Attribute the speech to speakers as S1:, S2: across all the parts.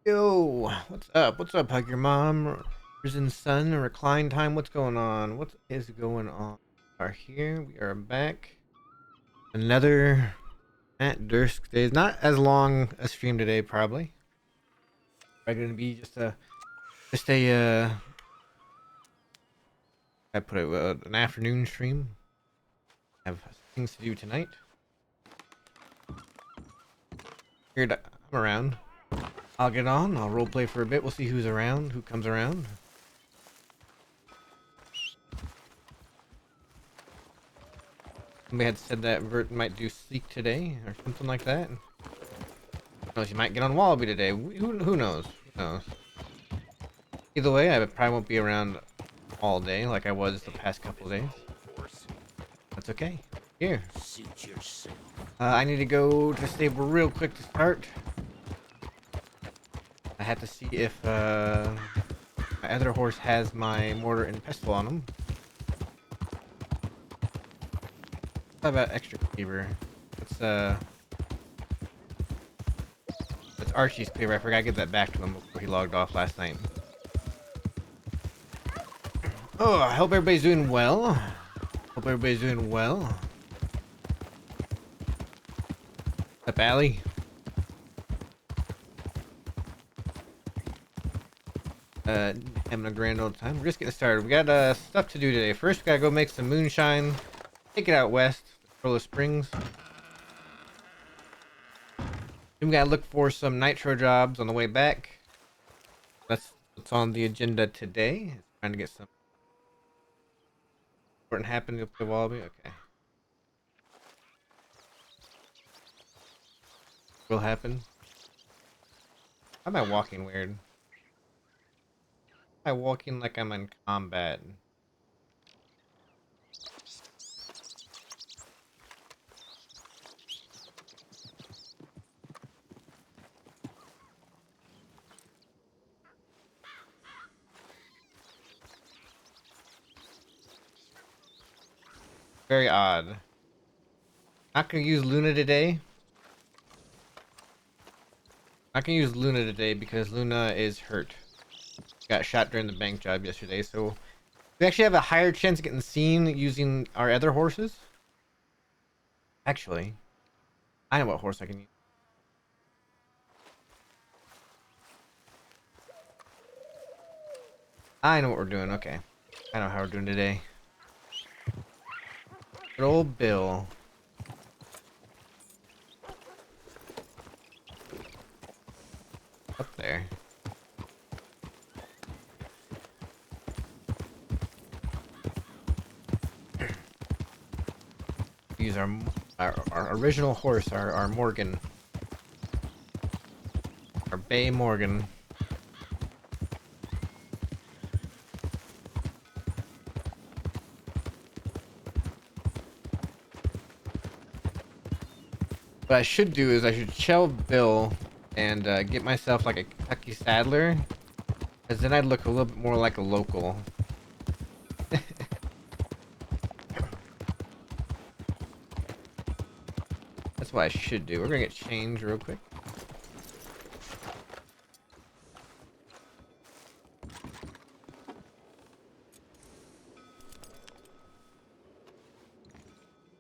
S1: Yo, what's up? What's up, Hug Your Mom? Risen Sun, Recline Time, what's going on? What is going on? We are here, we are back. Another at Dursk days. Not as long a stream today, probably. Probably gonna be just a I put it an afternoon stream. Have things to do tonight. Here, I'm around. I'll get on, I'll roleplay for a bit, we'll see who's around, who comes around. Somebody had said that Vert might do Sleek today, or something like that. Who knows, you might get on Wallaby today. Who knows? Who knows? Either way, I probably won't be around all day like I was the past couple of days. That's okay. Here. I need to go to stable real quick to start. I have to see if my other horse has my mortar and pestle on him. How about extra cleaver? That's Archie's cleaver. I forgot to give that back to him before he logged off last night. Oh, I hope everybody's doing well. Hope everybody's doing well. Up, Allie? Having a grand old time. We're just getting started. We got stuff to do today. First, we gotta go make some moonshine. Take it out west, Roller Springs. Then we gotta look for some nitro jobs on the way back. That's what's on the agenda today. Trying to get some important happening to play Wallaby. Okay. Will happen. Why am I walking weird? Am I walking like I'm in combat? Very odd. Not gonna use Luna today. Not gonna use Luna today because Luna is hurt. Got shot during the bank job yesterday, so we actually have a higher chance of getting seen using our other horses. Actually, I know what horse I can use. I know what we're doing. Okay, I know how we're doing today. Good old Bill. Up there. Use our original horse, our Morgan. Our Bay Morgan. What I should do is I should shelve Bill and get myself like a Kentucky Saddler, because then I'd look a little bit more like a local. That's what I should do. We're gonna get changed real quick.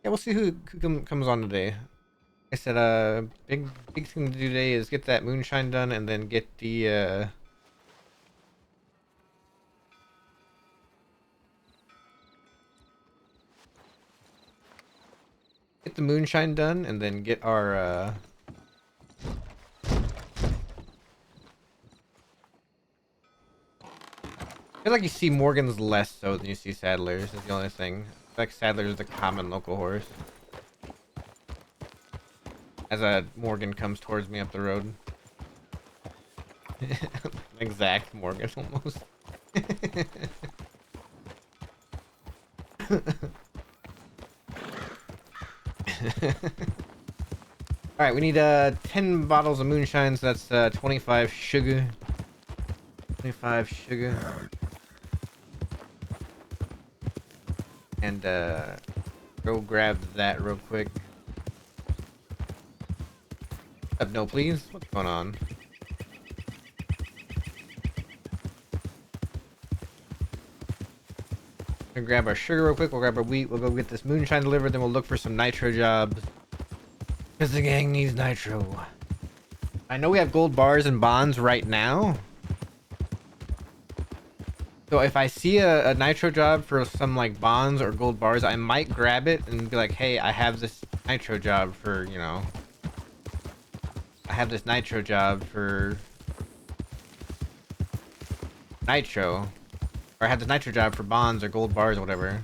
S1: Yeah, we'll see who comes on today. I said, big thing to do today is get that moonshine done, and then get the moonshine done, and then get our I feel like you see Morgans less so than you see Saddlers. Is the only thing. I feel like Saddler is the common local horse. As a Morgan comes towards me up the road. Exact Morgan almost. Alright, we need 10 bottles of moonshine, so that's 25 sugar. 25 sugar. And go grab that real quick. No, please. What's going on? Gonna grab our sugar real quick. We'll grab our wheat. We'll go get this moonshine delivered. Then we'll look for some nitro jobs. Because the gang needs nitro. I know we have gold bars and bonds right now. So if I see a nitro job for some like bonds or gold bars, I might grab it and be like, hey, I have this nitro job for, you know. I have this nitro job for nitro. Or I have this nitro job for bonds or gold bars or whatever.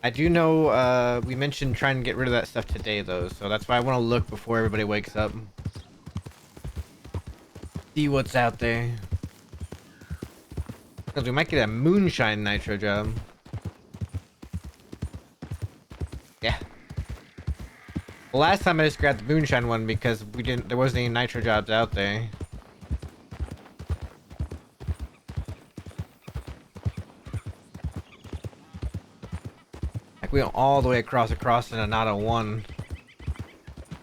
S1: I do know we mentioned trying to get rid of that stuff today though, so that's why I want to look before everybody wakes up. See what's out there. Because we might get a moonshine nitro job. Yeah. The last time I just grabbed the moonshine one because there wasn't any nitro jobs out there. Like we went all the way across and not a one.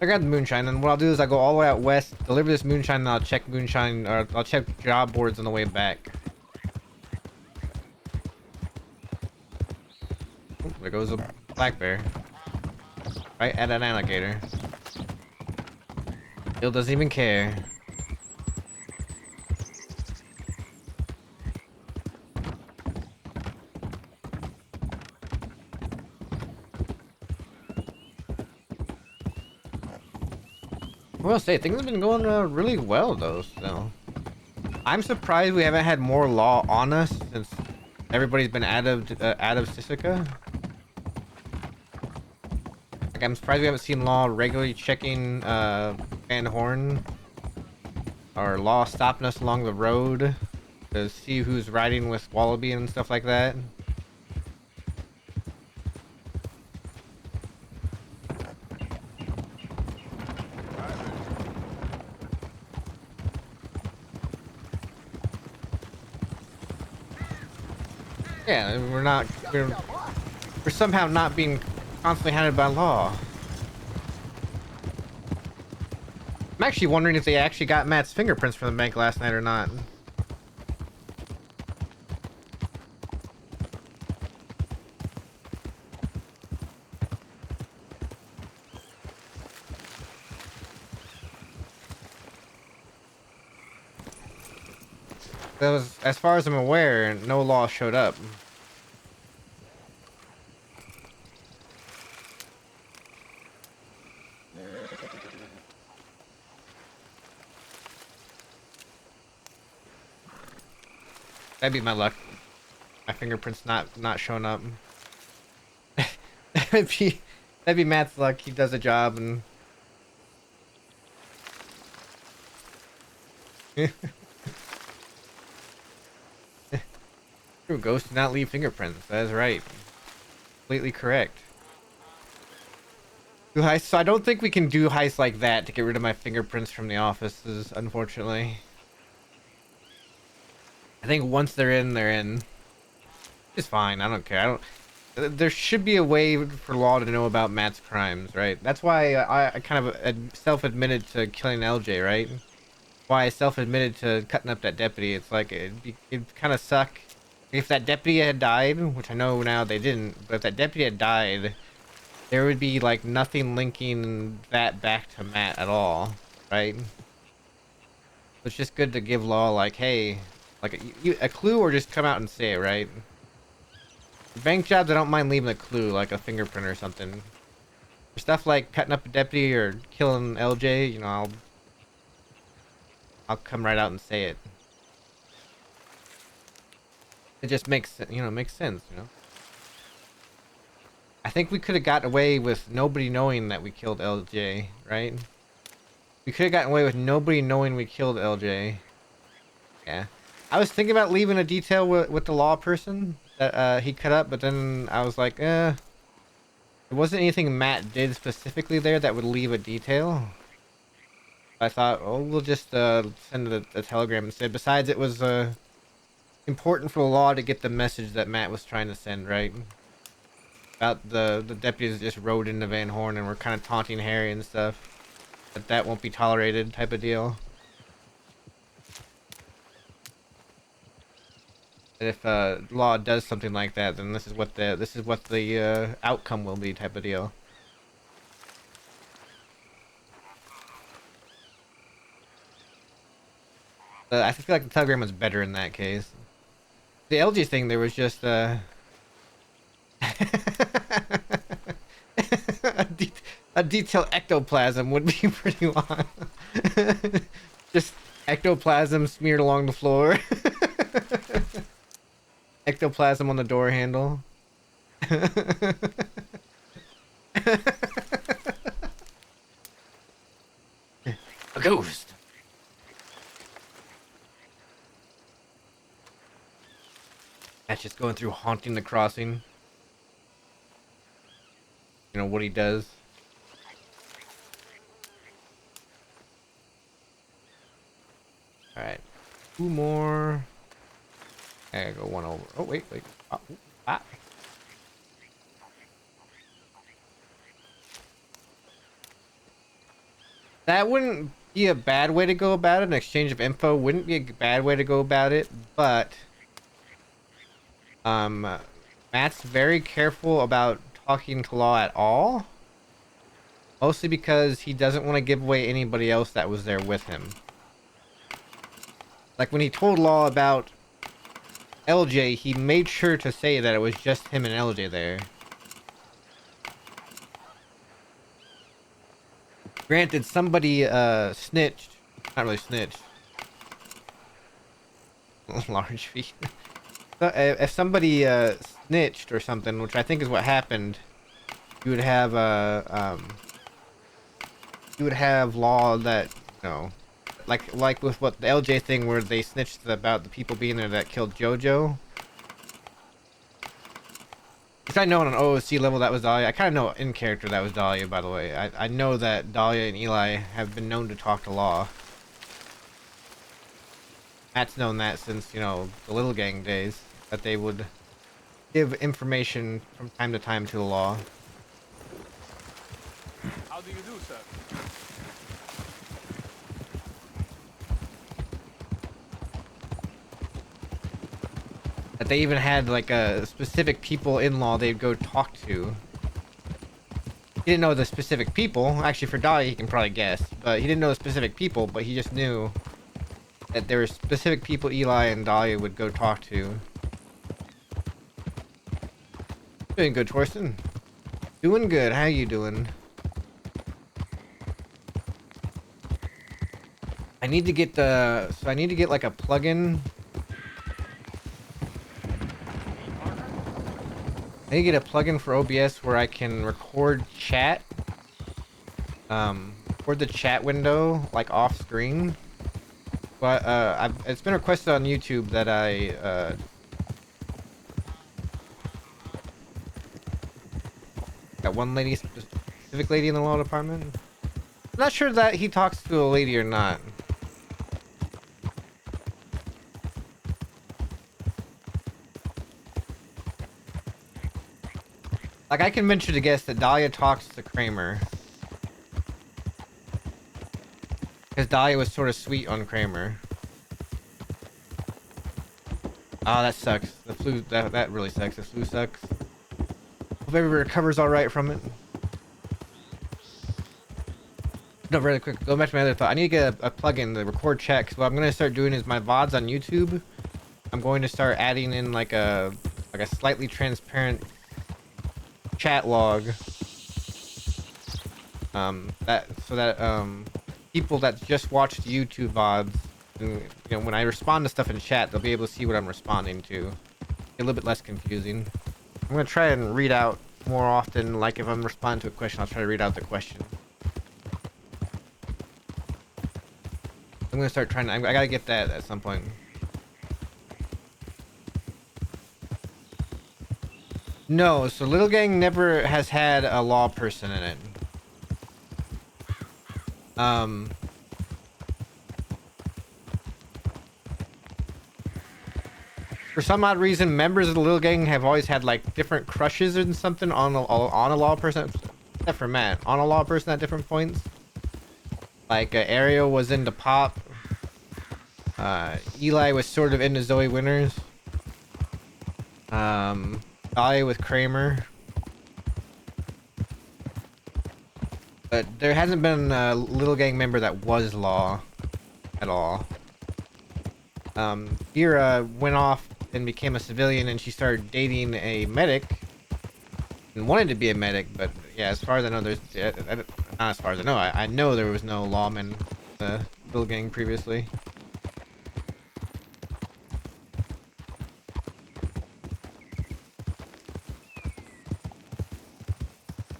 S1: I grabbed the moonshine, and what I'll do is I'll go all the way out west, deliver this moonshine, and I'll check moonshine, or I'll check job boards on the way back. Oh, there goes a black bear. Right at an alligator. Bill doesn't even care. I will say, things have been going really well though, still. I'm surprised we haven't had more law on us since everybody's been out of Sisika. Like, I'm surprised we haven't seen law regularly checking Van Horn. Or law stopping us along the road to see who's riding with Wallaby and stuff like that. Yeah, we're somehow not being constantly hounded by law. I'm actually wondering if they actually got Matt's fingerprints from the bank last night or not. That was, as far as I'm aware, no law showed up. That'd be my luck. My fingerprints not showing up. that'd be Matt's luck. He does a job and True, ghosts do not leave fingerprints. That is right. Completely correct. Do heists, so I don't think we can do heists like that to get rid of my fingerprints from the offices, unfortunately. I think once they're in, they're in. It's fine. I don't care. There should be a way for law to know about Matt's crimes, right? That's why I kind of self-admitted to killing LJ, right? Why I self-admitted to cutting up that deputy. It's like it'd kind of suck if that deputy had died, which I know now they didn't. But if that deputy had died, there would be like nothing linking that back to Matt at all, right? It's just good to give law like, hey, like a clue, or just come out and say it, right? Bank jobs, I don't mind leaving a clue, like a fingerprint or something. For stuff like cutting up a deputy or killing LJ, you know, I'll come right out and say it. It just makes, you know, makes sense, you know. I think we could have gotten away with nobody knowing that we killed LJ, right? We could have gotten away with nobody knowing we killed LJ. Yeah. I was thinking about leaving a detail with the law person that he cut up, but then I was like, there wasn't anything Matt did specifically there that would leave a detail. I thought, oh, we'll just send a telegram instead. Besides, it was important for the law to get the message that Matt was trying to send, right? About the deputies that just rode into Van Horn and were kind of taunting Harry and stuff. That won't be tolerated type of deal. that if law does something like that, then this is what the outcome will be, type of deal. I feel like the Telegram was better in that case. The LG thing, there was just a, a detailed ectoplasm would be pretty long. Just ectoplasm smeared along the floor. Ectoplasm on the door handle. A ghost. That's just going through haunting the crossing. You know what he does. All right, 2 more. I gotta go 1 over. Oh wait. Oh, ah. That wouldn't be a bad way to go about it. An exchange of info wouldn't be a bad way to go about it, but Matt's very careful about talking to Law at all. Mostly because he doesn't want to give away anybody else that was there with him. Like when he told Law about LJ, he made sure to say that it was just him and LJ there. Granted, somebody snitched. Not really snitched. Large feet. If somebody snitched or something, which I think is what happened, you would have Law that, you know, like with what the LJ thing where they snitched about the people being there that killed JoJo. Which I know on an OOC level that was Dahlia. I kind of know in character that was Dahlia, by the way. I know that Dahlia and Eli have been known to talk to Law. Matt's known that since, you know, the Little Gang days, that they would give information from time to time to the Law.
S2: How do you do, sir?
S1: That they even had like a specific people in Law they'd go talk to. He didn't know the specific people. Actually, for Dahlia, he can probably guess, but he didn't know the specific people. But he just knew that there were specific people Eli and Dahlia would go talk to. Doing good, Torsten. Doing good. How you doing? I need to get the. So I need to get like a plugin. I need to get a plugin for OBS where I can record chat. Record the chat window like off screen. But it's been requested on YouTube that I that one lady, specific lady in the law department. I'm not sure that he talks to a lady or not. Like, I can venture to guess that Dahlia talks to Kramer. Because Dahlia was sort of sweet on Kramer. Oh, that sucks. The flu, that really sucks. The flu sucks. Hope everybody recovers alright from it. No, really quick, go back to my other thought. I need to get a plugin to record chat, because what I'm going to start doing is my VODs on YouTube. I'm going to start adding in like a slightly transparent chat log. People that just watched YouTube VODs, and, you know, when I respond to stuff in chat, they'll be able to see what I'm responding to. A little bit less confusing. I'm gonna try and read out more often, like if I'm responding to a question, I'll try to read out the question. I'm gonna start trying to, I gotta get that at some point. No, so Little Gang never has had a law person in it. For some odd reason, members of the Little Gang have always had like different crushes and something on a law person, except for Matt, on a law person at different points. Like Ariel was into Pop. Eli was sort of into Zoe Winters. Dahlia with Kramer. But there hasn't been a Little Gang member that was Law at all. Vera went off and became a civilian, and she started dating a medic and wanted to be a medic. But yeah, as far as I know, not as far as I know. I know there was no lawman in the Little Gang previously.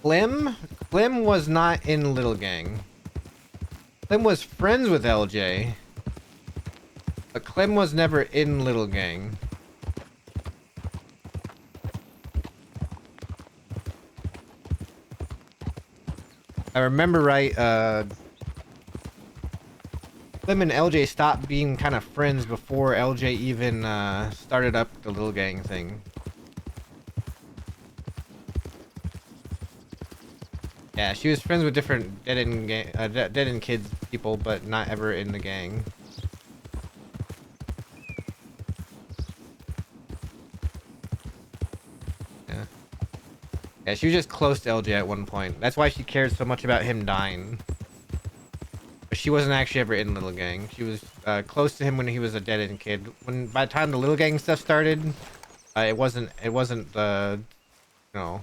S1: Clem was not in Little Gang. Clem was friends with LJ. But Clem was never in Little Gang. I remember right, Clem and LJ stopped being kind of friends before LJ even started up the Little Gang thing. Yeah, she was friends with different dead end kids people, but not ever in the gang. Yeah. Yeah, she was just close to LJ at one point. That's why she cared so much about him dying. But she wasn't actually ever in Little Gang. She was close to him when he was a dead end kid. By the time the Little Gang stuff started, it wasn't you know,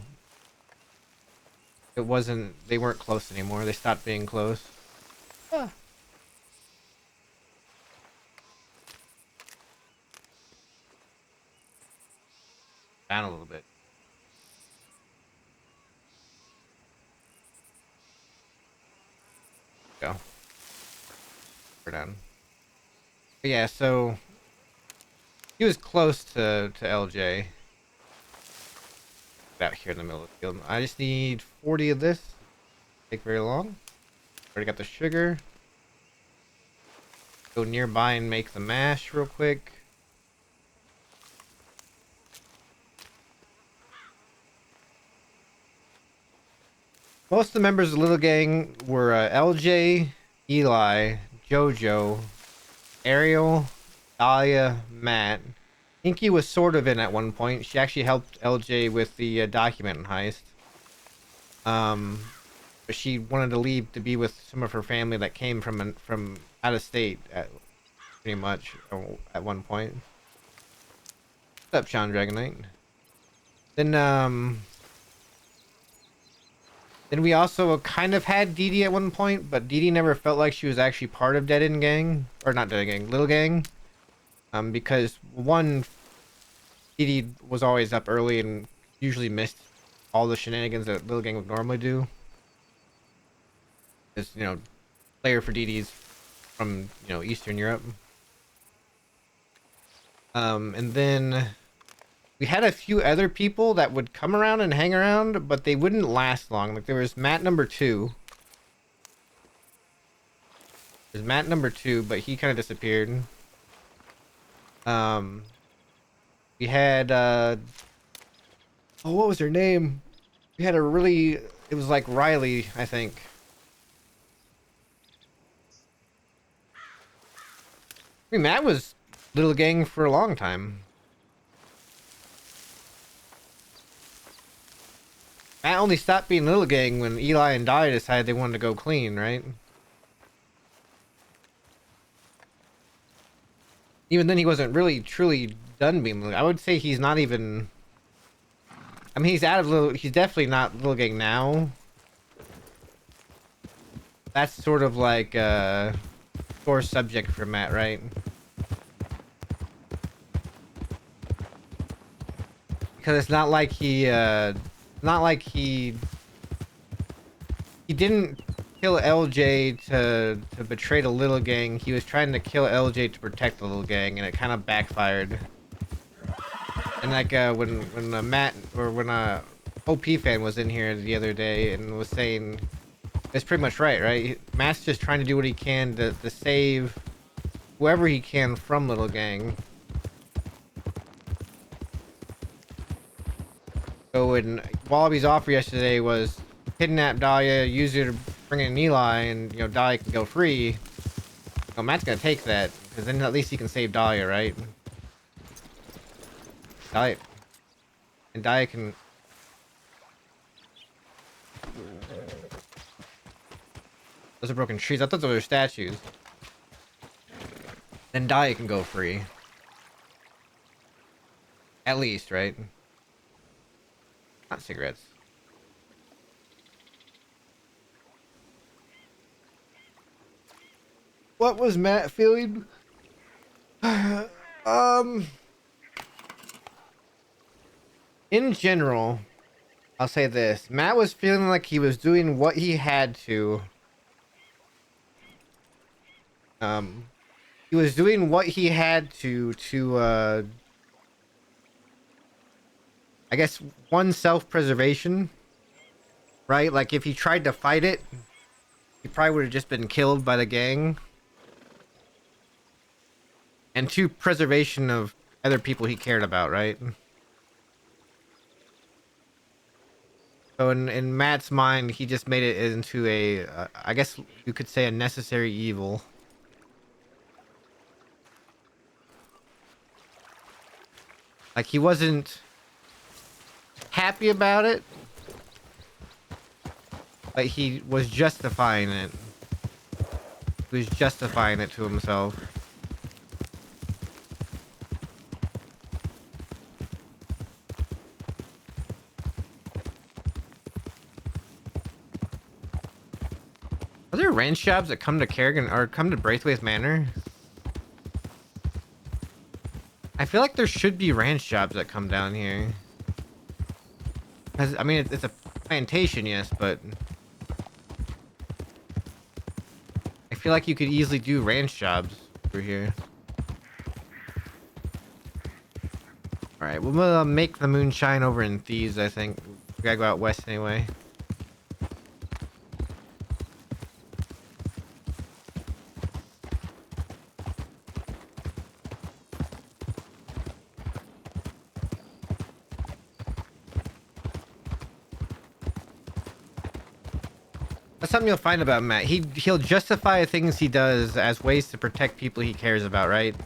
S1: they weren't close anymore. They stopped being close. Ah. Down a little bit. Go. We're done. But yeah, so he was close to LJ. Out here in the middle of the field. I just need 40 of this. Take very long. Already got the sugar. Go nearby and make the mash real quick. Most of the members of the Little Gang were LJ, Eli, JoJo, Ariel, Dahlia, Matt. Inky was sort of in at one point. She actually helped LJ with the document heist. But she wanted to leave to be with some of her family that came from out of state, pretty much at one point. What's up, Sean Dragonite? Then we also kind of had Dee Dee at one point, but Dee Dee never felt like she was actually part of Dead End Gang, or not Dead End Gang, Little Gang. Because one, Dee Dee was always up early and usually missed all the shenanigans that Little Gang would normally do. Because, you know, player for Dee Dee's from, you know, Eastern Europe. And then we had a few other people that would come around and hang around, but they wouldn't last long. Like there was Matt number 2. There's Matt number 2, but he kind of disappeared. We had oh, what was her name? We had it was like Riley, I think. I mean, Matt was Little Gang for a long time. Matt only stopped being Little Gang when Eli and Dahlia decided they wanted to go clean, right? Even then, he wasn't really truly done being Little Gang. I would say he's not even. I mean, he's definitely not Little Gang now. That's sort of like a sore subject for Matt, right? Because it's not like he didn't kill LJ to betray the Little Gang. He was trying to kill LJ to protect the Little Gang, and it kind of backfired. And like when Matt or when OP fan was in here the other day and was saying, it's pretty much right? Matt's just trying to do what he can to save whoever he can from Little Gang. So when Wallaby's offer yesterday was kidnap Dahlia, use her to bring in Eli, and you know Dahlia can go free. Well, Matt's gonna take that because then at least he can save Dahlia, right? Dahlia, And Dia can... Those are broken trees. I thought those were statues. Then Dia can go free. At least, right? Not cigarettes. What was Matt feeling? In general, I'll say this. Matt was feeling like he was doing what he had to. He was doing what he had to, I guess, one, self-preservation, right? Like, if he tried to fight it, he probably would have just been killed by the gang. And two, preservation of other people he cared about, right? So in Matt's mind, he just made it into a, I guess you could say, a necessary evil. Like, he wasn't happy about it, but he was justifying it. He was justifying it to himself. Are there ranch jobs that come to Kerrigan or come to Braithwaite Manor? I feel like there should be ranch jobs that come down here. Cause I mean, it's a plantation, yes, but I feel like you could easily do ranch jobs over here. All right, we'll make the moonshine over in Thieves. I think we gotta go out west anyway. That's something you'll find about Matt. He'll justify things he does as ways to protect people he cares about, right?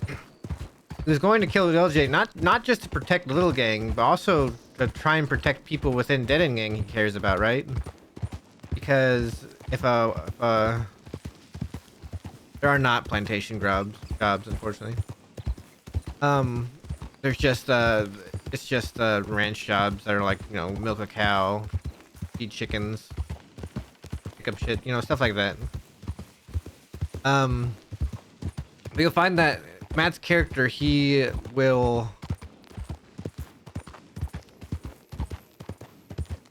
S1: He was going to kill LJ not just to protect the little gang, but also to try and protect people within Dead End Gang he cares about, right? Because if there are not plantation jobs, unfortunately. There's just it's just ranch jobs that are like, you know, milk a cow, feed chickens, up shit, you know, stuff like that. But you'll find that Matt's character, he will,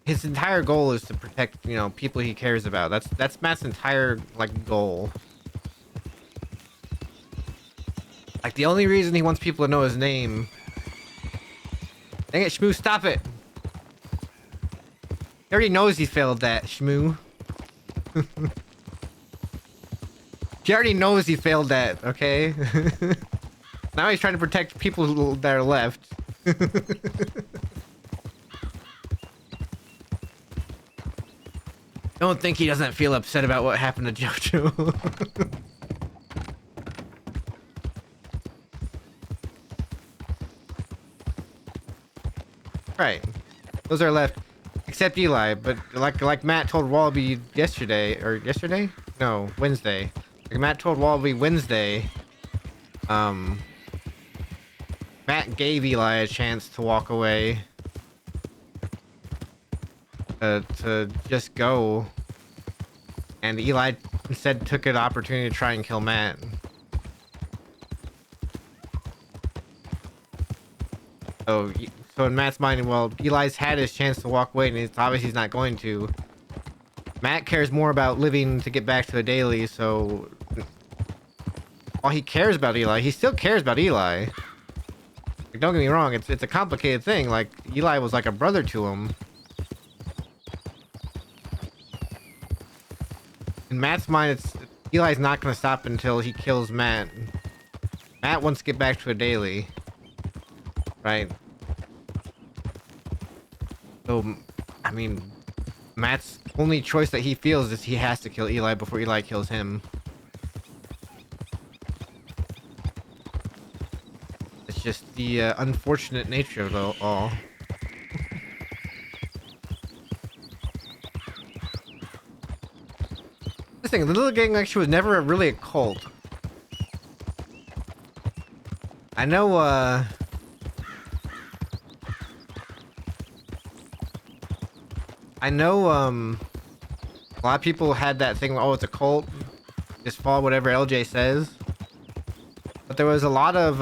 S1: his entire goal is to protect, you know, people he cares about. That's Matt's entire like goal. Like, the only reason he wants people to know his name. Dang it, Shmoo, stop it! He already knows he failed that, Shmoo. He already knows he failed that, okay? Now he's trying to protect people that are left. Don't think he doesn't feel upset about what happened to Jojo. Right. Those are left. Except Eli, but like Matt told Wallaby yesterday, or yesterday? No, Wednesday. Like Matt told Wallaby Wednesday, Matt gave Eli a chance to walk away. To just go. And Eli instead took an opportunity to try and kill Matt. So in Matt's mind, well, Eli's had his chance to walk away, and it's obviously he's not going to. Matt cares more about living to get back to the daily, so while he cares about Eli, he still cares about Eli. Like, don't get me wrong, it's a complicated thing. Like, Eli was like a brother to him. In Matt's mind, Eli's not going to stop until he kills Matt. Matt wants to get back to a daily. Right? So, I mean, Matt's only choice that he feels is he has to kill Eli before Eli kills him. It's just the unfortunate nature of it all. thing, the little gang actually was never really a cult. I know, a lot of people had that thing, oh, it's a cult, just follow whatever LJ says. But there was a lot of,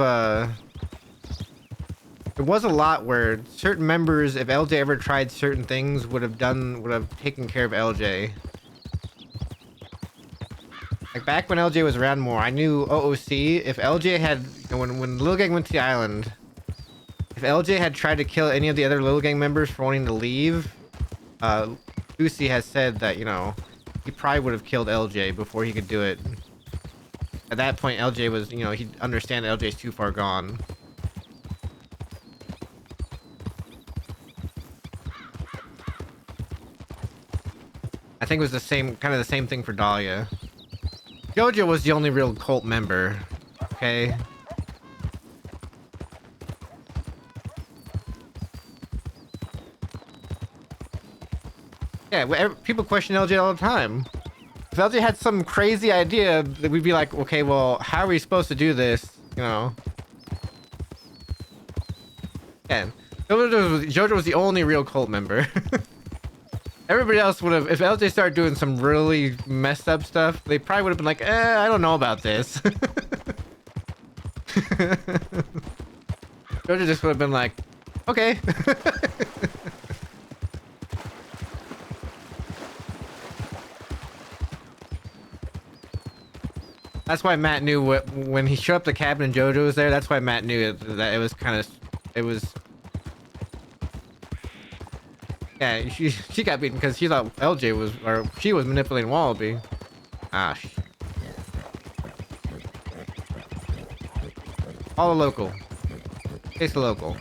S1: there was a lot where certain members, if LJ ever tried certain things, would have taken care of LJ. Like back when LJ was around more, I knew OOC, if LJ had, you know, when Lil Gang went to the island, if LJ had tried to kill any of the other Lil Gang members for wanting to leave, Lucy has said that, you know, he probably would have killed LJ before he could do it. At that point, LJ was, you know, he'd understand LJ's too far gone. I think it was the same, kind of the same thing for Dahlia. Jojo was the only real cult member, okay? Yeah, people question LJ all the time. If LJ had some crazy idea, we'd be like, okay, well, how are we supposed to do this? You know? Yeah, Jojo was the only real cult member. Everybody else would have, if LJ started doing some really messed up stuff, they probably would have been like, I don't know about this. Jojo just would have been like, okay. That's why Matt knew when he showed up the cabin and Jojo was there, that's why Matt knew that it was kind of, it was... Yeah, she got beaten because she thought LJ was, or she was manipulating Wallaby. Ah, all the local. It's the local.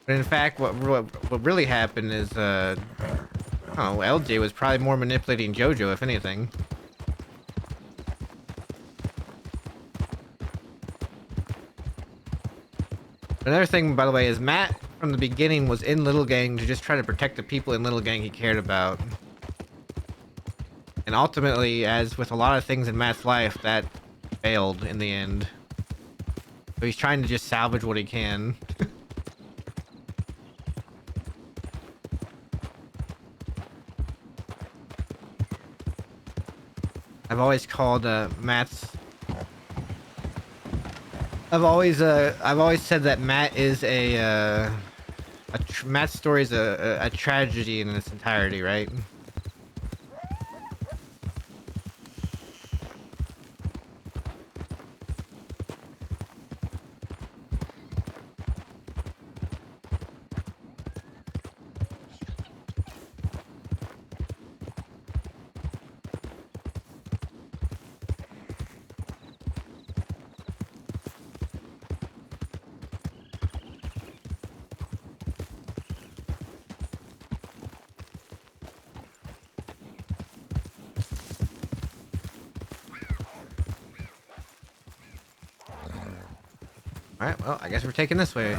S1: But in fact, what really happened is, oh, LJ was probably more manipulating Jojo, if anything. Another thing, by the way, is Matt from the beginning was in Little Gang to just try to protect the people in Little Gang he cared about. And ultimately, as with a lot of things in Matt's life, that failed in the end. So he's trying to just salvage what he can. I've always called Matt's... I've always said that Matt is Matt's story is a tragedy in its entirety, right? Alright, well, I guess we're taking this way.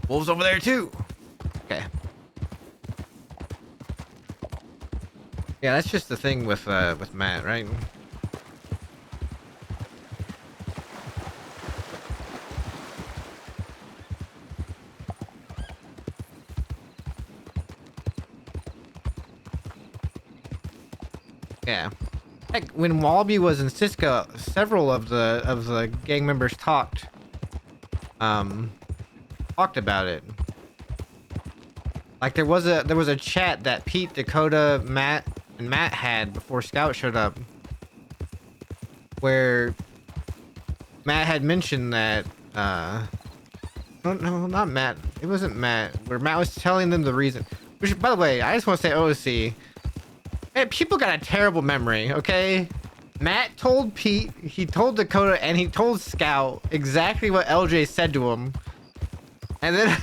S1: Wolves over there too! Okay. Yeah, that's just the thing with Matt, right? Yeah. Heck, when Wallaby was in Cisco, several of the gang members talked about it. Like there was a chat that Pete, Dakota, Matt, and Matt had before Scout showed up, where Matt had mentioned that no, not Matt. It wasn't Matt. Where Matt was telling them the reason. Which, by the way, I just want to say OC. Man, people got a terrible memory, okay? Matt told Pete, he told Dakota, and he told Scout exactly what LJ said to him. And then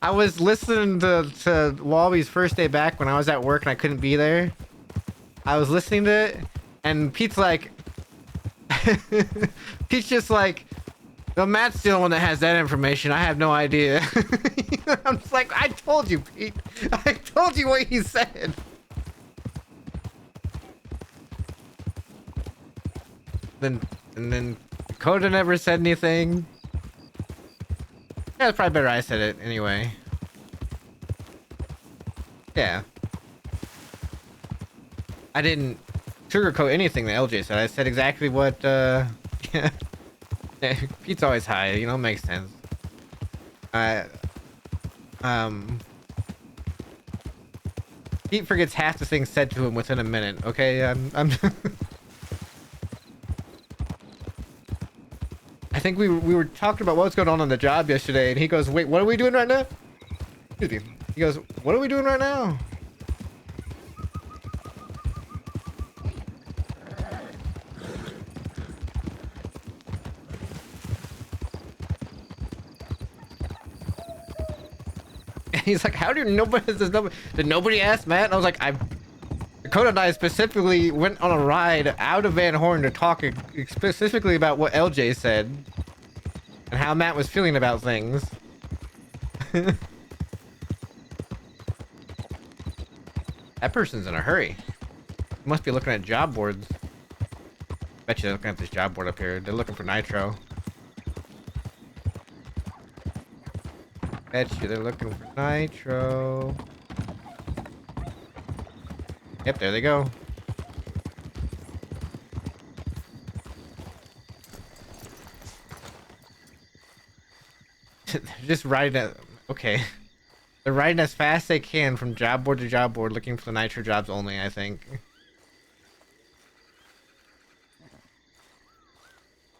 S1: I was listening to Wallaby's first day back when I was at work and I couldn't be there. I was listening to it, and Pete's like... Pete's just like... No, Matt's the only one that has that information. I have no idea. I'm just like, I told you, Pete. I told you what he said. And then Dakota never said anything. Yeah, it's probably better I said it anyway. Yeah. I didn't sugarcoat anything that LJ said. I said exactly what, yeah. Pete's always high, you know, makes sense. Um, Pete forgets half the things said to him within a minute, okay? I'm I think we were talking about what's going on the job yesterday, and he goes, wait, what are we doing right now? Excuse me. He goes, what are we doing right now? And he's like, how do nobody, did nobody ask Matt? And I was like, Dakota and I specifically went on a ride out of Van Horn to talk specifically about what LJ said and how Matt was feeling about things. That person's in a hurry. He must be looking at job boards. Bet you they're looking at this job board up here. They're looking for nitro. Bet you they're looking for nitro. Yep, there they go. They're just riding it. Okay. They're riding as fast as they can from job board to job board looking for the nitro jobs only, I think.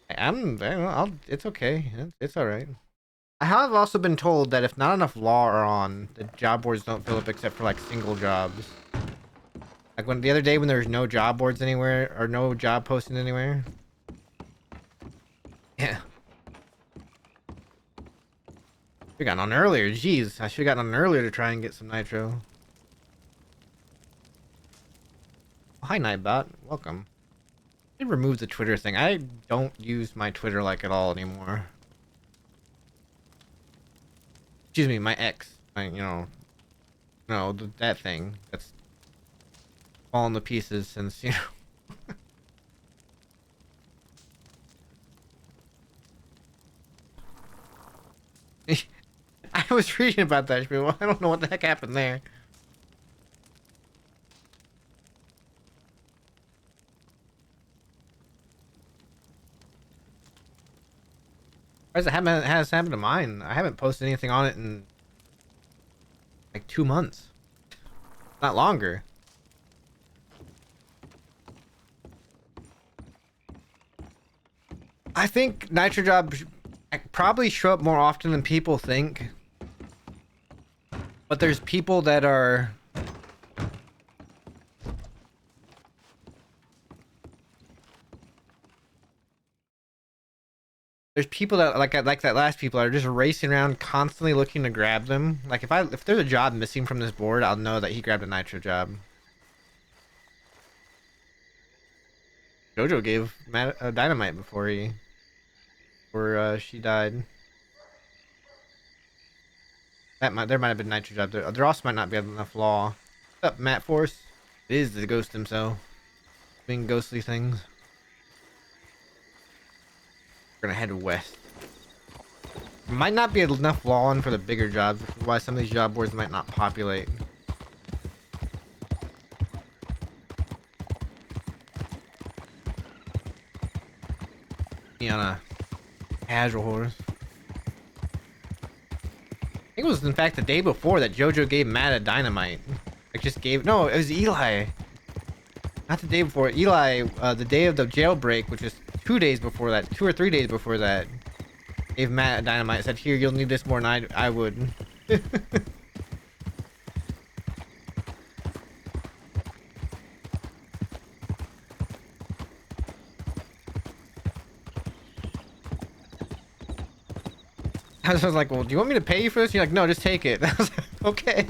S1: It's okay. It's alright. I have also been told that if not enough law are on, the job boards don't fill up except for like single jobs. Like when the other day when there was no job boards anywhere or no job posting anywhere. Yeah. We got on earlier. Jeez, I should have gotten on earlier to try and get some nitro. Oh, hi, Nightbot. Welcome. I did remove the Twitter thing. I don't use my Twitter like at all anymore. Excuse me, my ex. That thing. That's fallen to pieces since, you know. I was reading about that, but I don't know what the heck happened there. Why does it happen? It has happened to mine. I haven't posted anything on it in like 2 months. Not longer. I think nitro jobs probably show up more often than people think. But there's people that are... There's people that like that last people are just racing around constantly looking to grab them. Like if there's a job missing from this board, I'll know that he grabbed a nitro job. Jojo gave Matt a dynamite before she died. There might have been nitro job there. There also might not be enough law. What's up, Matt Force? It is the ghost himself. Doing ghostly things. We're gonna head west. Might not be enough law on for the bigger jobs, which is why some of these job boards might not populate. Me on a casual horse. I think it was in fact the day before that Jojo gave Matt a dynamite. Like no, it was Eli. Not the day before. Eli, the day of the jailbreak, which was 2 days before that, 2 or 3 days before that, gave Matt a dynamite. Said, "Here, you'll need this more than I would." I was like, "Well, do you want me to pay you for this?" You're like, "No, just take it." I was like, "Okay."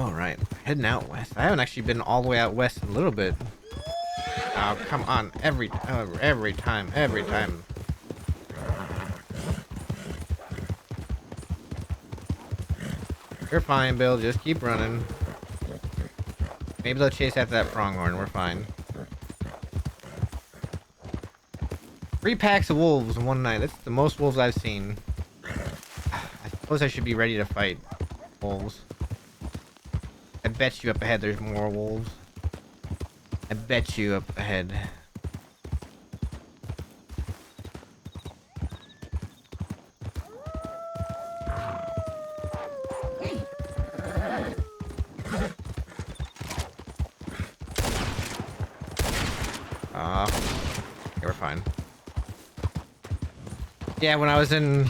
S1: All right, heading out west. I haven't actually been all the way out west in a little bit. Oh, come on. Every time. You're fine, Bill. Just keep running. Maybe they'll chase after that pronghorn. We're fine. 3 packs of wolves in one night. That's the most wolves I've seen. I suppose I should be ready to fight wolves. I bet you up ahead there's more wolves. I bet you up ahead. Okay, we're fine. Yeah, when I was in...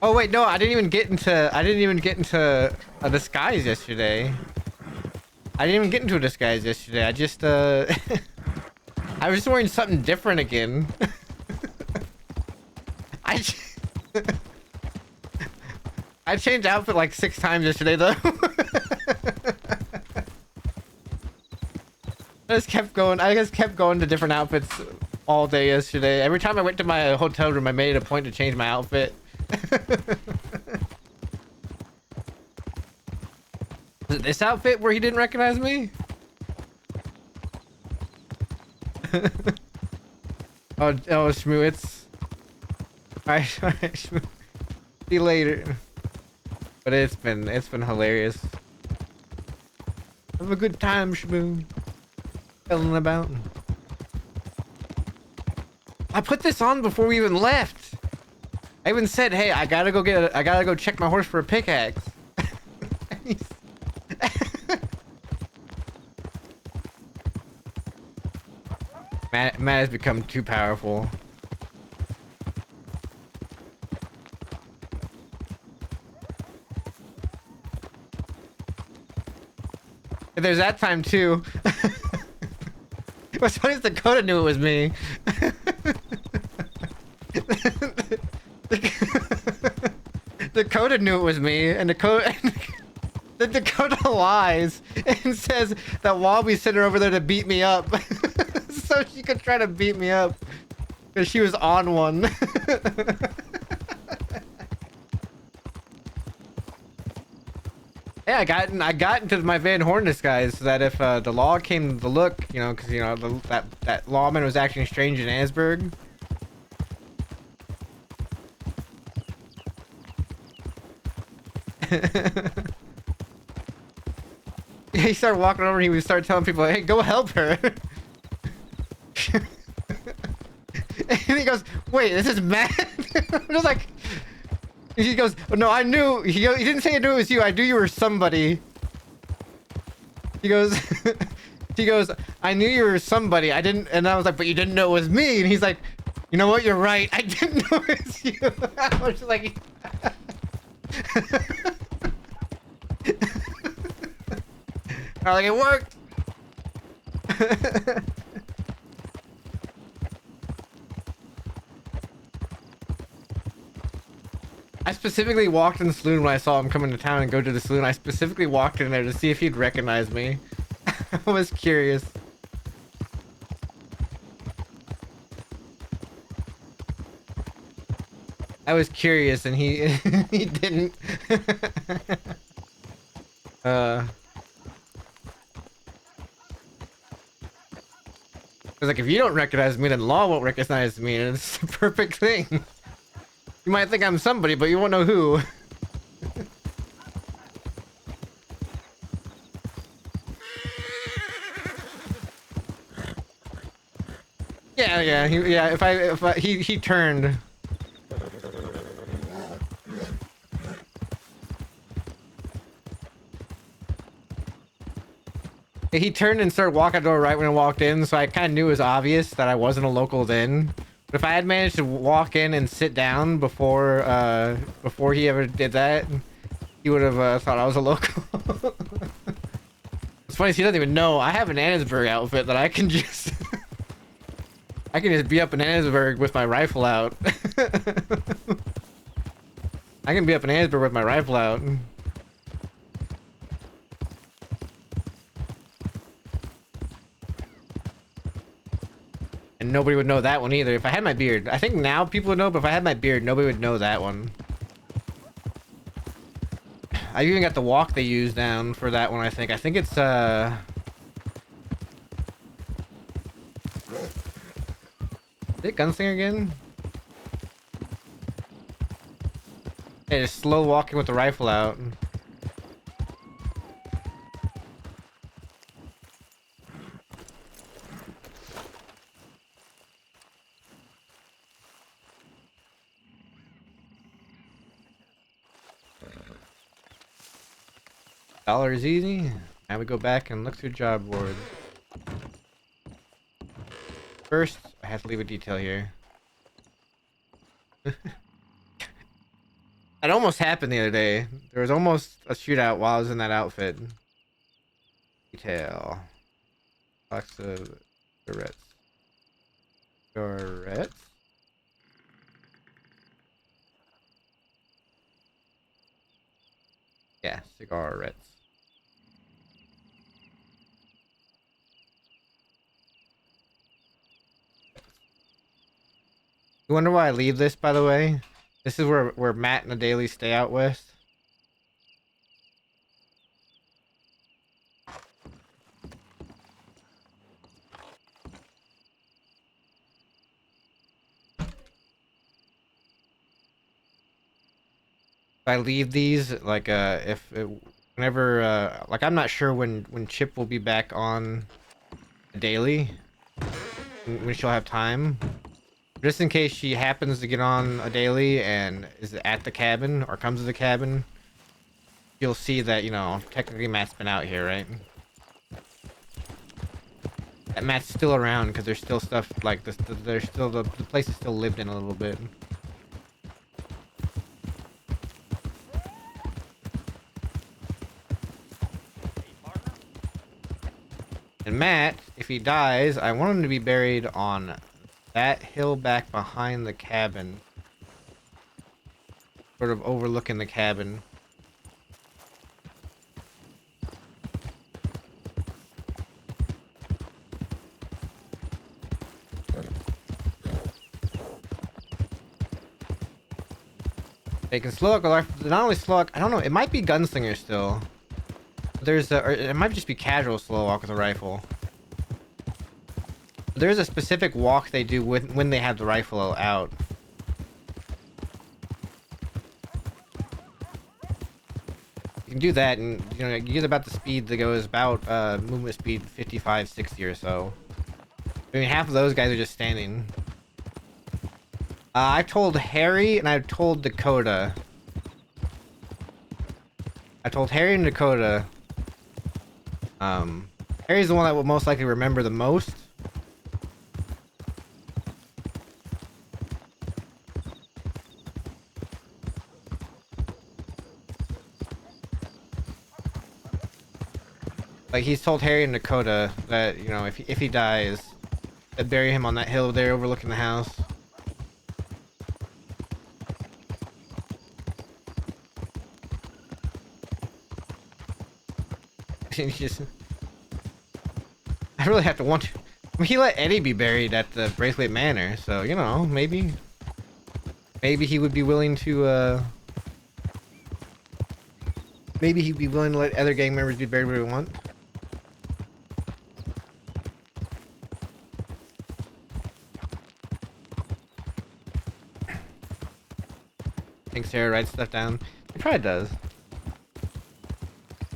S1: Oh wait, no, I didn't even get into a disguise yesterday. I didn't even get into a disguise yesterday. I just I was just wearing something different again. I changed outfit like 6 times yesterday though. I just kept going to different outfits all day yesterday. Every time I went to my hotel room, I made it a point to change my outfit. Was it this outfit where he didn't recognize me? oh, Shmoo, it's... Alright, Shmoo. See you later. But it's been hilarious. Have a good time, Shmoo. Filling about. I put this on before we even left. I even said, "Hey, I gotta go check my horse for a pickaxe." Matt has become too powerful. There's that time too. What's funny is Dakota knew it was me. Dakota knew it was me, and Dakota lies and says that Wallaby sent her over there to beat me up, so she could try to beat me up because she was on one. Yeah, I got into my Van Horn disguise so that if the law came to look, you know, because you know that lawman was acting strange in Asburg. He started walking over and he would start telling people, "Hey, go help her." And he goes, "Wait, this is Matt." I was like. He goes, oh, "No, I knew." He didn't say I knew it was you. I knew you were somebody. He goes, he goes, "I knew you were somebody. I didn't." And I was like, "But you didn't know it was me." And he's like, "You know what? You're right. I didn't know it was you." I was just like, I was like, it worked. I specifically walked in the saloon when I saw him coming to town and go to the saloon. I specifically walked in there to see if he'd recognize me. I was curious. I was curious and he he didn't. I was like, if you don't recognize me, then Law won't recognize me, and it's the perfect thing. You might think I'm somebody, but you won't know who. Yeah, he turned. He turned and started walking out the door right when I walked in, so I kind of knew it was obvious that I wasn't a local then. But if I had managed to walk in and sit down before he ever did that, he would have thought I was a local. It's funny, he doesn't even know. I have an Annesburg outfit that I can just... I can just be up in Annesburg with my rifle out. I can be up in Annesburg with my rifle out. And nobody would know that one either. If I had my beard. I think now people would know, but if I had my beard, nobody would know that one. I even got the walk they use down for that one, I think. I think it's, Is it Gunslinger again? Yeah, just slow walking with the rifle out. Dollar is easy. Now we go back and look through job boards. First, I have to leave a detail here. It almost happened the other day. There was almost a shootout while I was in that outfit. Detail. Box of cigarettes. Cigarettes? Yeah, cigarettes. You wonder why I leave this, by the way? This is where Matt and the Daily stay out west. If I leave these, like, whenever, like, I'm not sure when Chip will be back on the Daily. When she'll have time. Just in case she happens to get on a daily and is at the cabin or comes to the cabin, you'll see that, you know, technically Matt's been out here, right? That Matt's still around because there's still stuff like this. There's still the place is still lived in a little bit. And Matt, if he dies, I want him to be buried on that hill back behind the cabin. Sort of overlooking the cabin. They can slow walk, not only slow walk, I don't know, it might be Gunslinger still. There's a, or it might just be casual slow walk with a rifle. There's a specific walk they do when they have the rifle out. You can do that, and you know you get about the speed that goes about movement speed 55, 60 or so. I mean, half of those guys are just standing. I've told Harry and I've told Dakota. I told Harry and Dakota. Harry's the one that will most likely remember the most. Like, he's told Harry and Dakota that, you know, if he dies, that bury him on that hill there overlooking the house. I really have to wonder. I mean, he let Eddie be buried at the Braithwaite Manor, so, you know, maybe he would be willing to, maybe he'd be willing to let other gang members be buried where they want. I think Sarah writes stuff down. He probably does.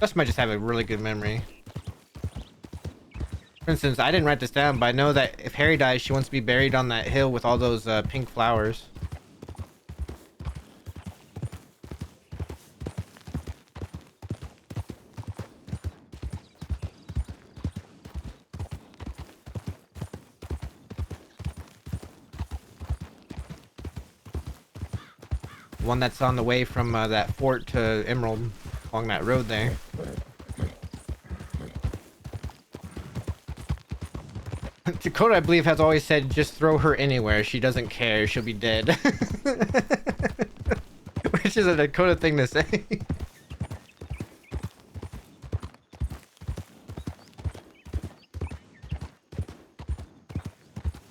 S1: Gus might just have a really good memory. For instance, I didn't write this down, but I know that if Harry dies, she wants to be buried on that hill with all those pink flowers. The one that's on the way from that fort to Emerald, along that road there. Dakota, I believe, has always said, just throw her anywhere. She doesn't care. She'll be dead. Which is a Dakota thing to say.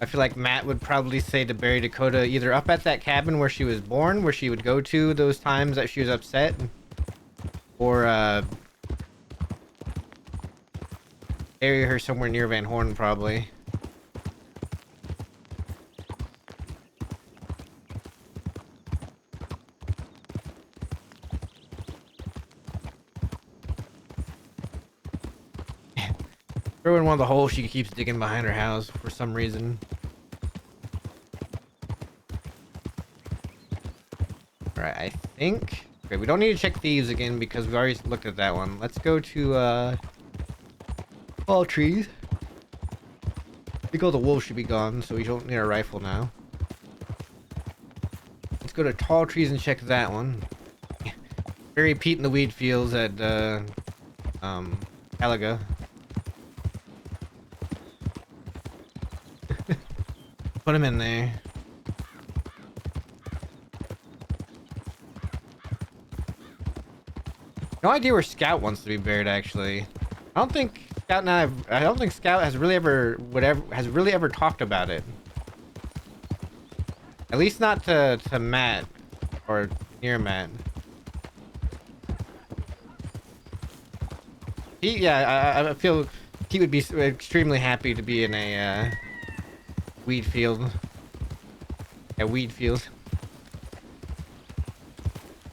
S1: I feel like Matt would probably say to bury Dakota either up at that cabin where she was born, where she would go to those times that she was upset, or bury her somewhere near Van Horn, probably. Throw in one of the holes she keeps digging behind her house for some reason. Alright, I think... Okay, we don't need to check thieves again because we already looked at that one. Let's go to, tall trees. I think all the wolves should be gone, so we don't need a rifle now. Let's go to tall trees and check that one. Bury Pete in the weed fields at, Calaga. Put him in there. No idea where Scout wants to be buried, actually. I don't think Scout and I don't think Scout has really ever talked about it. At least not to Matt or near Matt. I feel he would be extremely happy to be in a weed field. A weed field.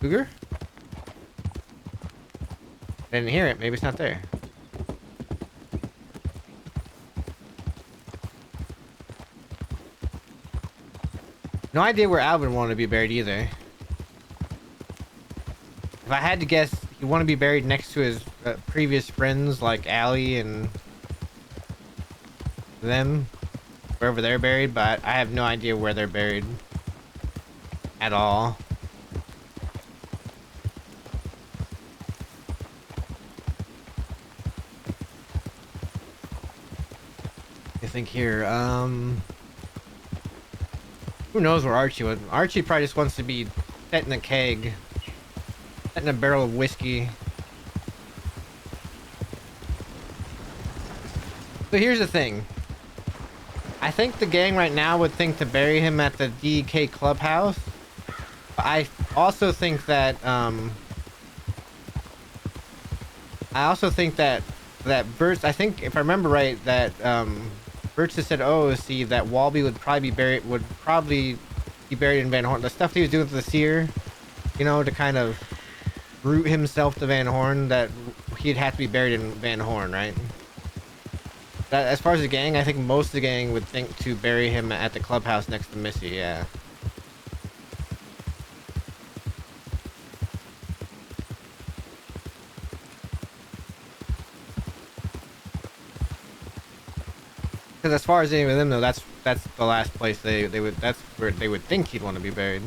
S1: Cougar? I didn't hear it. Maybe it's not there. No idea where Alvin wanted to be buried either. If I had to guess, he'd want to be buried next to his previous friends like Allie and them, wherever they're buried, but I have no idea where they're buried at all. I think here, who knows where Archie would. Archie probably just wants to be set in a keg, set in a barrel of whiskey. So here's the thing. I think the gang right now would think to bury him at the DK clubhouse. But I also think that Bert, I think if I remember right, that Bert just said, "Oh, see, that Walby would probably be buried in Van Horn." The stuff he was doing to the seer, you know, to kind of root himself to Van Horn, that he'd have to be buried in Van Horn, right? That, as far as the gang, I think most of the gang would think to bury him at the clubhouse next to Missy, yeah. Because as far as any of them know, that's the last place that's where they would think he'd want to be buried.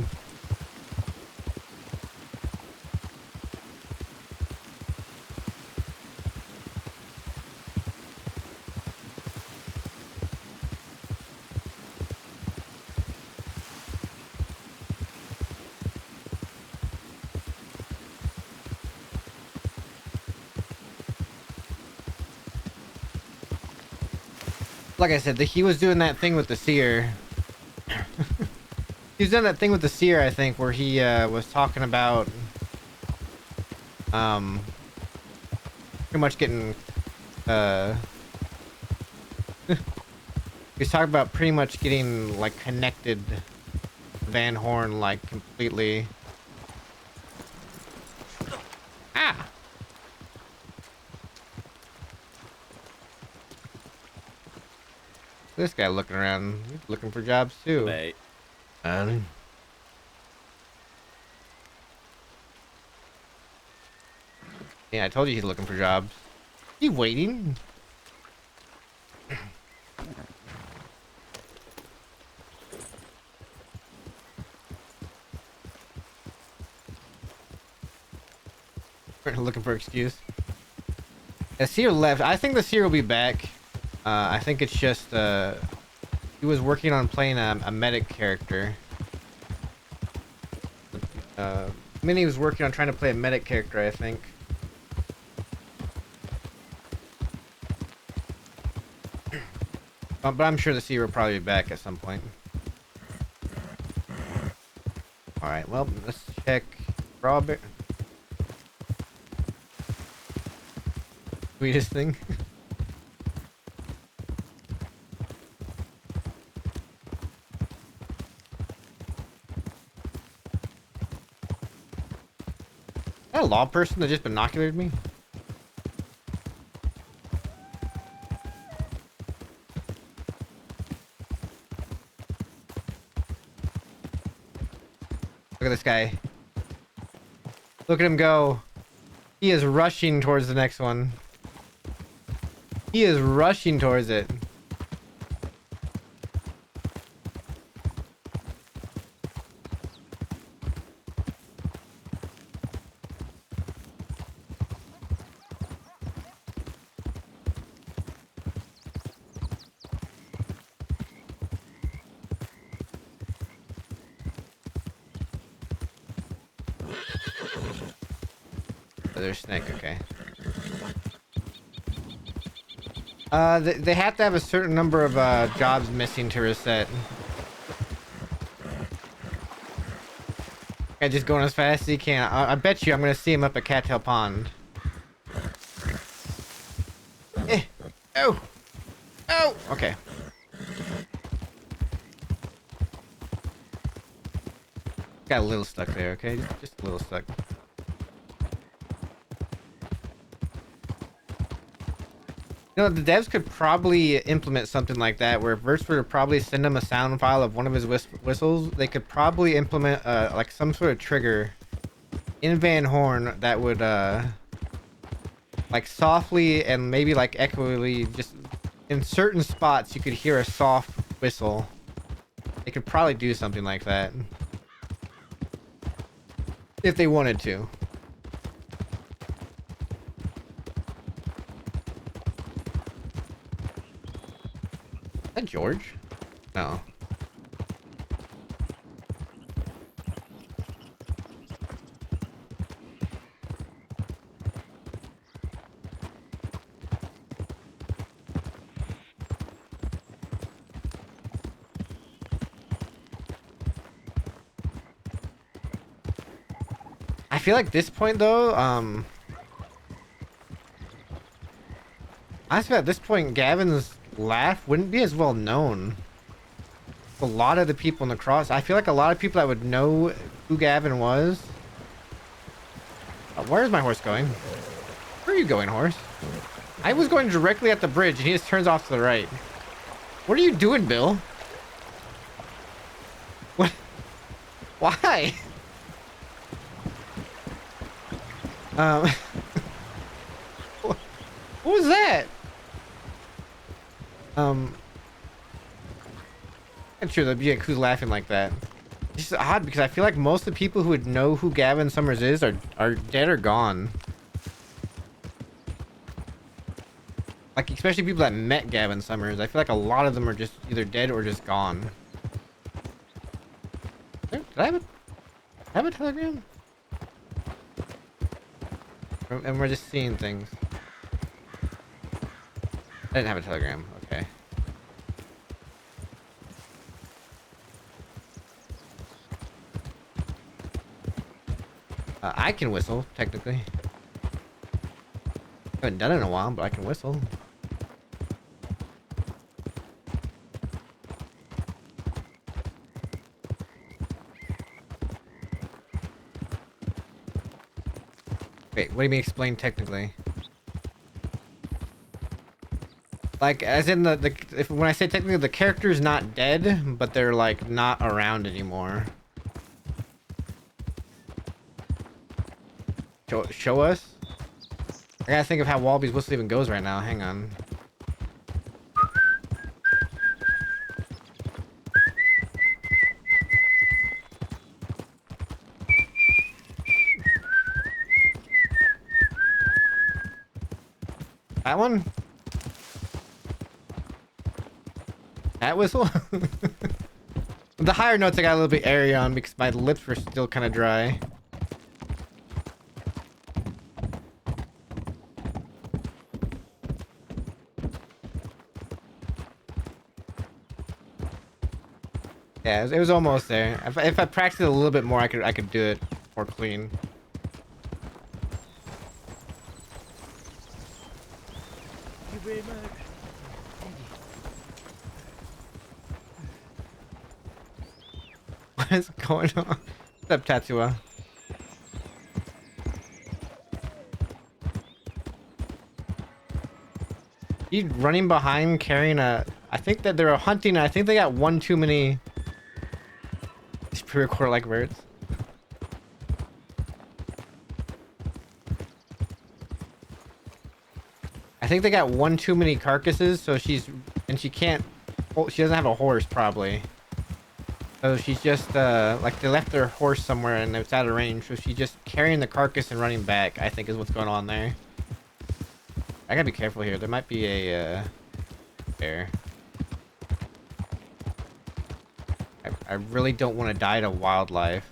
S1: Like I said, he was doing that thing with the seer. He was doing that thing with the seer, I think, where he was talking about pretty much getting he's talking about pretty much getting like connected Van Horn like completely. Ah. This guy looking around, he's looking for jobs too.
S2: Mate.
S1: Yeah, I told you he's looking for jobs. He waiting? Looking for excuse. The seer left. I think the seer will be back. I think it's just he was working on playing a medic character. Minnie was working on trying to play a medic character, I think. But I'm sure the sea will probably be back at some point. Alright, well, let's check Robert. Sweetest thing. Is that a law person that just binoculated me? Look at this guy. Look at him go. He is rushing towards the next one. He is rushing towards it. Oh, there's Snake, okay. They have to have a certain number of jobs missing to reset. Guy just going as fast as he can. I bet you I'm gonna see him up at Cattail Pond. Oh! Oh! Okay. Got a little stuck there, okay? Just a little stuck. You know, the devs could probably implement something like that, where if Verts were to probably send them a sound file of one of his whistles, they could probably implement like some sort of trigger in Van Horn that would like softly and maybe like echoily, just in certain spots you could hear a soft whistle. They could probably do something like that if they wanted to. Is that George? No. I feel like this point though, honestly at this point Gavin's laugh wouldn't be as well known. A lot of the people in the cross, I feel like a lot of people that would know who Gavin was. Where's my horse going? Where are you going, horse? I was going directly at the bridge and he just turns off to the right. What are you doing, Bill? What? Why? What was that? I'm sure that'd be like who's laughing like that. It's just odd because I feel like most of the people who would know who Gavin Summers is are dead or gone. Like especially people that met Gavin Summers. I feel like a lot of them are just either dead or just gone. Did I have a telegram? And we're just seeing things. I didn't have a telegram. Okay. I can whistle, technically. Haven't done it in a while, but I can whistle. Wait, what do you mean explain technically? Like, as in when I say technically, the character's not dead, but they're like not around anymore. Show us? I gotta think of how Walby's whistle even goes right now. Hang on. That one? That whistle? The higher notes I got a little bit airy on because my lips were still kind of dry. Yeah, it was almost there. If I practiced it a little bit more, I could do it more clean.
S2: Thank you very much.
S1: What is going on? What's up, Tatua? He's running behind carrying a... I think that they're hunting. I think they got one too many... These pre-record like birds. I think they got one too many carcasses, so she's... And she can't... She doesn't have a horse, probably. So she's just, like, they left their horse somewhere and it's out of range, so she's just carrying the carcass and running back, I think is what's going on there. I gotta be careful here. There might be a, bear. I really don't want to die to wildlife.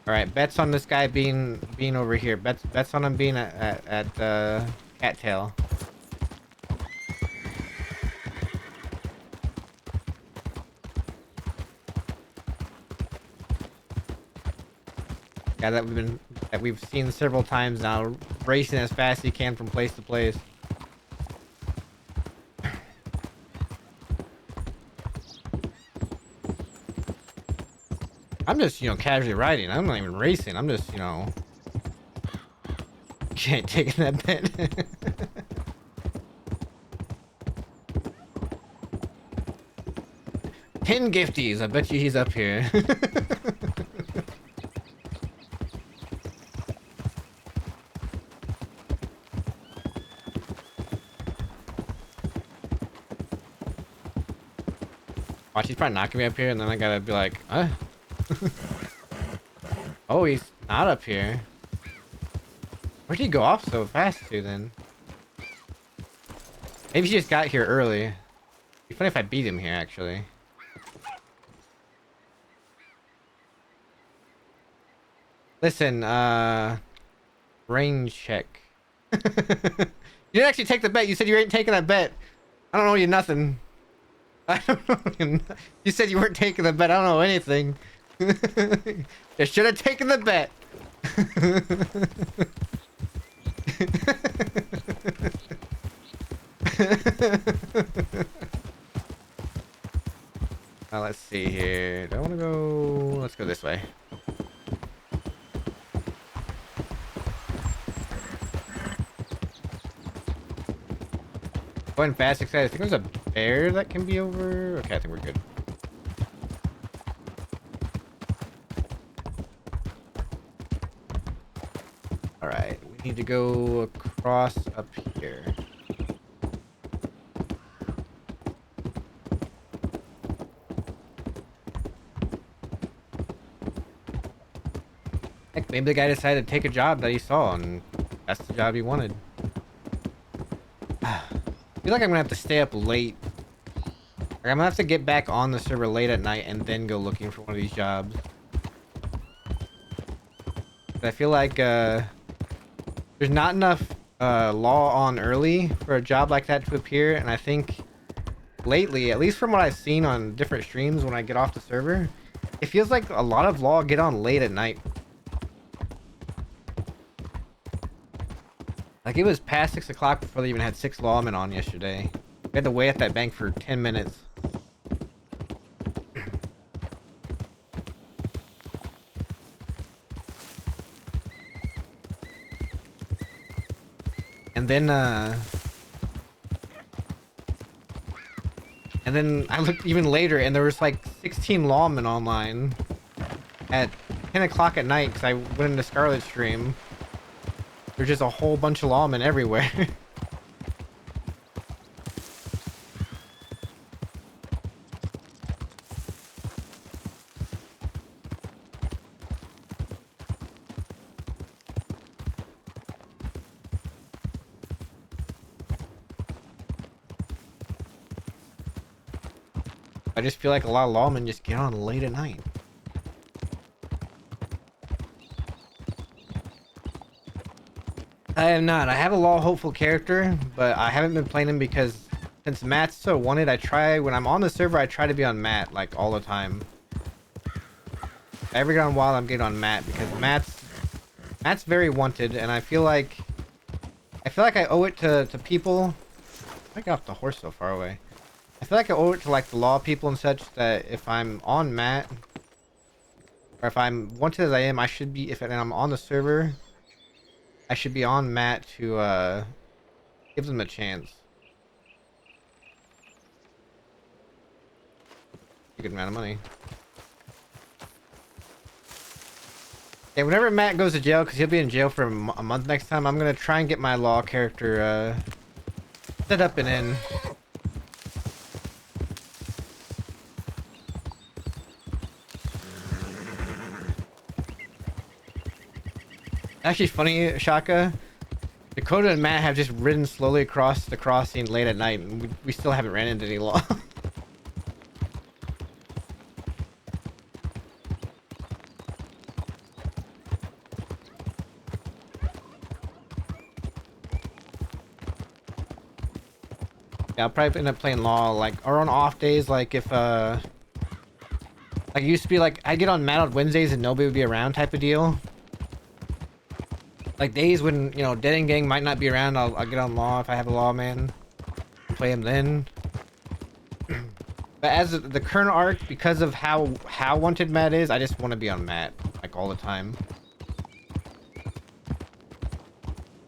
S1: Alright, bets on this guy being over here. Bets on him being at Cattail. Yeah, that we've seen several times now, racing as fast as he can from place to place. I'm just, casually riding. I'm not even racing. I'm just, can't take that bet. 10 gifties. I bet you he's up here. Watch, he's probably not gonna be up here, and then I gotta be like, huh? Oh, he's not up here. Where'd he go off so fast to then? Maybe he just got here early. It'd be funny if I beat him here, actually. Listen, range check. You didn't actually take the bet. You said you ain't taking that bet. I don't know you nothing. I don't know. You said you weren't taking the bet. I don't know anything. You should have taken the bet. Let's see here. Do I want to go? Let's go this way. Going fast, excited. I think there's a bear that can be over. Okay, I think we're good. Alright, we need to go across up here. Heck, maybe the guy decided to take a job that he saw and that's the job he wanted. I feel like I'm gonna have to stay up late. Like, I'm gonna have to get back on the server late at night and then go looking for one of these jobs. But I feel like there's not enough law on early for a job like that to appear, and I think lately, at least from what I've seen on different streams when I get off the server, it feels like a lot of law get on late at night. Like, it was past 6 o'clock before they even had 6 lawmen on yesterday. We had to wait at that bank for 10 minutes. And then I looked even later and there was like 16 lawmen online at 10 o'clock at night because I went into Scarlet's stream. There's just a whole bunch of lawmen everywhere. I just feel like a lot of lawmen just get on late at night. I am not. I have a law hopeful character, but I haven't been playing him because since Matt's so wanted, I try when I'm on the server, I try to be on Matt like all the time. Every on while I'm getting on Matt because Matt's very wanted, and I feel like I owe it to people. I got off the horse so far away. I feel like I owe it to like the law people and such that if I'm on Matt or if I'm wanted as I am, I should be and I'm on the server, I should be on Matt to give them a chance. A good amount of money. Yeah, whenever Matt goes to jail, because he'll be in jail for a month next time, I'm gonna try and get my law character set up and in. Actually, funny, Shaka. Dakota and Matt have just ridden slowly across the crossing late at night, and we still haven't ran into any law. Yeah, I'll probably end up playing law like or on off days, like if like it used to be like I'd get on Matt on Wednesdays and nobody would be around type of deal. Like days when, you know, Dead End Gang might not be around, I'll get on law if I have a lawman. Play him then. But as the current arc, because of how wanted Matt is, I just want to be on Matt like all the time.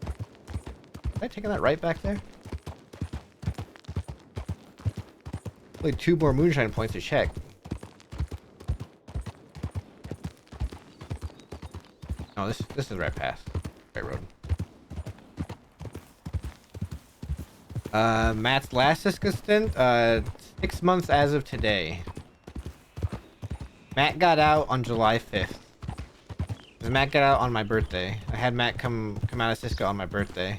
S1: Am I taking that right back there? Only 2 more moonshine points to check. No, this is the right path. Right road. Matt's last Siska stint, 6 months as of today. Matt got out on July 5th. Matt got out on my birthday. I had Matt come out of Siska on my birthday.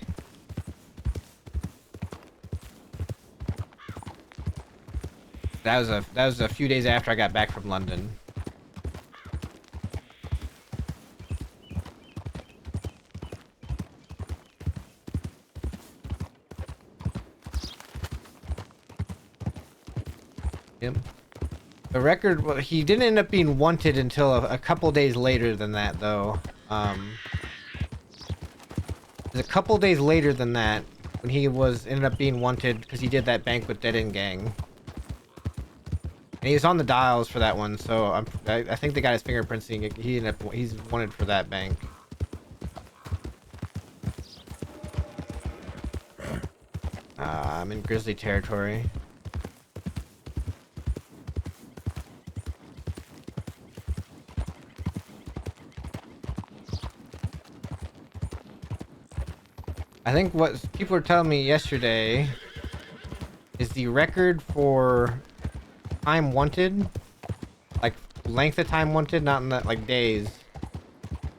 S1: That was a few days after I got back from London. Yep. The record, well, he didn't end up being wanted until a couple days later than that, though. It was a couple days later than that when he ended up being wanted because he did that bank with Dead End Gang. And he was on the dials for that one, so I think they got his fingerprints. He's wanted for that bank. I'm in Grizzly territory. I think what people were telling me yesterday is the record for time wanted, like length of time wanted, not in that like days.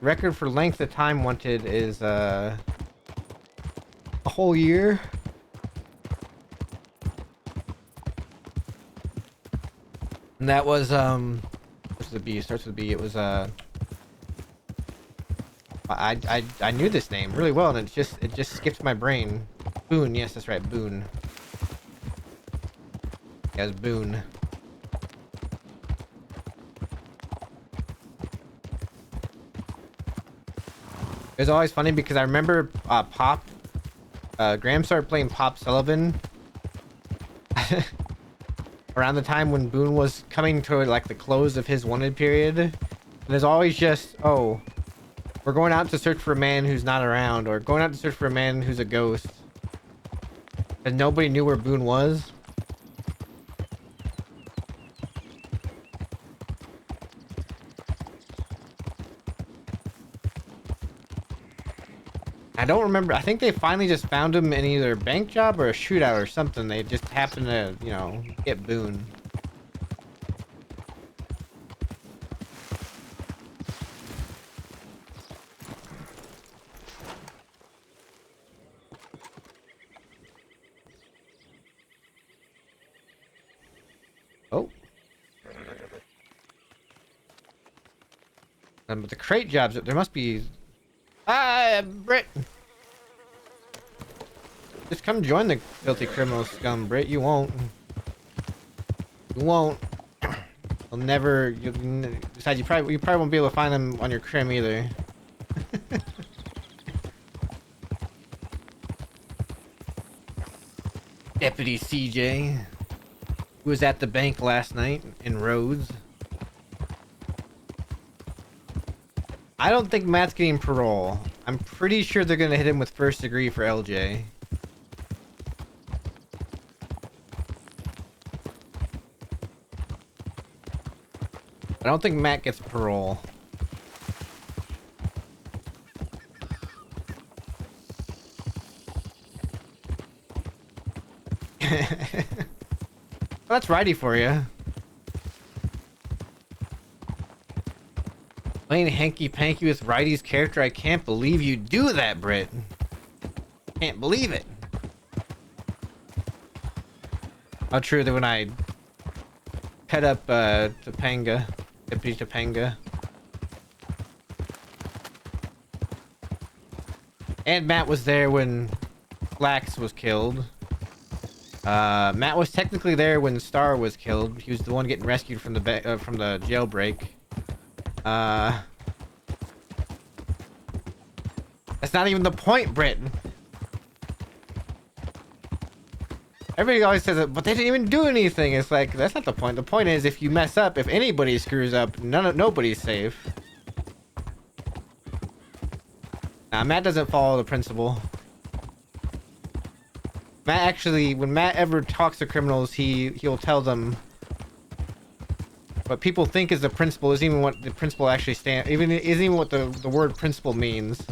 S1: Record for length of time wanted is a whole year. And that was what's the B? Starts with B. It was I knew this name really well, and it just skipped my brain. Boone, yes, that's right, Boone. Yeah, it was Boone. It was always funny because I remember Pop. Graham started playing Pop Sullivan around the time when Boone was coming to like the close of his wanted period. And there's always just, oh, we're going out to search for a man who's not around, or going out to search for a man who's a ghost. And nobody knew where Boone was. I don't remember. I think they finally just found him in either a bank job or a shootout or something. They just happened to, you know, get Boone. Oh. But the crate jobs, there must be... Brit! come join the filthy criminal scum, Brit. You won't. You won't. You'll never. Besides, you probably won't be able to find them on your crim either. Deputy CJ, who was at the bank last night in Rhodes. I don't think Matt's getting parole. I'm pretty sure they're gonna hit him with first degree for LJ. I don't think Matt gets parole. Well, that's righty for you. Playing hanky panky with Righty's character. I can't believe you do that, Britt. Can't believe it. How true that when I pet up Topanga, Deputy Topanga, and Matt was there when Flax was killed. Matt was technically there when Star was killed. He was the one getting rescued from the jailbreak. That's not even the point, Britt. Everybody always says it, but they didn't even do anything. It's like, that's not the point. The point is, if you mess up, if anybody screws up, nobody's safe. Nah, Matt doesn't follow the principle. Matt actually, when Matt ever talks to criminals, he'll tell them what people think is the principle isn't even what the principle actually isn't even what the word principle means.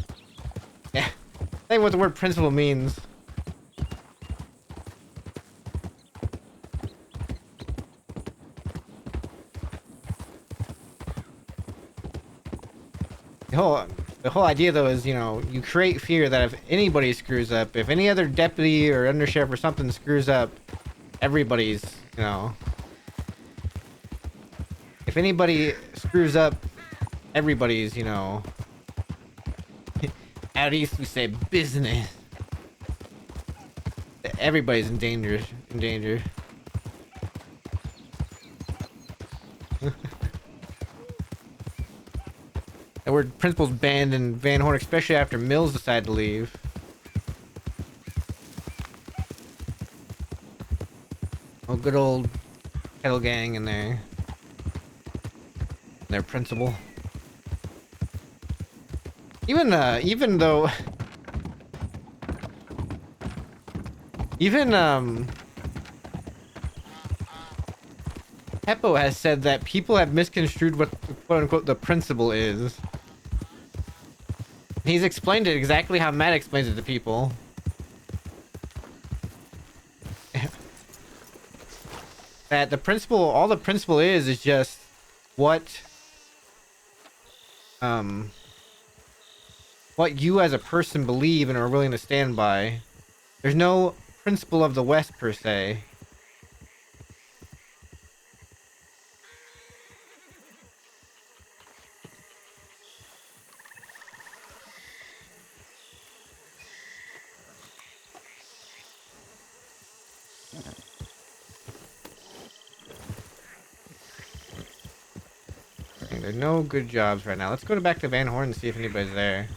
S1: Yeah, not even what the word principle means. The whole idea though is, you know, you create fear that if anybody screws up, if any other deputy or undersheriff or something screws up, everybody's, you know, if anybody screws up, everybody's, you know, out east we say business. Everybody's in danger. The word principal's banned in Van Horn, especially after Mills decided to leave. Oh, good old Kettle Gang in there. Their principal. Even though Heppo has said that people have misconstrued what quote unquote the principle is. He's explained it exactly how Matt explains it to people. That the principle, all the principle is just what you as a person believe and are willing to stand by. There's no principle of the West per se. There's no good jobs right now. Let's go back to Van Horn and see if anybody's there.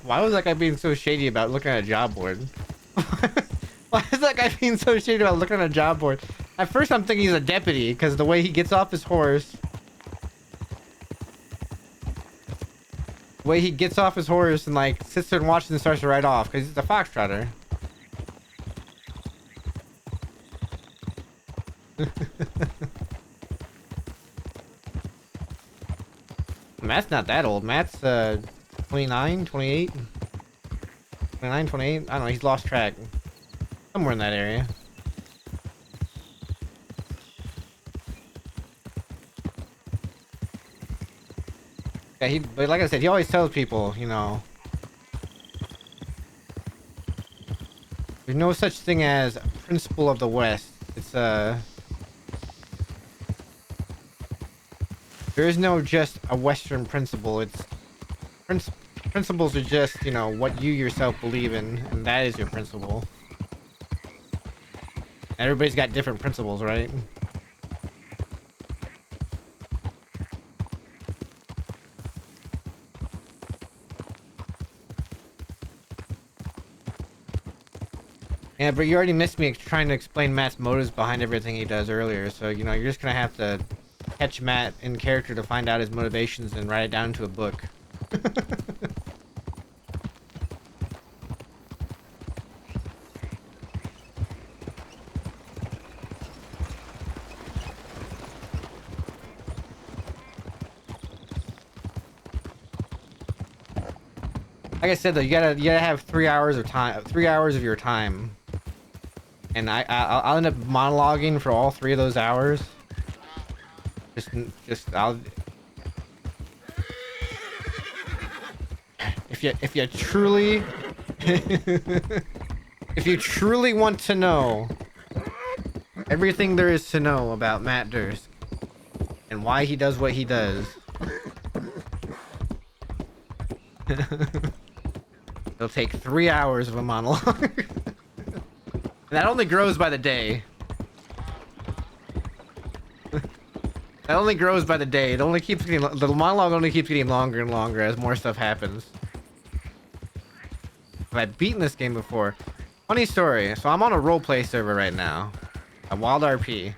S1: Why was that guy being so shady about looking at a job board? Why is that guy being so shady about looking at a job board? At first I'm thinking he's a deputy because the way he gets off his horse. The way he gets off his horse and like sits there and watches and starts to ride off because he's a foxtrotter. Matt's not that old. Matt's 29, 28, 29, 28. I don't know. He's lost track. Somewhere in that area. Yeah, but like I said, he always tells people, you know, there's no such thing as principle of the West. It's there is no just a Western principle. It's princ principles are just, you know, what you yourself believe in, and that is your principle. Everybody's got different principles, right? Yeah, but you already missed me trying to explain Matt's motives behind everything he does earlier, so, you know, you're just gonna have to catch Matt in character to find out his motivations and write it down into a book. Like I said though, you gotta have 3 hours of time, 3 hours of your time, and I'll end up monologuing for all 3 of those hours. Just I'll if you truly if you truly want to know everything there is to know about Matt Durst and why he does what he does. It'll take 3 hours of a monologue. That only grows by the day. That only grows by the day. It only keeps getting, the monologue only keeps getting longer and longer as more stuff happens. I've beaten this game before. Funny story. So I'm on a roleplay server right now, a Wild RP.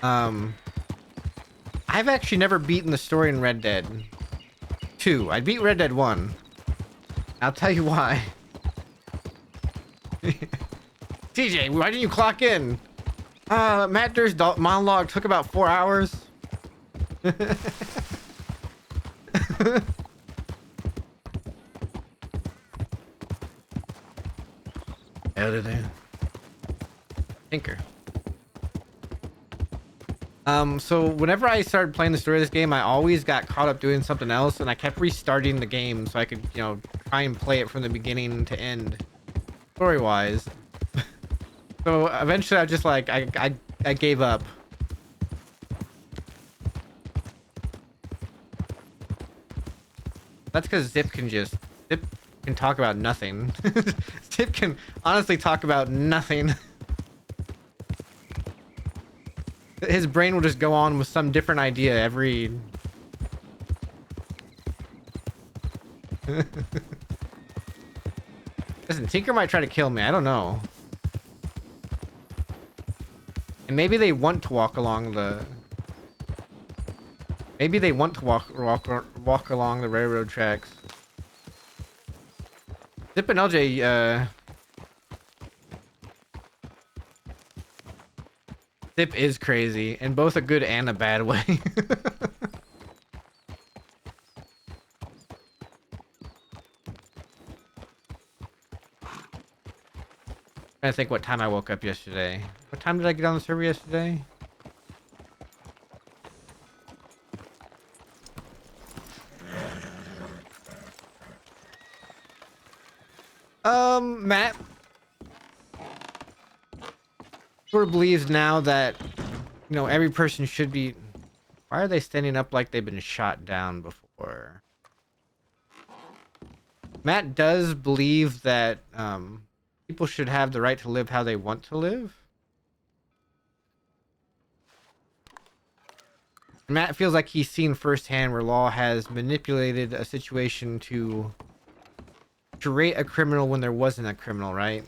S1: I've actually never beaten the story in Red Dead 2. I beat Red Dead 1. I'll tell you why. TJ, why didn't you clock in? Matt Durst's monologue took about 4 hours. Editing. Tinker. So whenever I started playing the story of this game, I always got caught up doing something else, and I kept restarting the game so I could, you know, try and play it from the beginning to end, story-wise. So eventually I just like, I gave up. That's because Zip can talk about nothing. Zip can honestly talk about nothing. His brain will just go on with some different idea every... Listen, Tinker might try to kill me. I don't know. And maybe they want to walk along the... Maybe they want to walk along the railroad tracks. Zip and LJ, Zip is crazy, in both a good and a bad way. I think what time I woke up yesterday. What time did I get on the server yesterday? Matt sort of believes now that, you know, every person should be... Why are they standing up like they've been shot down before? Matt does believe that, people should have the right to live how they want to live. Matt feels like he's seen firsthand where law has manipulated a situation to rate a criminal when there wasn't a criminal, right?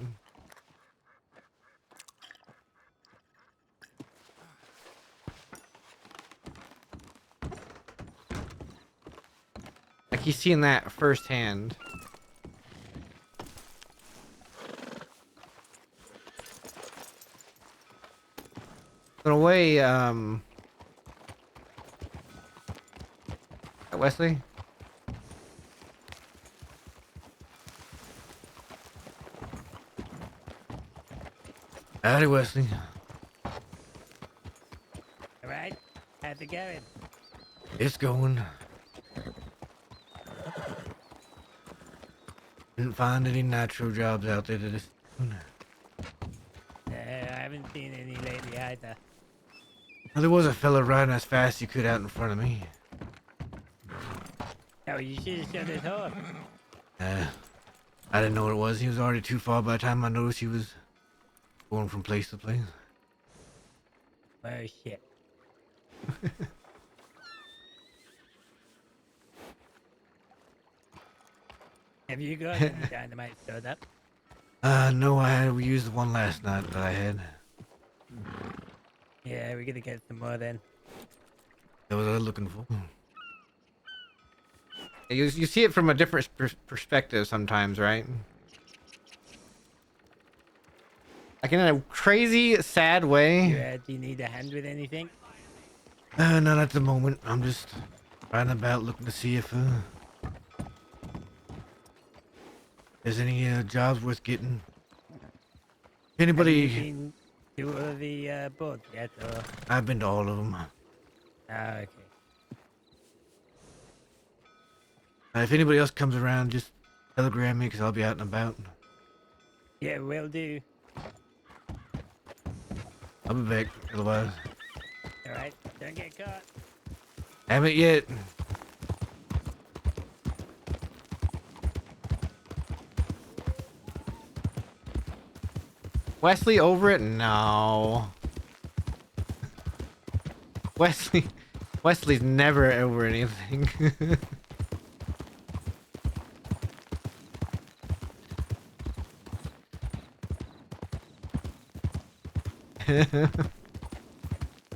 S1: Like he's seen that firsthand. In a way, Wesley? Howdy, Wesley.
S2: Alright, how's it going?
S1: It's going. Didn't find any nitro jobs out there this.
S2: I haven't seen any lately either.
S1: Well, there was a fella riding as fast as he could out in front of me.
S2: Oh, you should have shut his horse.
S1: I didn't know what it was. He was already too far by the time I noticed he was going from place to place.
S2: Oh, shit. Have you got any dynamite stored up?
S1: No, we used the one last night that I had.
S2: Yeah, we're gonna get some more then.
S1: That was what I was looking for. You see it from a different perspective sometimes, right? Like in a crazy, sad way.
S2: Do you need a hand with anything?
S1: Not at the moment. I'm just riding about looking to see if there's any jobs worth getting. If anybody...
S2: Have you been to all of the boards yet, or?
S1: I've been to all of them.
S2: Ah, okay.
S1: If anybody else comes around, just telegram me because I'll be out and about.
S2: Yeah, will do.
S1: I'll be back otherwise.
S2: Alright, don't get caught.
S1: Haven't yet. Wesley over it? No. Wesley's never over anything.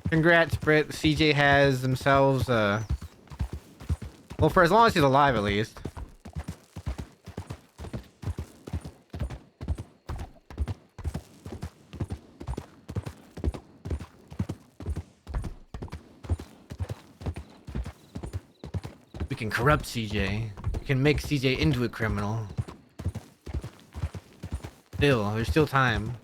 S1: Congrats, Britt. CJ has themselves, well, for as long as he's alive, at least. We can corrupt CJ. We can make CJ into a criminal. Still, there's still time.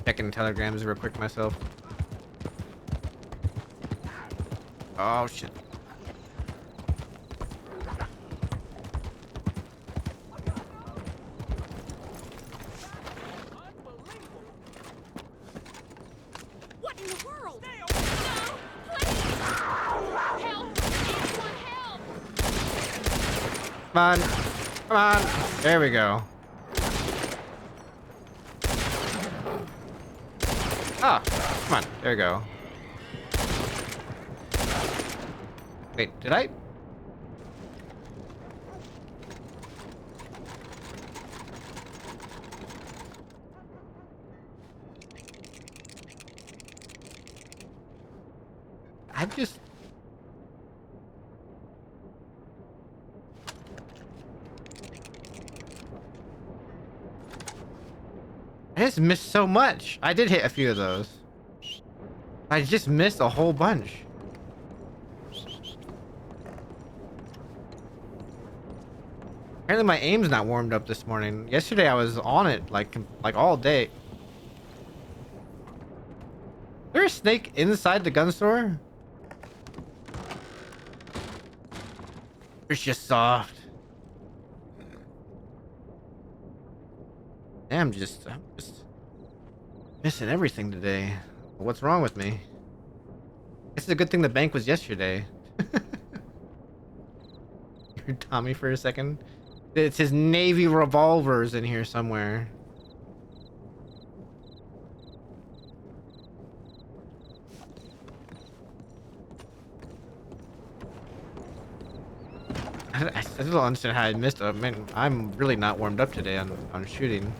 S1: Checking telegrams real quick myself. Oh shit.
S3: What in the world? No! Please! Help! Anyone help!
S1: Come on. Come on. There we go. Ah, come on. There we go. Wait, did I? I just... I just missed so much. I did hit a few of those. I just missed a whole bunch. Apparently my aim's not warmed up this morning. Yesterday I was on it like all day. Is there a snake inside the gun store? It's just soft. Damn, I'm just missing everything today. What's wrong with me? It's a good thing the bank was yesterday. You heard Tommy for a second? It's his Navy revolvers in here somewhere. I still don't understand how I missed it. Man, I'm really not warmed up today on shooting.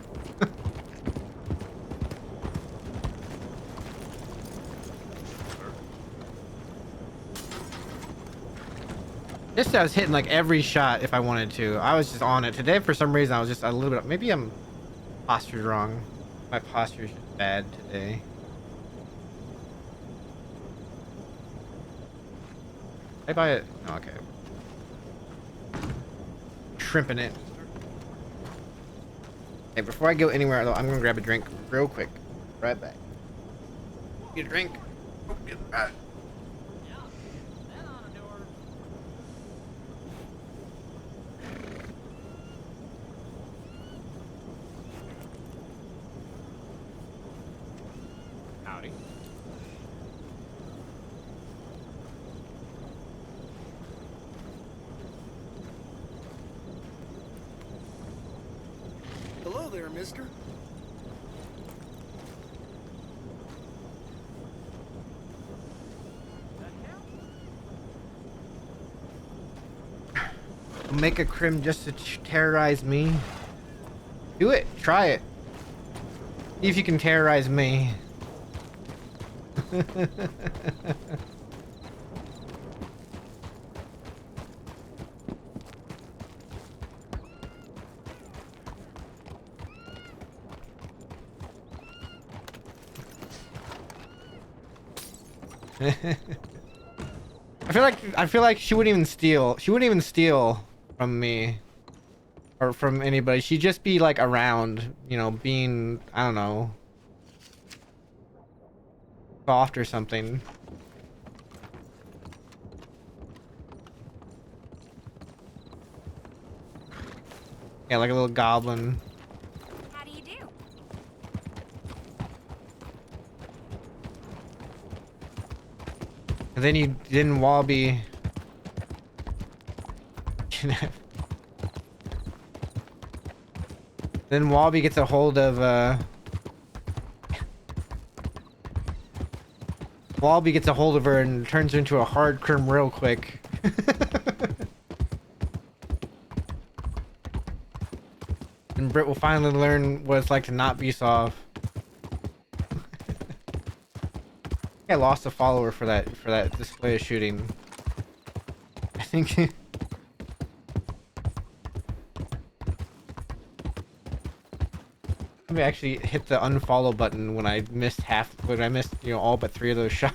S1: Yesterday I was hitting like every shot if I wanted to. I was just on it. Today for some reason I was just a little bit... Maybe I'm postured wrong. My posture's just bad today. Did I buy it? Oh, okay. shrimping it. Hey, before I go anywhere though, I'm gonna grab a drink real quick. Right back. Get a drink. Oh, get it back. Howdy.
S4: Hello there, mister.
S1: Make a crim just to terrorize me. Do it. Try it. See if you can terrorize me. I feel like she wouldn't even steal. She wouldn't even steal from me or from anybody. She'd just be like around, you know, being, I don't know, soft or something. Yeah, like a little goblin.
S3: How do you do?
S1: And then Wallaby. Then Wallaby gets a hold of Wallaby gets a hold of her and turns her into a hard crim real quick. And Britt will finally learn what it's like to not be soft. I lost a follower for that display of shooting. I think I actually hit the unfollow button when I missed you know, all but 3 of those shots.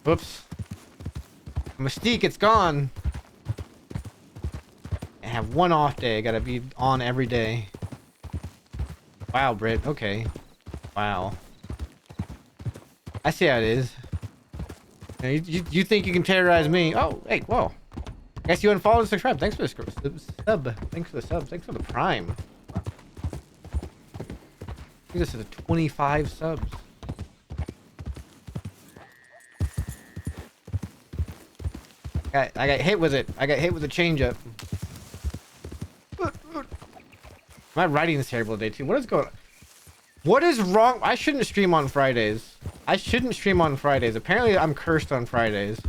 S1: Whoops. Mystique, it's gone. I have one off day. I gotta be on every day. Wow, Britt. Okay. Wow. I see how it is. You think you can terrorize me? Oh, hey, whoa. Guess you unfollowed and subscribed. Thanks for the sub. Thanks for the sub. Thanks for the prime. I think this is a 25 subs. I got hit with it. I got hit with a change up. My writing is terrible today too. What is going on? What is wrong? I shouldn't stream on Fridays. I shouldn't stream on Fridays. Apparently I'm cursed on Fridays.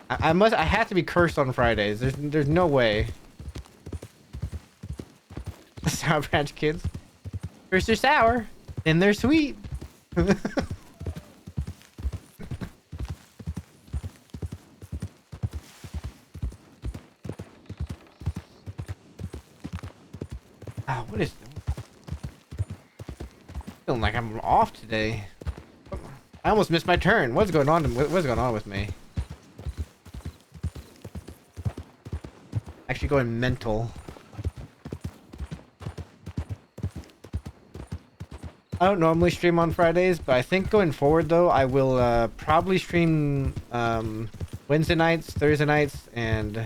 S1: I have to be cursed on Fridays. There's no way. Sour Patch Kids. First they're sour, then they're sweet. Oh, what is... Feeling like I'm off today. I almost missed my turn. What's going on? What's going on with me? Actually going mental. I don't normally stream on Fridays, but I think going forward though, I will probably stream Wednesday nights, Thursday nights, and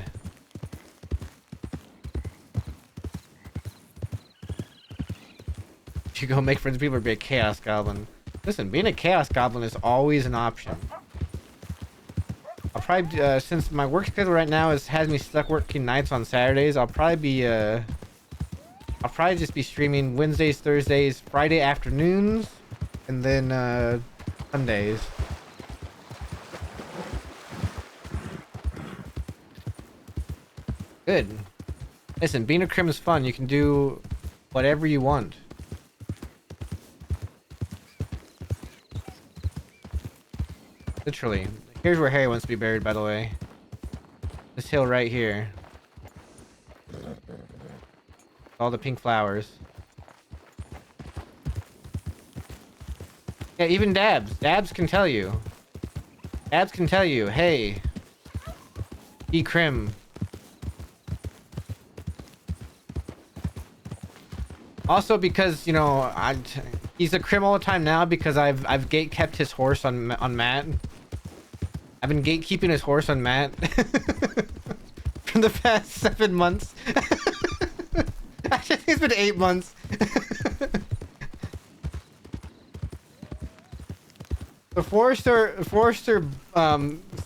S1: you go make friends with people or be a Chaos Goblin. Listen, being a Chaos Goblin is always an option. I'll probably, since my work schedule right now has me stuck working nights on Saturdays, I'll probably just be streaming Wednesdays, Thursdays, Friday afternoons, and then Sundays. Good. Listen, being a crim is fun. You can do whatever you want. Literally. Here's where Harry wants to be buried, by the way. This hill right here. All the pink flowers. Yeah, even Dabs. Dabs can tell you. Dabs can tell you, hey, Crim. Also because, you know, he's a crim all the time now because I've gate kept his horse on Matt. I've been gatekeeping his horse on Matt for the past 7 months. Actually, it's been 8 months. The Forrester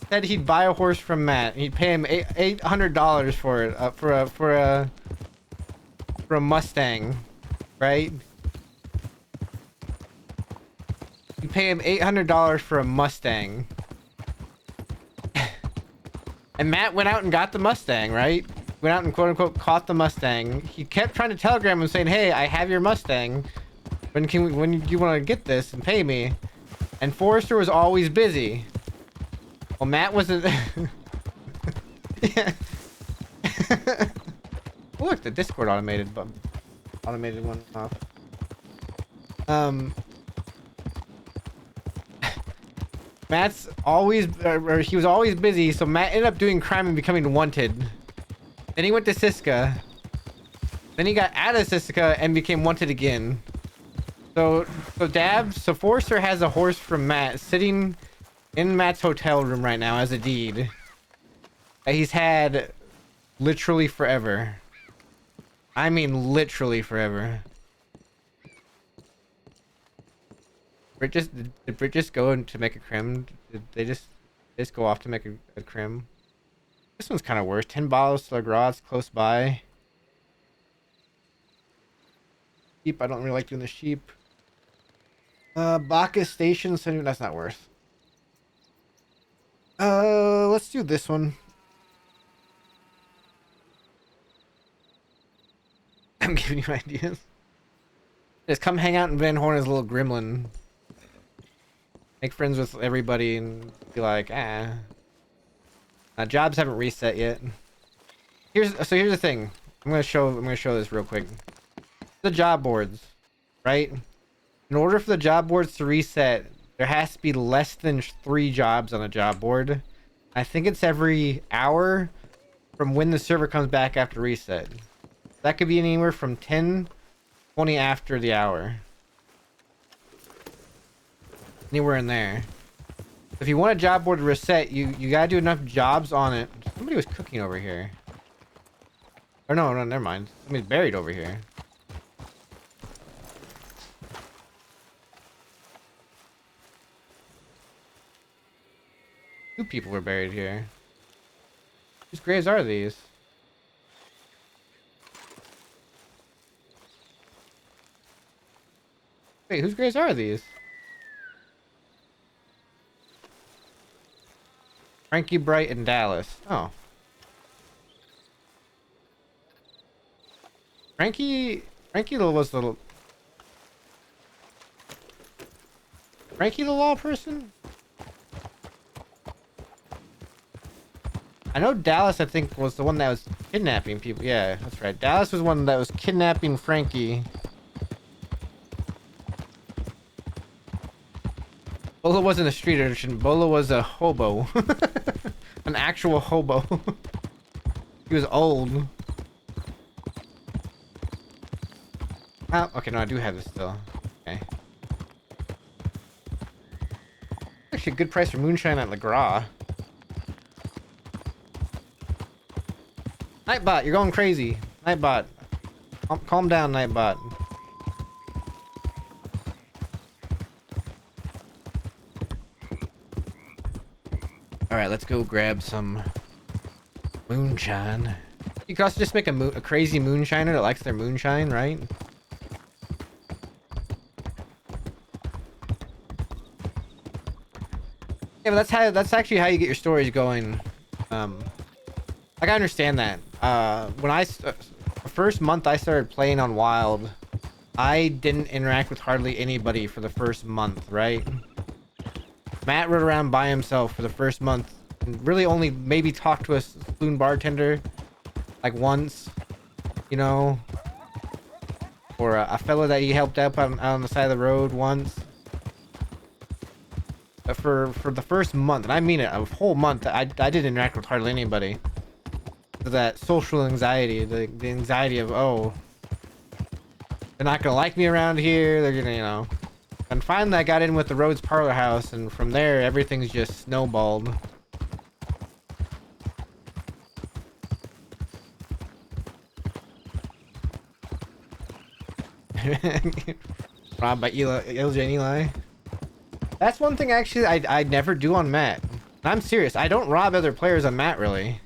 S1: said he'd buy a horse from Matt. He'd pay him $800 for it, for a Mustang, right? You pay him $800 for a Mustang. And Matt went out and got the Mustang, right? Went out and quote unquote caught the Mustang. He kept trying to telegram him saying, "Hey, I have your Mustang. When do you want to get this and pay me?" And Forrester was always busy. Well, Matt wasn't. Yeah. Look, the Discord automated one off. Matt's always, or he was always busy, so Matt ended up doing crime and becoming wanted. Then he went to Siska. Then he got out of Siska and became wanted again. So Forrester has a horse from Matt sitting in Matt's hotel room right now as a deed that he's had literally forever. I mean literally forever. Did Brit just go to make a crim? Did they just go off to make a crim? This one's kind of worse. 10 bottles to Legras close by. Sheep, I don't really like doing the sheep. Bacchus Station, so that's not worth. Let's do this one. I'm giving you ideas. Just come hang out in Van Horn as a little gremlin. Make friends with everybody and be like, ah. Jobs haven't reset yet. Here's the thing. I'm gonna show this real quick. The job boards, right? In order for the job boards to reset, there has to be less than 3 jobs on a job board. I think it's every hour from when the server comes back after reset. That could be anywhere from 10, 20 after the hour. Anywhere in there. If you want a job board to reset, you gotta do enough jobs on it. Somebody was cooking over here. Or no, never mind. Somebody's buried over here. Two people were buried here. Whose graves are these? Wait, whose graves are these? Frankie Bright and Dallas. Oh. Frankie was the... Frankie the law person? I know Dallas, I think, was the one that was kidnapping people. Yeah, that's right. Dallas was one that was kidnapping Frankie. Bolo wasn't a street urchin. Bolo was a hobo. An actual hobo. He was old. Oh, okay, no, I do have this still. Okay. Actually, a good price for moonshine at Legras. Nightbot, you're going crazy. Nightbot. Calm down, Nightbot. Alright, let's go grab some moonshine. You could also just make a crazy moonshiner that likes their moonshine, right? Yeah, but that's actually how you get your stories going. Like, I understand that. When first month I started playing on Wild, I didn't interact with hardly anybody for the first month, right? Matt rode around by himself for the first month and really only maybe talked to a spoon bartender like once, you know, or a fella that he helped out on the side of the road once. But for the first month, and I mean it, a whole month, I didn't interact with hardly anybody. that social anxiety, the anxiety of, oh, they're not gonna like me around here. They're gonna, you know. And finally, I got in with the Rhodes Parlor House, and from there, everything's just snowballed. Robbed by LJ and Eli. That's one thing actually I never do on Matt. I'm serious. I don't rob other players on Matt, really.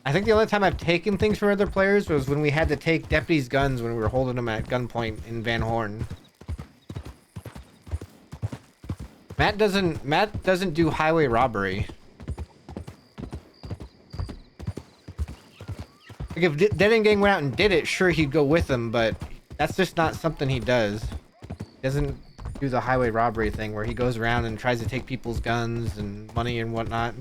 S1: I think the only time I've taken things from other players was when we had to take deputies' guns when we were holding them at gunpoint in Van Horn. Matt doesn't do highway robbery. Like if Dead End Gang went out and did it, sure he'd go with them, but that's just not something he does. He doesn't do the highway robbery thing where he goes around and tries to take people's guns and money and whatnot.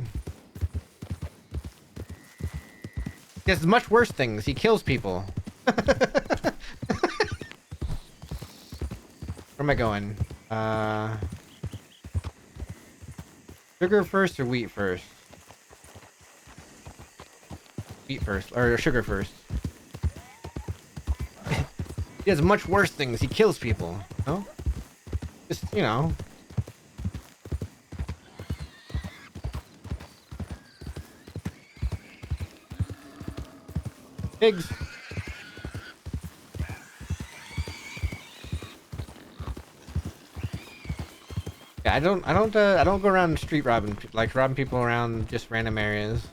S1: He does much worse things. He kills people. Where am I going? Sugar first or wheat first? Wheat first, or sugar first. He does much worse things. He kills people. No? Just, you know. Pigs. Yeah, I don't go around street robbing, like robbing people around just random areas.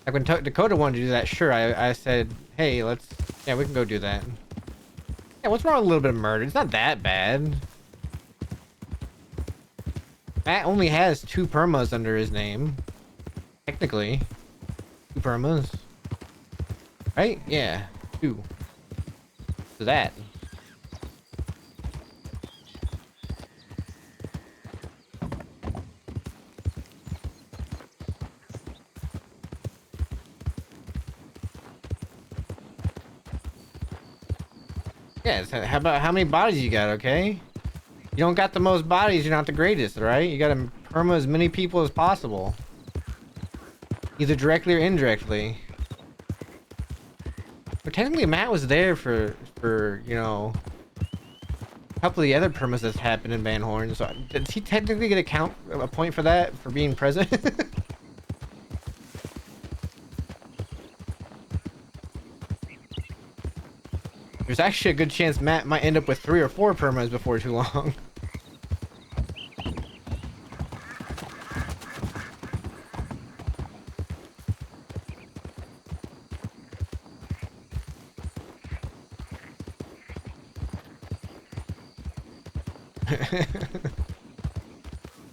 S1: Like when Dakota wanted to do that, sure, I said, hey, we can go do that. Yeah, what's wrong with a little bit of murder? It's not that bad. Matt only has 2 permas under his name. Technically. 2 permas. Right? Yeah. 2. So that. Yeah, so how about how many bodies you got, okay? You don't got the most bodies, you're not the greatest, right? You gotta perma as many people as possible. Either directly or indirectly. But technically Matt was there for you know, a couple of the other permas that's happened in Van Horn, so did he technically get a point for that, for being present? There's actually a good chance Matt might end up with 3 or 4 permas before too long.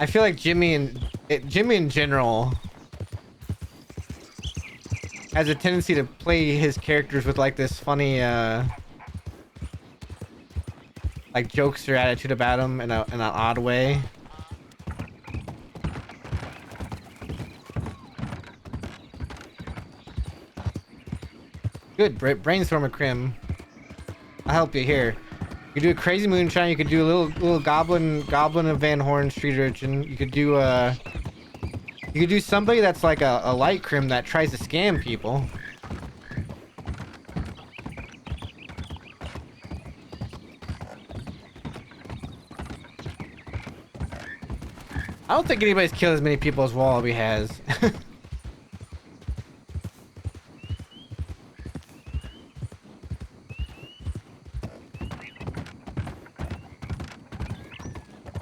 S1: I feel like Jimmy in general has a tendency to play his characters with like this funny like jokester attitude about him in an odd way. Good, brainstorm a crim. I'll help you here. You could do a crazy moonshine. You could do a little goblin of Van Horn street urchin. You could do somebody that's like a light crim that tries to scam people. I don't think anybody's killed as many people as Wallaby has.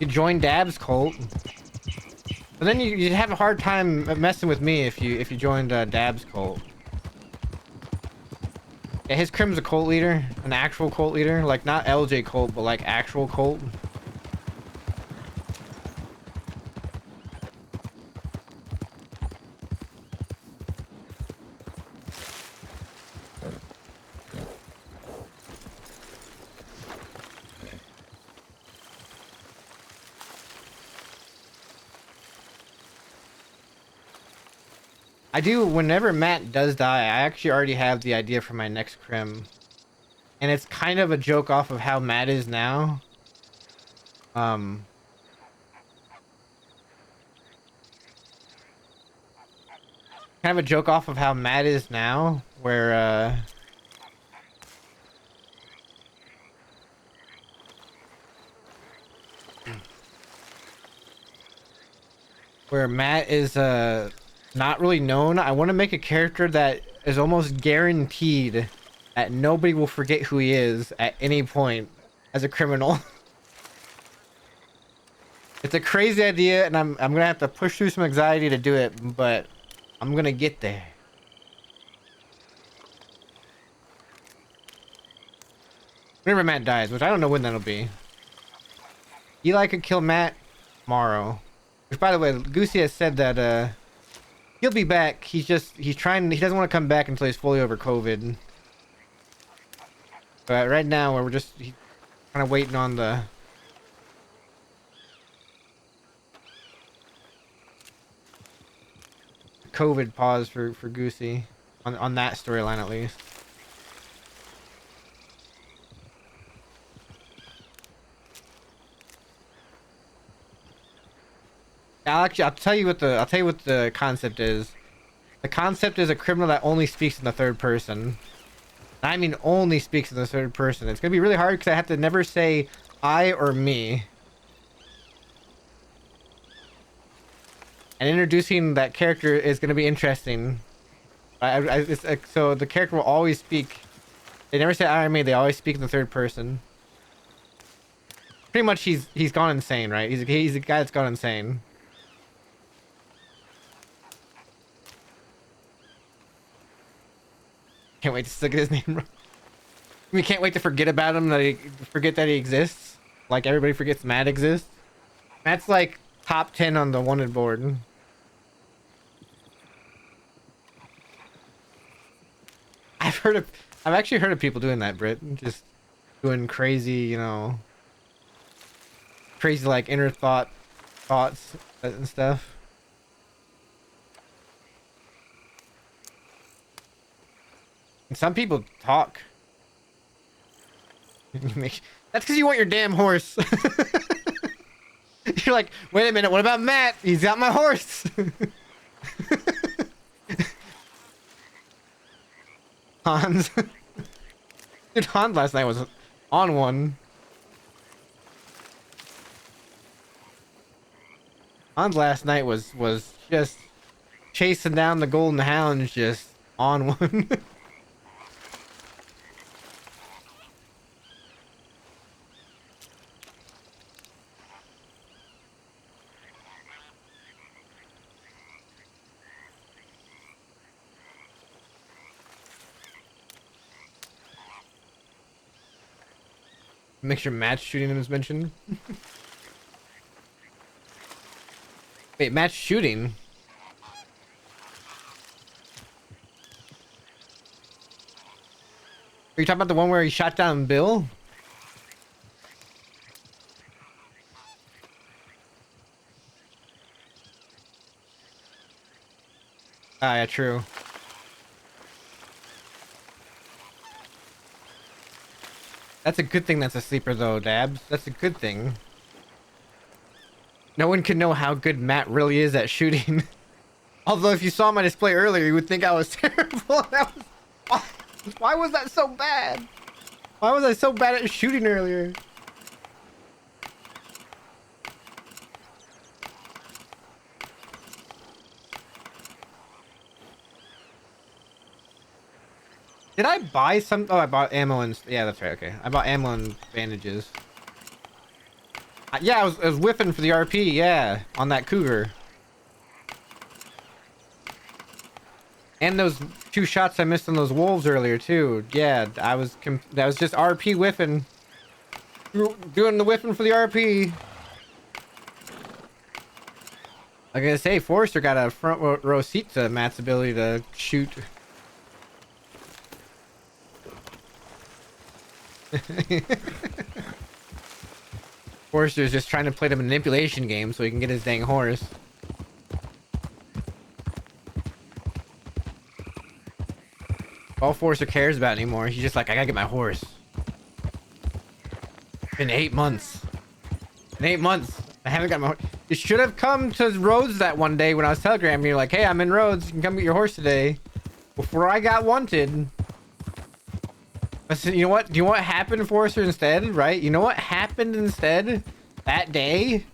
S1: You join Dab's cult, but then you'd have a hard time messing with me if you joined Dab's cult. Yeah, his crim's a cult leader, an actual cult leader, like not LJ cult, but like actual cult. I do, whenever Matt does die, I actually already have the idea for my next crim. And it's kind of a joke off of how Matt is now. kind of a joke off of how Matt is now, where Matt is not really known. I want to make a character that is almost guaranteed that nobody will forget who he is at any point as a criminal. It's a crazy idea, and I'm gonna have to push through some anxiety to do it, but I'm gonna get there. Whenever Matt dies, which I don't know when that'll be. Eli could kill Matt tomorrow. Which, by the way, Goosey has said that he'll be back. He doesn't want to come back until he's fully over COVID. But right now, we're just kind of waiting on the COVID pause for Goosey on that storyline at least. I'll tell you what the concept is. The concept is a criminal that only speaks in the third person. I mean, only speaks in the third person. It's gonna be really hard because I have to never say I or me. And introducing that character is gonna be interesting. So the character will always speak. They never say I or me. They always speak in the third person. Pretty much, he's gone insane, right? He's a guy that's gone insane. Can't wait to stick his name. We can't wait to forget about him. Forget that he exists. Like everybody forgets Matt exists. Matt's like top 10 on the wanted board. I've actually heard of people doing that, Britt. Just doing crazy, you know, crazy like inner thoughts and stuff. And some people talk. That's because you want your damn horse. You're like, wait a minute, what about Matt? He's got my horse. Hans. Dude, Hans last night was on one. Hans last night was just chasing down the golden hounds, just on one. Make sure Matt's shooting him is mentioned. Wait, Matt's shooting? Are you talking about the one where he shot down Bill? Ah, yeah, true. That's a good thing that's a sleeper though, Dabs. That's a good thing. No one can know how good Matt really is at shooting. Although if you saw my display earlier, you would think I was terrible. Why was that so bad? Why was I so bad at shooting earlier? Did I buy some? Oh, I bought ammo and... Yeah, that's right. Okay. I bought ammo and bandages. Yeah, I was whiffing for the RP. Yeah, on that cougar. And those 2 shots I missed on those wolves earlier, too. Yeah, that was just RP whiffing. Doing the whiffing for the RP. Like I say, Forrester got a front row seat to Matt's ability to shoot. Forrester's just trying to play the manipulation game so he can get his dang horse. All Forrester cares about anymore, he's just like, I gotta get my horse. In 8 months. In 8 months, I haven't got my horse. You should have come to Rhodes that one day when I was telegramming you, like, hey, I'm in Rhodes. You can come get your horse today. Before I got wanted. I said, you know what? Do you know what happened, Forrester, instead? Right? You know what happened instead that day?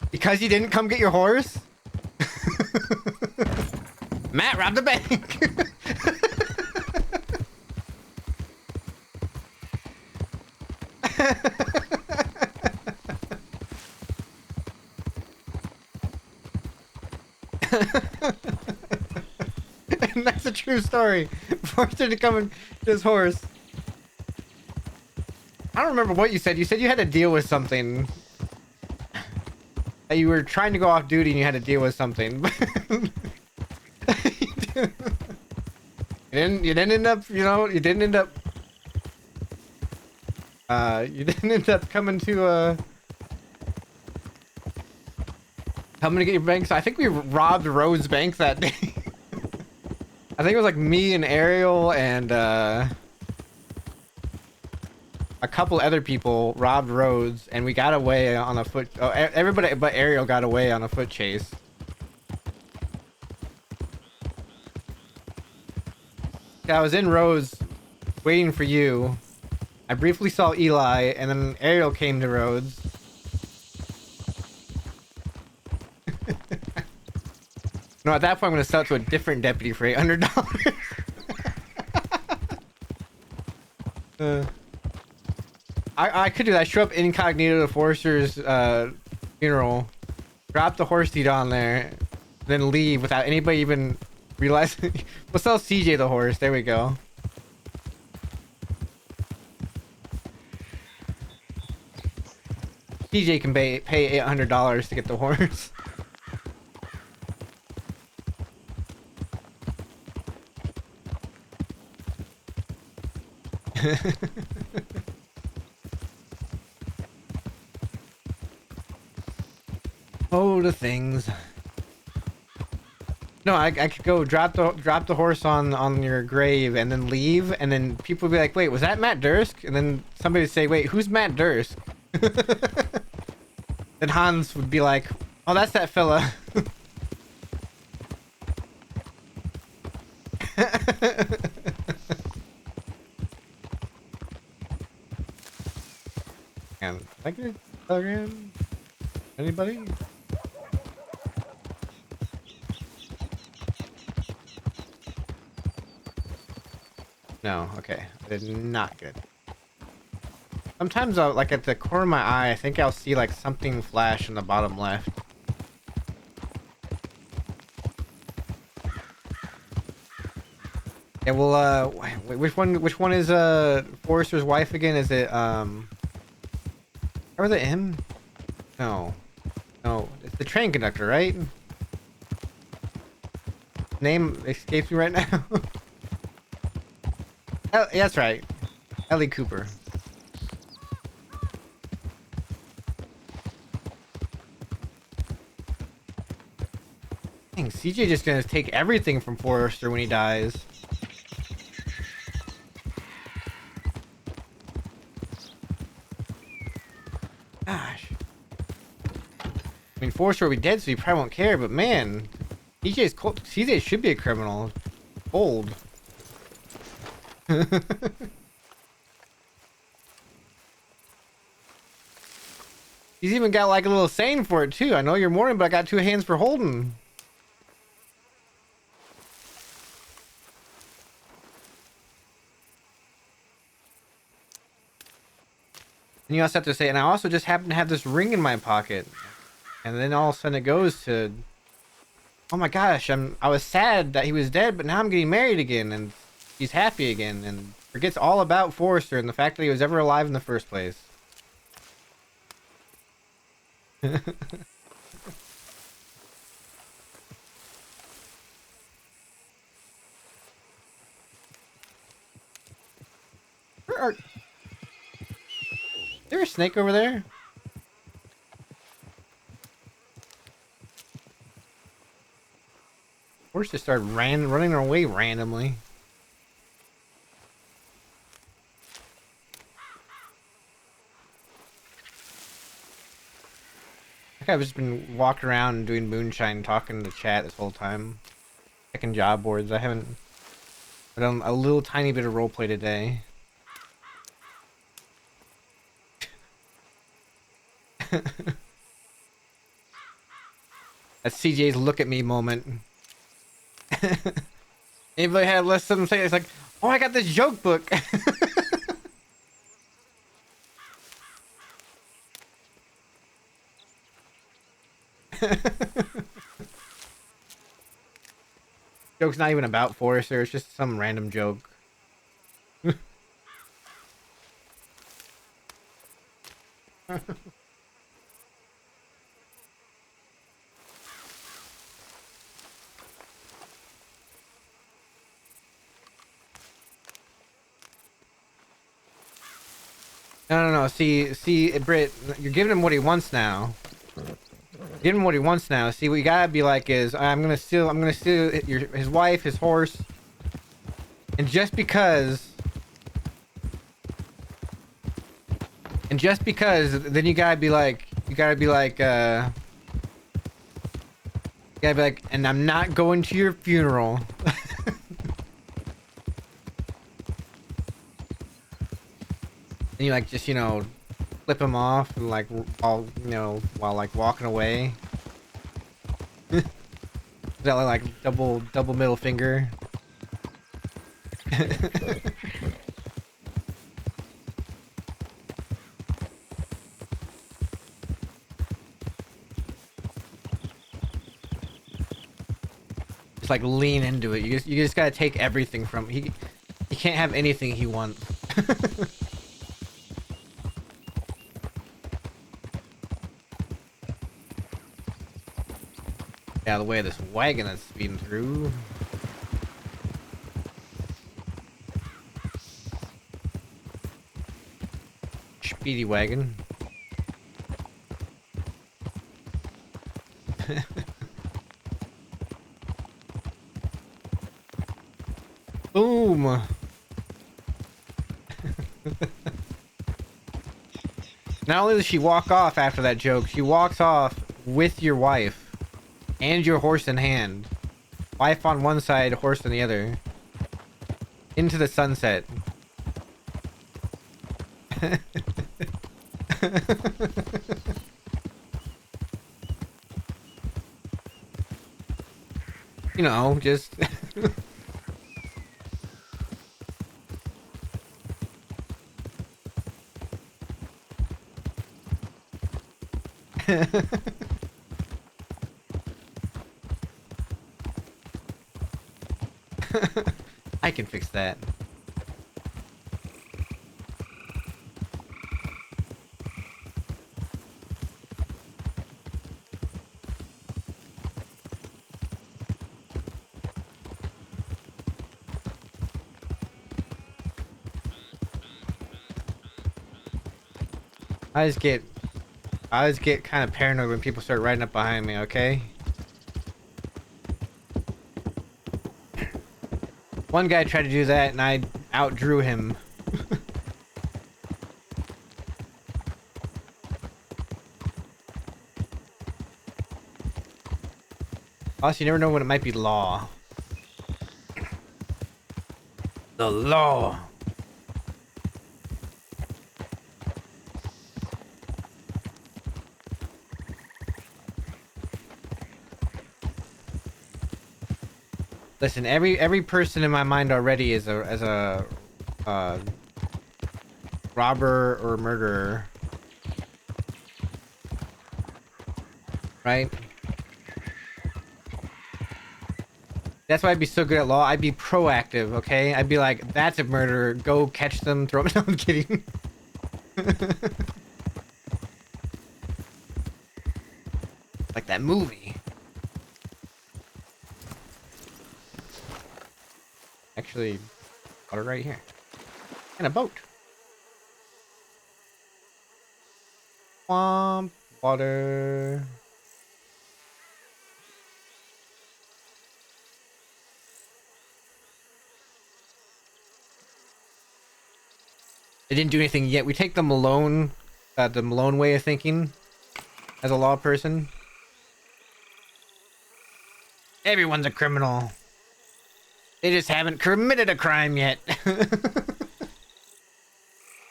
S1: Because you didn't come get your horse? Matt robbed the bank. And that's a true story. Forced her to come and get his horse. I don't remember what you said. You said you had to deal with something. That you were trying to go off duty and you had to deal with something. You didn't end up, you know, you didn't end up coming to coming to get your bank. So I think we robbed Rhodes Bank that day. I think it was like me and Ariel and a couple other people robbed Rhodes, and we got away on a foot. Oh, everybody but Ariel got away on a foot chase. I was in Rhodes waiting for you. I briefly saw Eli, and then Ariel came to Rhodes. No, at that point I'm gonna sell it to a different deputy for $800. I could do that. Show up incognito to Forrester's funeral, drop the horse seat on there, then leave without anybody even realizing. We'll sell CJ the horse. There we go. CJ can pay $800 to get the horse. Oh, the things. No, I could go drop the horse on your grave and then leave, and then people would be like, wait, was that Matt Dursk? And then somebody would say, wait, who's Matt Dursk? Then Hans would be like, oh, that's that fella. And I get a telegram? Anybody? No, okay. I did not get it. Sometimes I'll, like at the corner of my eye, I think I'll see like something flash in the bottom left. Yeah, well, which one is Forrester's wife again? Is it or the M? No, it's the train conductor, right? Name escapes me right now. Yeah, that's right, Ellie Cooper. Dang, CJ just gonna take everything from Forrester when he dies. Gosh. I mean, Forrester will be dead, so he probably won't care, but man, CJ's cold. CJ should be a criminal. Old. He's even got like a little saying for it too. I know you're mourning, but I got two hands for holding. And you also have to say, and I also just happen to have this ring in my pocket. And then all of a sudden it goes to, oh my gosh, I was sad that he was dead, but now I'm getting married again, and he's happy again, and forgets all about Forrester and the fact that he was ever alive in the first place. Is there a snake over there? Horse just started running away randomly. I've just been walking around and doing moonshine, talking to chat this whole time. Checking job boards. I haven't done a little tiny bit of roleplay today. That's CJ's look at me moment. Anybody had less something to say? It's like, oh, I got this joke book. Joke's not even about Forrester. It's just some random joke. No. See, Britt, you're giving him what he wants now. Give him what he wants now. See, what you gotta be like is, I'm gonna steal his wife, his horse, and just because, then you gotta be like, and I'm not going to your funeral. And you like just, flip him off and like while like walking away. Is that like double middle finger? Just like lean into it. You just gotta take everything from he can't have anything he wants. Out of the way of this wagon that's speeding through. Speedy wagon. Boom. Not only does she walk off after that joke, she walks off with your wife. And your horse in hand. Wife on one side, horse on the other. Into the sunset. Just... I can fix that. I just get kind of paranoid when people start riding up behind me, okay? One guy tried to do that and I outdrew him. Also, you never know when it might be law. The law. Listen, every person in my mind already is a robber or murderer, right? That's why I'd be so good at law. I'd be proactive, okay? I'd be like, that's a murderer. Go catch them, throw them. No, I'm kidding. Like that movie. Actually, water right here. And a boat. Swamp water. They didn't do anything yet. We take the Malone way of thinking. as a law person. Everyone's a criminal. They just haven't committed a crime yet.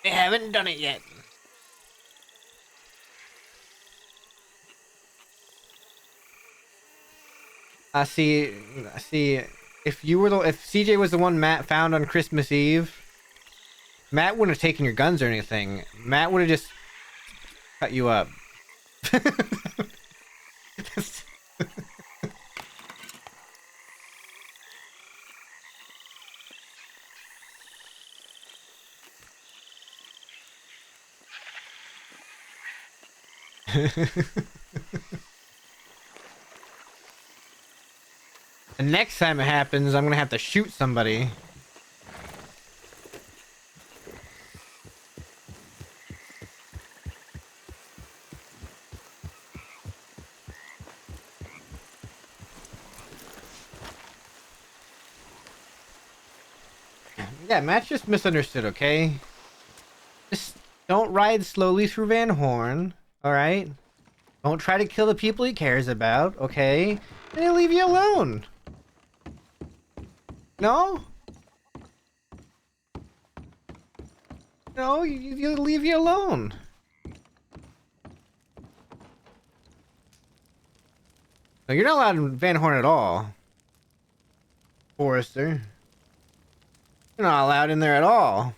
S1: They haven't done it yet. See. If CJ was the one Matt found on Christmas Eve, Matt wouldn't have taken your guns or anything. Matt would have just cut you up. The next time it happens, I'm gonna have to shoot somebody. Yeah, Matt's just misunderstood, okay? Just don't ride slowly through Van Horn, alright? Don't try to kill the people he cares about, okay? And he'll leave you alone. No? No, you'll leave you alone. No, you're not allowed in Van Horn at all. Forrester. You're not allowed in there at all.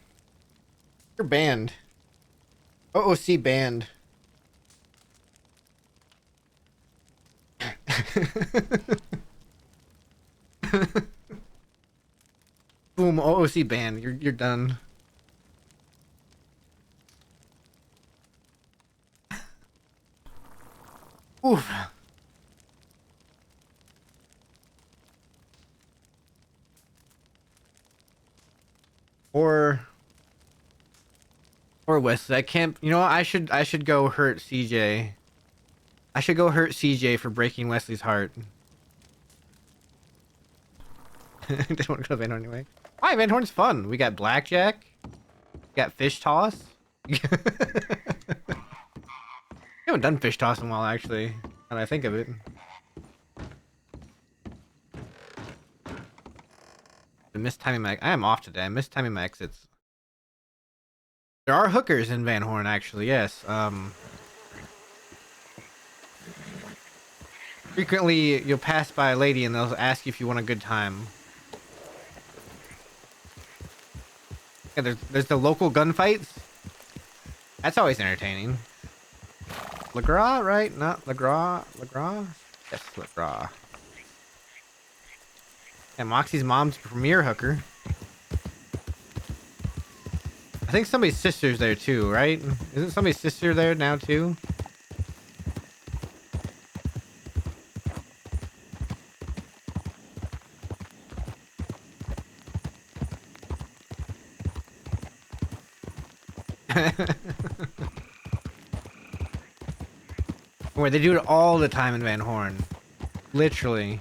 S1: You're banned. OOC banned. Boom, OOC banned. You're done. Oof. Or Wesley. I can't. You know what? I should go hurt CJ. I should go hurt CJ for breaking Wesley's heart. I didn't want to go to Van Horn anyway. Why? Van Horn's fun. We got blackjack. We got fish toss. We haven't done fish toss in a while, actually. Now that I think of it. I missed timing my. I am off today. I missed timing my exits. There are hookers in Van Horn, actually. Yes. Frequently, you'll pass by a lady and they'll ask you if you want a good time. Yeah, there's the local gunfights. That's always entertaining. LeGras, right? Not LeGras. LeGras? Yes, LeGras. Yeah, Moxie's mom's premier hooker. I think somebody's sister's there too, right? Isn't somebody's sister there now too? Where they do it all the time in Van Horn. Literally.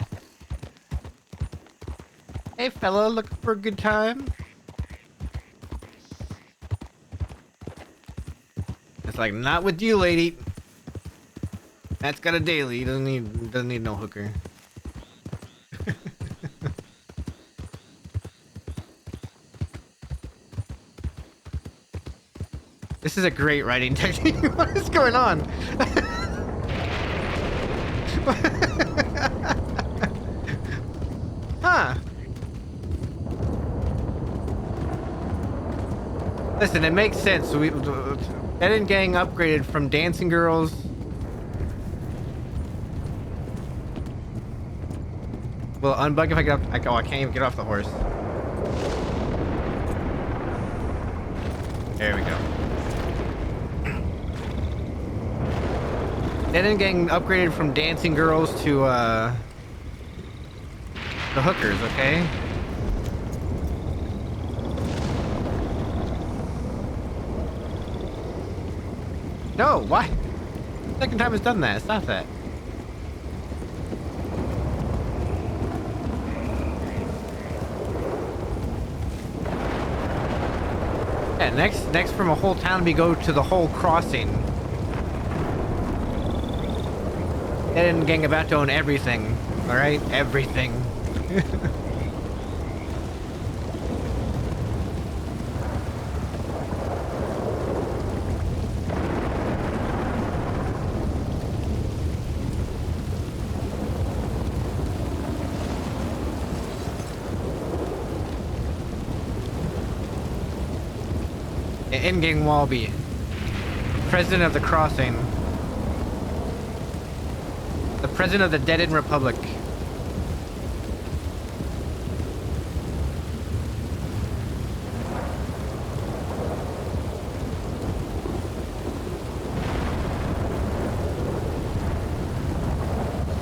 S1: Hey fella, looking for a good time? It's like, not with you, lady. That's got a daily. He doesn't need no hooker. This is a great writing technique. What is going on? Huh. Listen, it makes sense. Ed and Gang upgraded from dancing girls. Well, unbug if I get up. Oh, I can't even get off the horse. There we go. Ed and Gang upgraded from dancing girls to the hookers, okay? No, why? Second time it's done that. Stop that. Yeah, next from a whole town we go to the whole crossing. Dead End Gang about to own everything. Alright? Everything. Endgame Walby, president of the Crossing, the president of the Dead End Republic.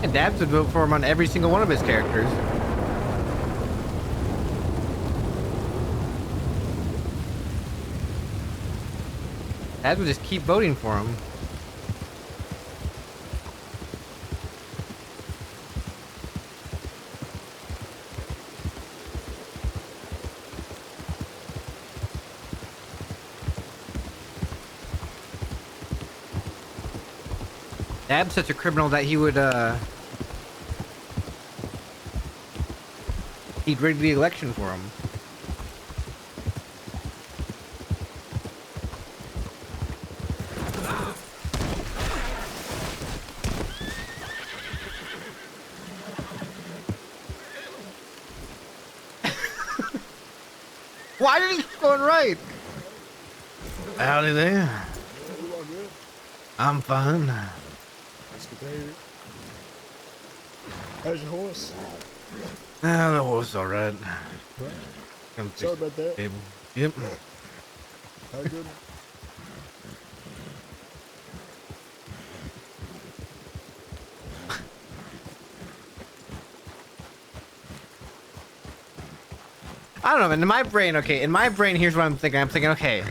S1: And Dabs would vote for him on every single one of his characters. Dad would just keep voting for him. Dad's such a criminal that he would, he'd rig the election for him. Why did he keep going right? Howdy there. I'm fine.
S4: That's good, baby. How's your horse?
S1: Ah, the horse alright.
S4: Right.
S1: Come
S4: Sorry
S1: fix
S4: about that.
S1: the table. Yep.
S4: How good?
S1: I don't know, in my brain, okay, in my brain, here's what I'm thinking. I'm thinking, okay,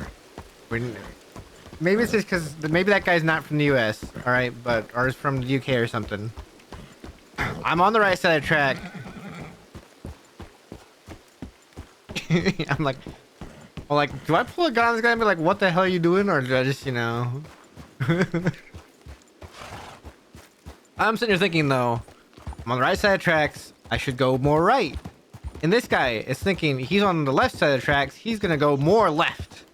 S1: maybe it's just because maybe that guy's not from the U.S., all right, or is from the U.K. or something. I'm on the right side of the track. I'm like, well, like, do I pull a gun on this guy and be like, what the hell are you doing? Or do I just, you know? I'm sitting here thinking, though, I'm on the right side of the tracks. I should go more right. And this guy is thinking he's on the left side of the tracks. He's going to go more left.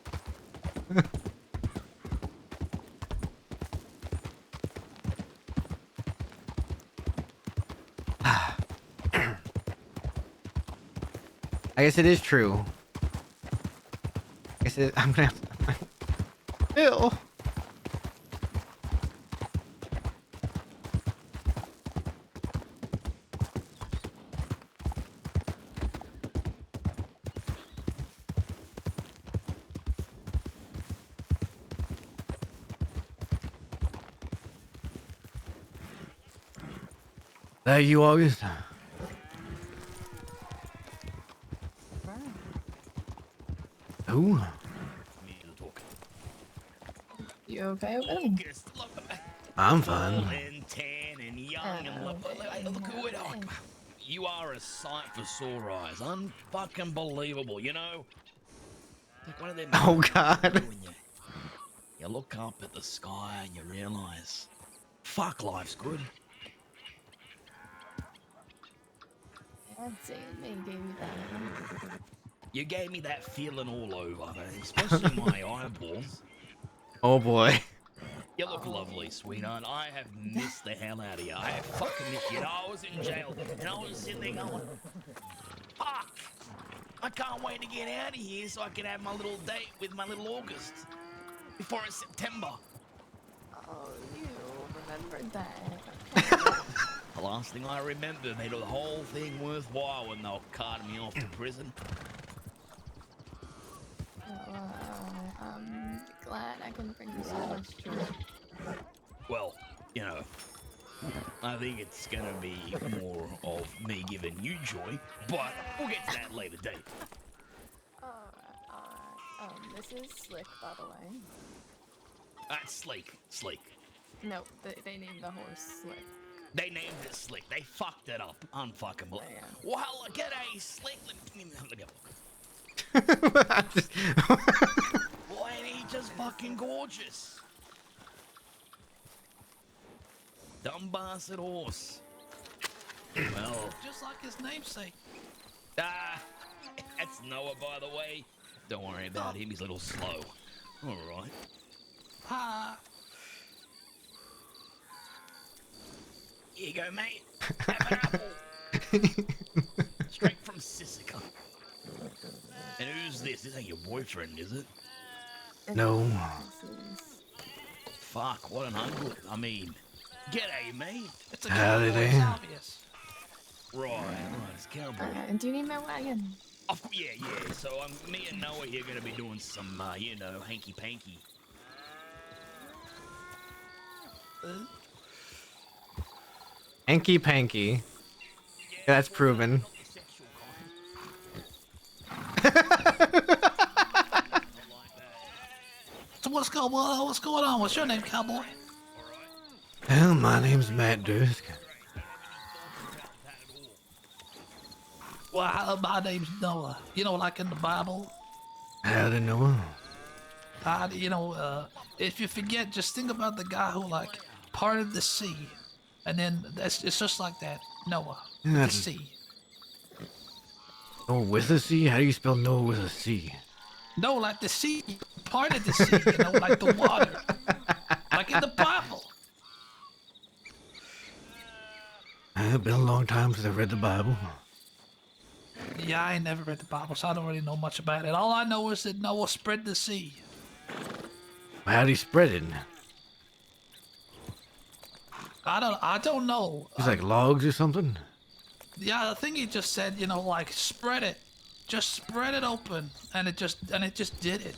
S1: I guess it is true. I guess I'm gonna have to... Ew. That you, August? Who?
S5: You okay over there?
S1: I'm fine.
S6: And tan and young and look who it are. You are a sight for sore eyes. Unfucking believable, you know? Like one of them.
S1: Oh, God.
S6: When you look up at the sky and you realize, fuck, life's good.
S5: That's it. They gave me that.
S6: You gave me that feeling all over, especially my eyeballs.
S1: Oh, boy.
S6: You look lovely, sweetheart. I have missed the hell out of you. I have fucking missed you. I was in jail, and I was sitting there going, fuck! I can't wait to get out of here so I can have my little date with my little August. Before it's September.
S5: Oh, you remembered that.
S6: The last thing I remember made the whole thing worthwhile when they were carting me off to prison.
S5: I'm glad I can bring you so much joy.
S6: Well, you know, I think it's gonna be more of me giving you joy, but we'll get to that later date.
S5: Alright. This is Slick, by the way.
S6: That's Sleek.
S5: No, they named the horse Slick.
S6: They named it Slick. They fucked it up. Unfucking believable.
S5: Yeah.
S6: Well, g'day, Slick. Let me have a look. Boy, ain't he just fucking gorgeous? dumb-bastard horse. Well,
S7: Just like his namesake.
S6: ah, that's Noah, by the way. Don't worry about him, he's a little slow. All right.
S7: Ha!
S6: Here you go, mate. Have an apple. Straight from Sisika. And who's this? This ain't your boyfriend, is it?
S1: No.
S6: Fuck, what an uncle. I mean, g'day, mate.
S7: It's a
S1: Howdy
S7: cowboy, it's
S1: there.
S7: obvious.
S6: Right, it's cowboy.
S5: Do you need my wagon?
S6: Oh, yeah. So me and Noah here gonna be doing some, hanky-panky.
S1: Hanky panky. Yeah, that's proven.
S7: So what's going on? What's your name, cowboy?
S1: Well, my name's Matt Dusk.
S7: Well, my name's Noah. You know, like in the Bible.
S1: Howdy, Noah.
S7: If you forget, just think about the guy who like parted the sea, and then it's just like that. Noah, the
S1: That's-
S7: sea.
S1: Noah with a C? How do you spell Noah with a C?
S7: No, like the sea parted the sea. You know, like the water, like in the Bible.
S1: It's been a long time since I read the Bible.
S7: Yeah, I ain't never read the Bible, so I don't really know much about it. All I know is that Noah spread the sea.
S1: How'd he spread it?
S7: I don't know.
S1: It's like logs or something?
S7: Yeah, I think he just said, like spread it, just spread it open, and it just did it.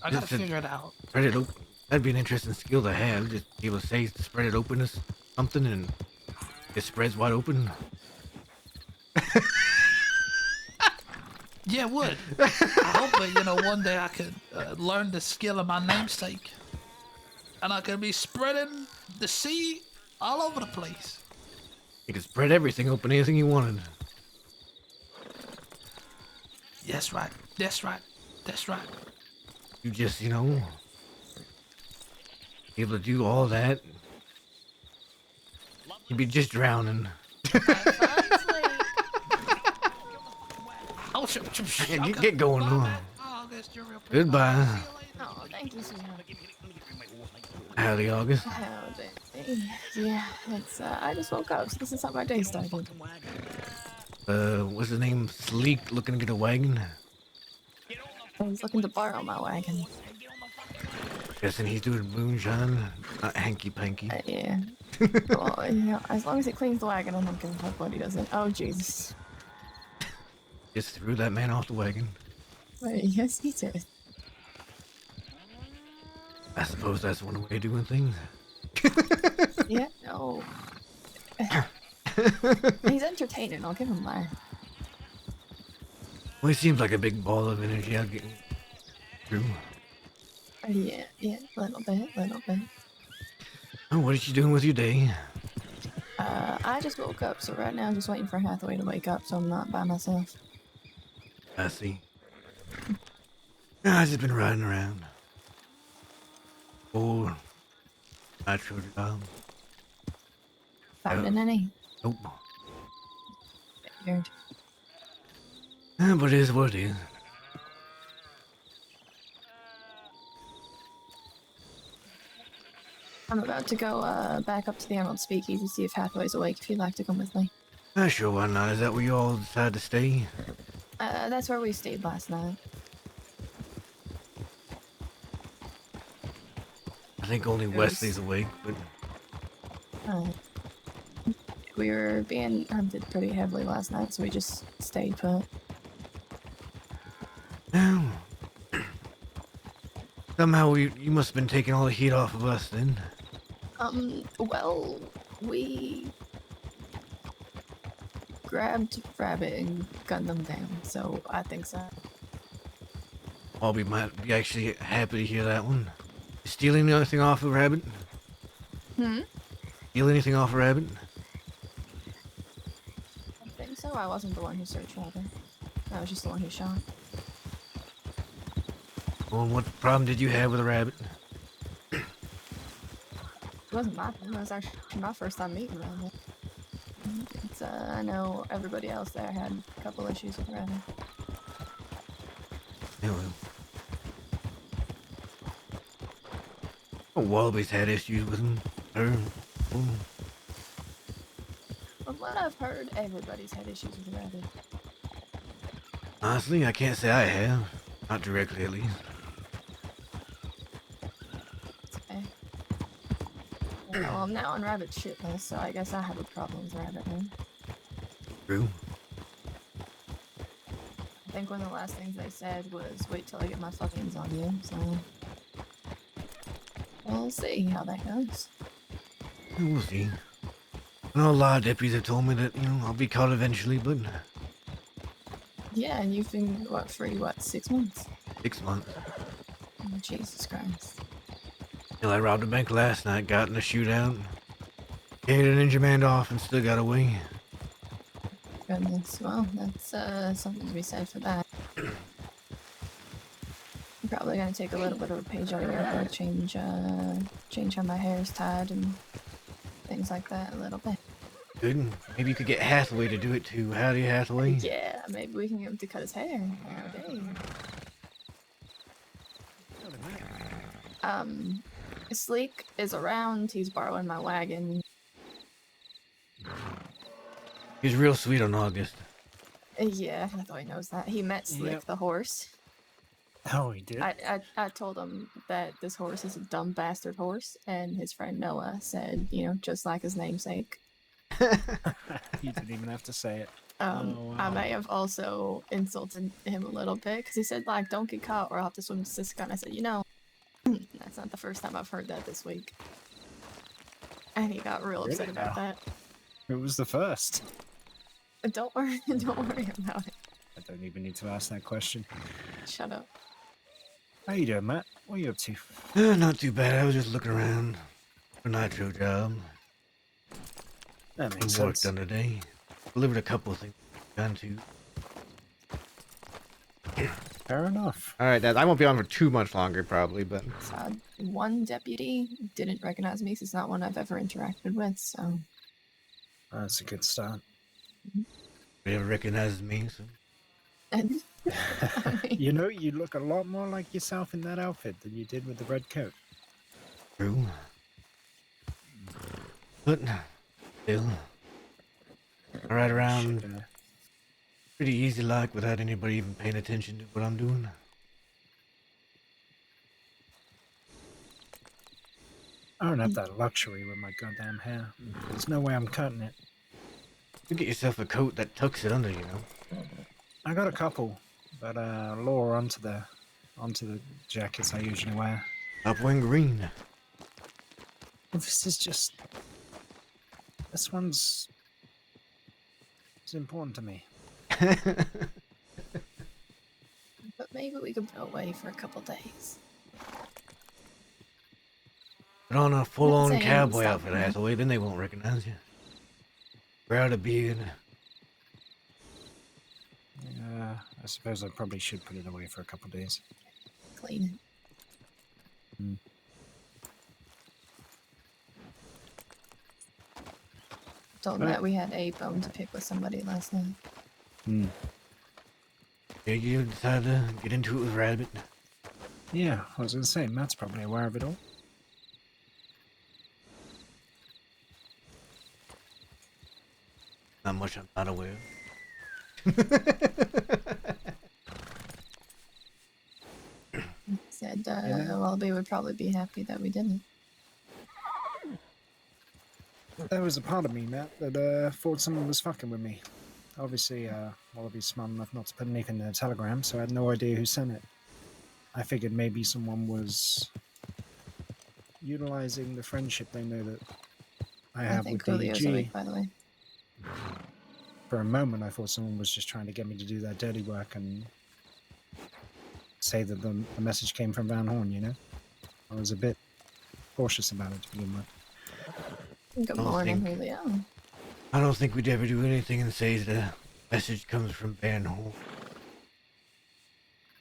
S7: I gotta
S1: Just a-
S7: figure it out.
S1: Spread it open. That'd be an interesting skill to have. Just be able to say spread it open as something and it spreads wide open.
S7: Yeah, it would. I hope that one day I could learn the skill of my namesake, and I could be spreading the sea all over the place.
S1: You could spread everything open, anything you wanted.
S7: That's right. That's right. That's right.
S1: You just, be able to do all that. You'd be just drowning.
S7: Oh,
S1: Yeah, get going, Noah.
S7: Oh, I guess you're real.
S1: Goodbye.
S5: Oh, thank you, sweetheart.
S1: Howdy, August.
S5: Howdy. Yeah, it's, I just woke up, so this is how my day started.
S1: What's his name? Sleek looking to get a wagon.
S5: I was looking to borrow my wagon.
S1: Guessing he's doing moonshine, not hanky panky.
S5: Yeah. Well, as long as he cleans the wagon, I don't give a fuck what he doesn't. Oh, Jesus.
S1: Just threw that man off the wagon.
S5: Wait, yes, he did.
S1: I suppose that's one way of doing things.
S5: Yeah, no. He's entertaining, I'll give him that.
S1: Well, he seems like a big ball of energy. I'll get through.
S5: Yeah, little bit.
S1: Oh, what are you doing with your day?
S5: I just woke up, so right now I'm just waiting for Hathaway to wake up, so I'm not by myself.
S1: I see. I've just been riding around. Oh, natural job.
S5: Finding any?
S1: Nope.
S5: Figured.
S1: But it is what it is.
S5: I'm about to go back up to the Emerald Speakeasy to see if Hathaway's awake, if you'd like to come with me.
S1: Sure, why not? Is that where you all decided to stay?
S5: That's where we stayed last night.
S1: I think only Wesley's awake, but
S5: We were being hunted pretty heavily last night, so we just stayed put.
S1: somehow you must have been taking all the heat off of us then.
S5: Well, we grabbed Rabbit and gunned them down, so I think so.
S1: I'll be actually happy to hear that one. Stealing anything off of Rabbit? Steal anything off of Rabbit?
S5: I think so. I wasn't the one who searched Rabbit. I was just the one who shot.
S1: Well, what problem did you have with a rabbit?
S5: wasn't my thing. It was actually my first time meeting Rabbit. It's, I know everybody else there had a couple issues with Rabbit.
S1: Yeah, well, Wallaby's had issues with him.
S5: From what I've heard, everybody's had issues with Rabbit.
S1: Honestly, I can't say I have. Not directly, at least.
S5: Okay. Yeah, well, I'm now on Rabbit's shit list, so I guess I have a problem with Rabbit now.
S1: True.
S5: I think one of the last things they said was, wait till I get my fuckings on you, so... We'll see how that goes.
S1: We'll see. I know a lot of deputies have told me that, I'll be caught eventually, but
S5: Yeah, and you've been, what, free, 6 months?
S1: 6 months.
S5: Oh, Jesus Christ.
S1: I robbed a bank last night, got in a shootout, carried an injured man off, and still got away.
S5: Goodness, well, that's something to be said for that. I'm probably gonna take a little bit of a page out of your book, change how my hair's tied and things like that a little bit.
S1: Good. Maybe you could get Hathaway to do it too. Howdy, Hathaway.
S5: Yeah, maybe we can get him to cut his hair. Howdy. Sleek is around. He's borrowing my wagon.
S1: He's real sweet on August.
S5: Yeah, I thought he knows that. He met Slick the horse.
S4: Oh, he did?
S5: I told him that this horse is a dumb bastard horse, and his friend Noah said, just like his namesake.
S4: You didn't even have to say it.
S5: I
S4: wow.
S5: may have also insulted him a little bit, because he said, like, don't get caught or I'll have to swim to Siska, and I said, that's not the first time I've heard that this week. And he got real upset
S4: Really
S5: about
S4: now?
S5: that.
S4: It was the first.
S5: Don't worry about it.
S4: I don't even need to ask that question.
S5: Shut up.
S4: How you doing, Matt? What are you up to?
S1: Not too bad. I was just looking around for a nitro job.
S4: That makes
S1: Some work
S4: sense.
S1: done today. Delivered a couple of things. Done too.
S4: Fair enough.
S1: All right, I won't be on for too much longer, probably, but
S5: One deputy didn't recognize me, 'cause it's not one I've ever interacted with, so...
S4: That's a good start.
S1: he never recognizes me. So.
S5: And,
S4: You know, you look a lot more like yourself in that outfit than you did with the red coat.
S1: True. But still, I ride around
S4: Should,
S1: pretty easy like without anybody even paying attention to what I'm doing.
S4: I don't have that luxury with my goddamn hair. There's no way I'm cutting it.
S1: You get yourself a coat that tucks it under,
S4: I got a couple, but lower onto the jackets I usually wear.
S1: Up wearing green.
S4: Well, this one's it's important to me.
S5: but maybe we could go away for a couple days.
S1: Put on a full-on
S5: saying
S1: cowboy
S5: stop
S1: outfit,
S5: me.
S1: Hathaway, then they won't recognize you. Grow out a beard.
S4: I suppose I probably should put it away for a couple days.
S5: Clean it. Told him that we had a bone to pick with somebody last night.
S1: Yeah, you decided to get into it with Rabbit.
S4: Yeah, I was going to say, Matt's probably aware of it all.
S1: Not much I'm not aware of.
S5: Said, Wallaby would probably be happy that we didn't.
S4: There was a part of me, Matt, that thought someone was fucking with me. Obviously, Wallaby's smart enough not to put anything in a telegram, so I had no idea who sent it. I figured maybe someone was utilizing the friendship they know that I have
S5: think
S4: with
S5: Julio's
S4: DDG.
S5: awake, by the way.
S4: For a moment, I thought someone was just trying to get me to do that dirty work and say that the message came from Van Horn, you know? I was a bit cautious about it to begin with.
S5: Good
S1: don't
S5: morning,
S1: think-
S5: Julio.
S1: I don't think we'd ever do anything and say the message comes from Van Horn.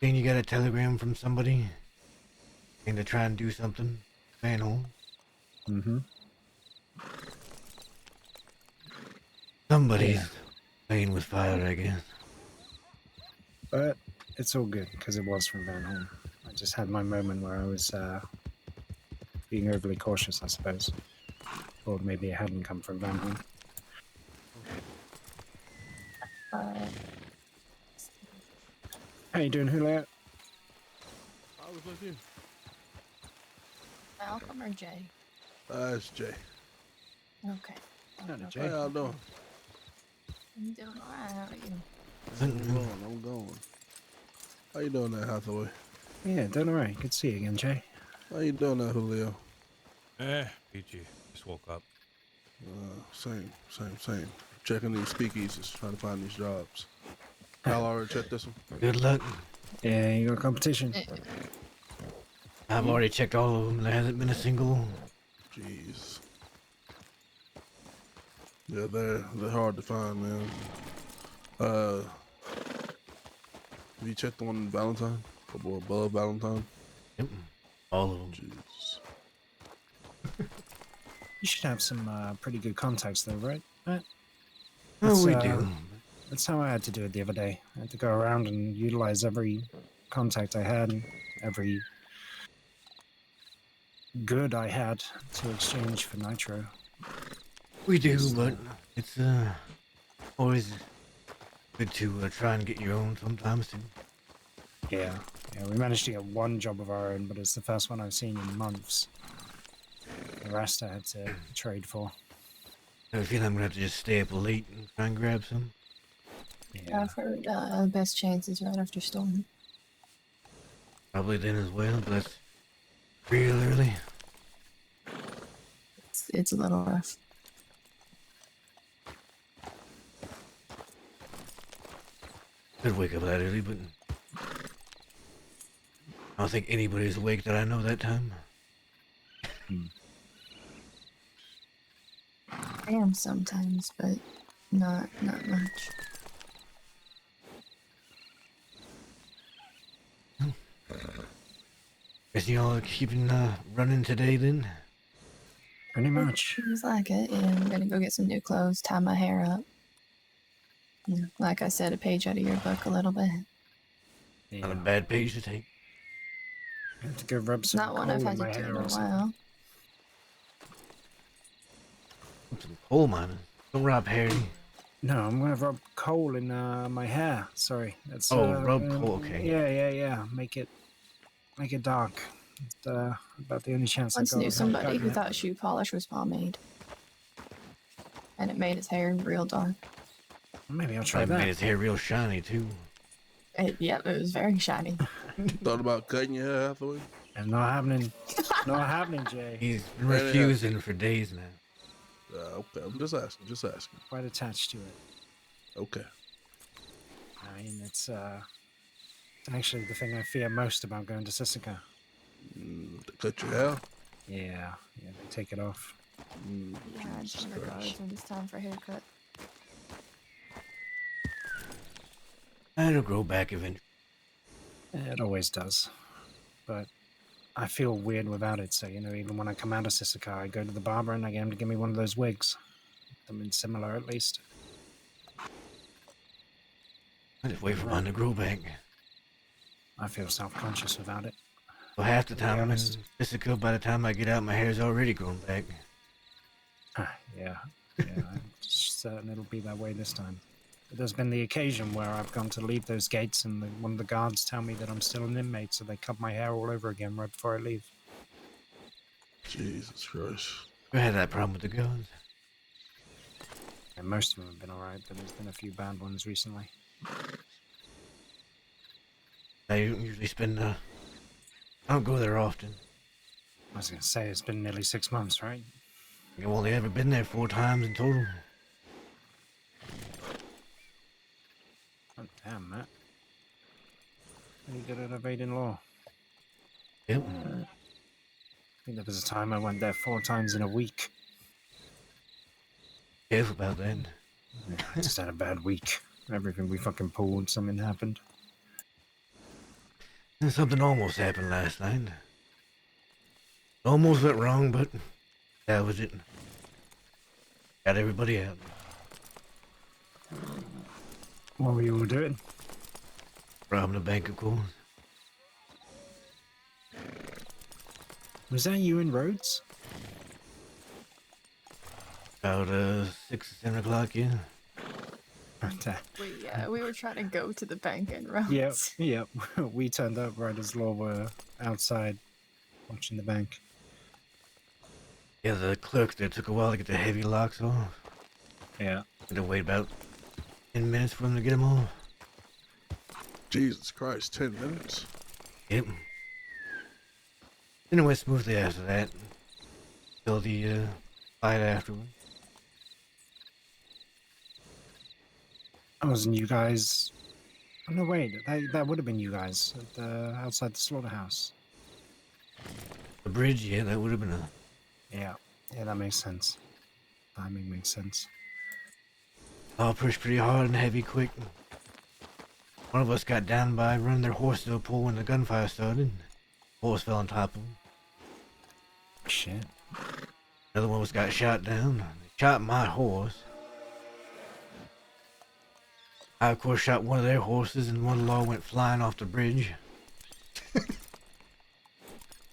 S1: Saying you got a telegram from somebody? Saying to try and do something? Van Horn?
S4: Mm-hmm.
S1: Somebody's
S4: Yeah.
S1: playing with fire, I guess.
S4: But it's all good because it was from Van Horn. I just had my moment where I was being overly cautious, I suppose. Or maybe it hadn't come from Van Horn.
S5: Uh,
S4: How you doing, Julio?
S8: I was with you.
S5: Malcolm or Jay?
S8: It's Jay.
S5: Okay.
S4: Hello,
S5: Okay.
S4: Jay.
S8: How y'all doing?
S5: I'm doing alright. How are you?
S8: I'm going. How you doing there, Hathaway?
S4: Yeah, doing alright. Good to see you again, Jay.
S8: How you doing there, Julio?
S9: Peachy. Just woke up.
S8: Same. Checking these speakeasies, trying to find these jobs. Y'all already checked this one?
S1: Good luck.
S4: Yeah, you got competition.
S1: I've already checked all of them. There hasn't been a single.
S8: Jeez. Yeah, they're hard to find, man. Have you checked the one in Valentine? Or above Valentine?
S1: Yep. All of them.
S8: Jeez.
S4: You should have some pretty good contacts, though, right?
S1: Oh, we
S4: That's,
S1: do.
S4: That's how I had to do it the other day. I had to go around and utilize every contact I had, and every good I had to exchange for nitro.
S1: We do, but it's always good to try and get your own sometimes too.
S4: Yeah, we managed to get one job of our own, but it's the first one I've seen in months. The rest I had to trade for.
S1: I feel I'm gonna have to just stay up late and try and grab some.
S4: Yeah,
S5: I've heard best chances right after storm.
S1: Probably then as well, but that's real early.
S5: It's a little rough.
S1: Could wake up that early, but I don't think anybody's awake that I know that time.
S5: I am sometimes, but not much.
S1: Guess y'all are keeping running today then?
S4: pretty much.
S5: Seems like it. Yeah, I'm gonna go get some new clothes, tie my hair up. Yeah, like I said, a page out of your book a little bit.
S1: Not a
S4: Yeah.
S1: bad page to take.
S4: I have to go rub
S5: It's
S4: some
S5: not one
S4: coal
S5: I've
S4: in
S5: had
S4: my
S5: to do
S4: hair
S5: in a
S4: or something.
S5: while.
S1: Some coal mining. Don't rob Harry.
S4: No, I'm gonna rub coal in my hair. Sorry, that's
S1: Rub coal, okay.
S4: Yeah. Make it dark. It's about the only chance
S5: Once
S4: I got.
S5: knew
S4: of
S5: somebody
S4: cutting
S5: who
S4: it.
S5: thought shoe polish was pomade. And it made his hair real dark.
S4: Maybe I'll try
S1: Probably made
S4: that.
S1: his hair real shiny too.
S5: Yep, it was very shiny.
S8: Thought about cutting your hair, Hathaway?
S4: And not happening. Not happening, Jay.
S1: He's been
S8: Right, yeah.
S1: refusing for days now.
S8: Okay, I'm just asking.
S4: Quite attached to it.
S8: Okay.
S4: I mean, it's actually the thing I fear most about going to Sisika.
S8: To cut your hair?
S4: Yeah, they take it off.
S5: Yeah, I just
S8: Jesus
S5: regardless
S8: Christ.
S5: when it's time for a haircut.
S1: It'll grow back eventually.
S4: It always does. But I feel weird without it, so, even when I come out of Sisika, I go to the barber and I get him to give me one of those wigs. Something similar, at least.
S1: I just wait for mine to grow back.
S4: I feel self-conscious without it.
S1: So half the time I'm in
S4: honest.
S1: Jessica, by the time I get out, my hair's already grown back.
S4: Yeah, I'm certain it'll be that way this time. But there's been the occasion where I've gone to leave those gates and one of the guards tell me that I'm still an inmate, so they cut my hair all over again right before I leave.
S8: Jesus Christ.
S1: We had that problem with the guns.
S4: And most of them have been alright, but there's been a few bad ones recently.
S1: I usually spend, I don't go there often.
S4: I was gonna say, it's been nearly 6 months, right?
S1: I've only ever been there 4 times in total.
S4: Oh, damn, Matt. Pretty good at evading law.
S1: Yep.
S4: I think there was a time I went there 4 times in a week.
S1: Careful about that.
S4: Yeah, I just had a bad week. Everything we fucking pulled, something happened.
S1: And something almost happened last night. Almost went wrong, but that was it. Got everybody out.
S4: What were you all doing?
S1: Robbing the bank, of course.
S4: Was that you in Rhodes?
S1: About 6 or 7 o'clock, yeah.
S5: We were trying to go to the bank and
S4: Yep,
S5: roads.
S4: yep. We turned up right as Law were outside watching the bank.
S1: Yeah, the clerk there took a while to get the heavy locks off.
S4: Yeah.
S1: Had to wait about 10 minutes for him to get them off.
S8: Jesus Christ, 10 minutes?
S1: Yep. Then it went smoothly after that. Till the fight afterward.
S4: That wasn't you guys. Oh, no, wait. That would have been you guys at the, outside the slaughterhouse.
S1: The bridge, yeah, that would have been a...
S4: Yeah. Yeah, that makes sense. Timing makes sense.
S1: All pushed pretty hard and heavy quick. One of us got down by running their horse to a pole when the gunfire started. Horse fell on top of him.
S4: Shit.
S1: Another one was got shot down. They shot my horse. I, of course, shot one of their horses, and one law went flying off the bridge.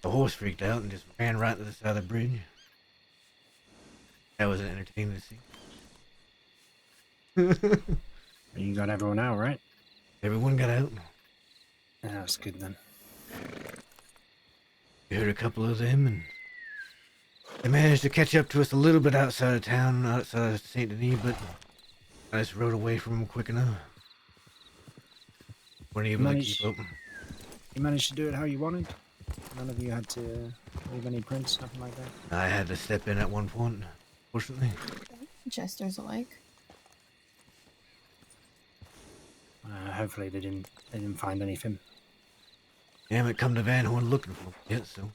S1: The horse freaked out and just ran right to the side of the bridge. That was an entertaining to see.
S4: You got everyone out, right?
S1: Everyone got out.
S4: Yeah, that's good then.
S1: We heard a couple of them, and they managed to catch up to us a little bit outside of town, outside of St. Denis, but I just rode away from them quick enough. Weren't able to keep up.
S4: You managed to do it how you wanted? None of you had to leave any prints, nothing like that?
S1: I had to step in at one point, fortunately.
S5: Chester's awake.
S4: Hopefully they didn't find anything.
S1: They haven't come to Van Horn looking for them yet, so...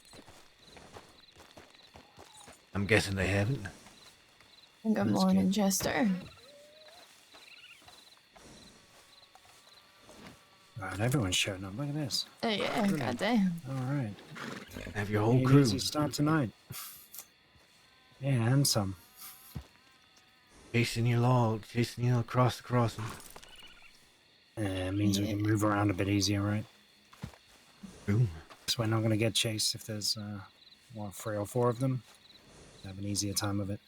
S1: I'm guessing they haven't.
S5: Good
S4: That's
S5: morning,
S4: good.
S5: Chester.
S4: Right, everyone's showing up. Look at this.
S5: Hey, yeah, goddamn.
S4: All right.
S1: Have your whole
S4: An
S1: crew
S4: easy start tonight. Yeah, and some.
S1: chasing you along, chasing you across the crossing.
S4: It means we can move around a bit easier, right?
S1: True.
S4: So we're not going to get chased if there's, 3 or 4 of them. Have an easier time of it.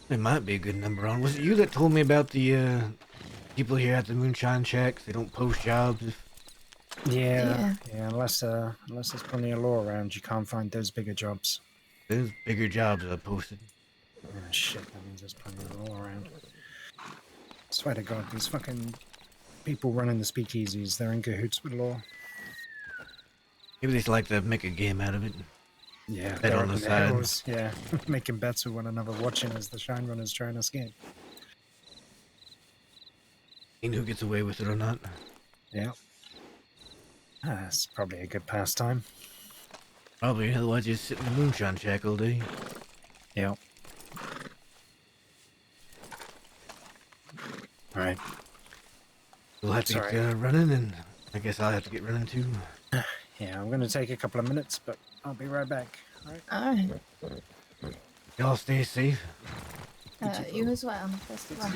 S1: There might be a good number on. Was it you that told me about the people here at the Moonshine Shacks? They don't post jobs.
S4: Yeah, unless there's plenty of law around, you can't find those bigger jobs.
S1: There's bigger jobs I posted.
S4: Oh, shit, that means there's plenty of law around. Swear to God, these fucking people running the speakeasies, they're in cahoots with law.
S1: Maybe they just like to make a game out of it.
S4: Yeah,
S1: Bet
S4: they're
S1: on the
S4: up in
S1: side.
S4: hills, yeah, making bets with one another, watching as the Shine Runners try and escape.
S1: Seeing who gets away with it or not.
S4: Yeah. That's probably a good pastime.
S1: Probably, otherwise you just sit in the Moonshine Shack all day.
S4: Yeah. Alright.
S1: We'll have to
S4: Sorry.
S1: get running, and I guess I'll have to get running too.
S4: Yeah, I'm gonna take a couple of minutes, but I'll be right back. Alright.
S5: Alright.
S1: Y'all stay safe.
S5: You as well. Best of luck.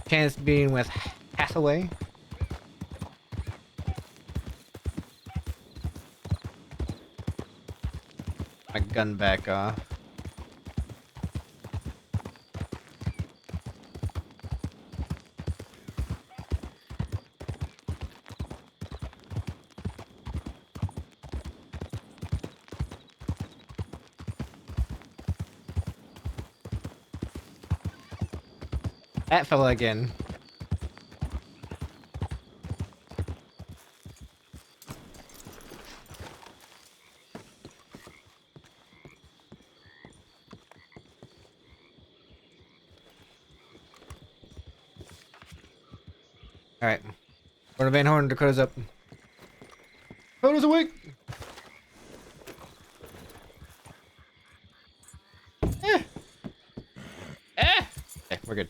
S1: Chance being with Hathaway. My gun back off. That fella again. Alright. Go to Van Horn, Dakota's up. Dakota's awake! Eh. we're good.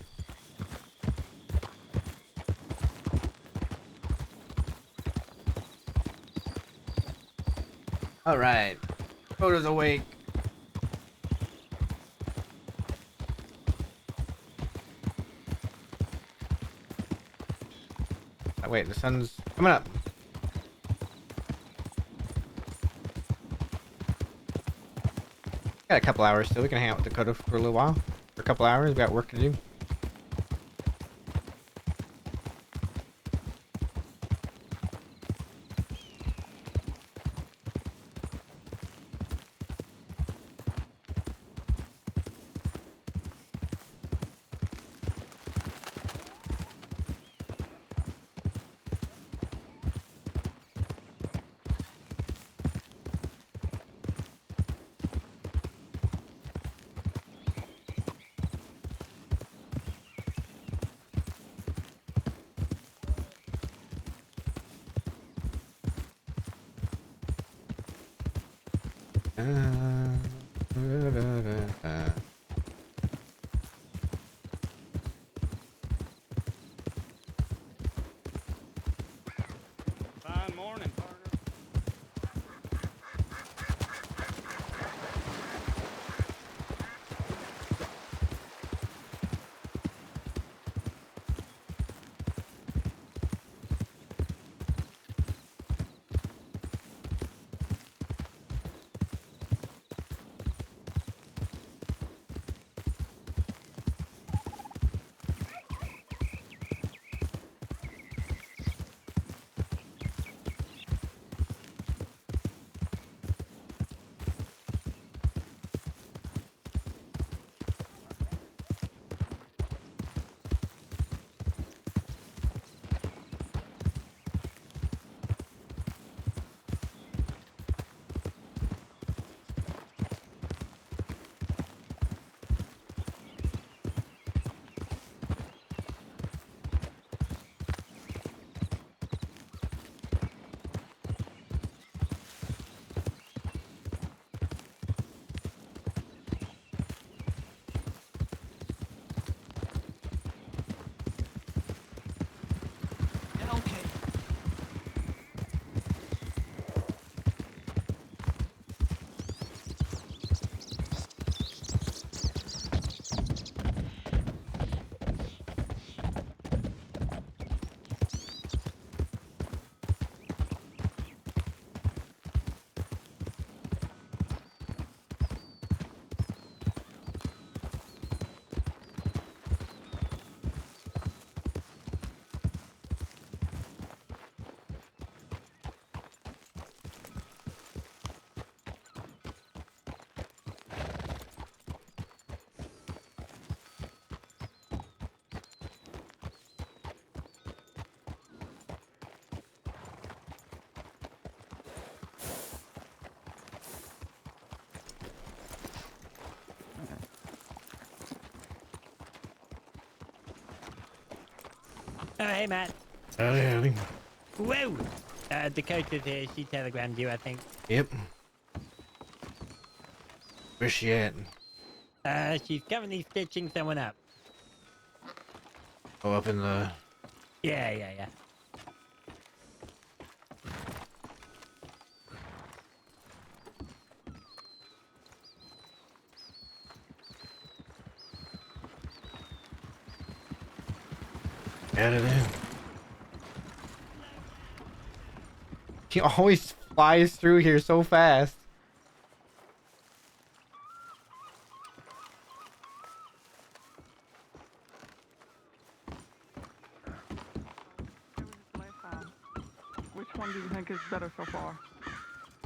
S1: All right, Dakota's awake. Oh, wait, the sun's coming up. Got a couple hours still. We can hang out with Dakota for a little while. For a couple hours, we got work to do.
S2: Fine morning, partner.
S7: Yeah, okay.
S2: Oh, hey, Matt.
S1: Howdy.
S2: Whoa! Dakota's here. She telegrammed you, I think.
S1: Yep. Where's she at?
S2: She's currently stitching someone up.
S1: Oh, up in the...
S2: Yeah.
S1: Out of there. He always flies through here so fast.
S10: Which one do you think is better so far?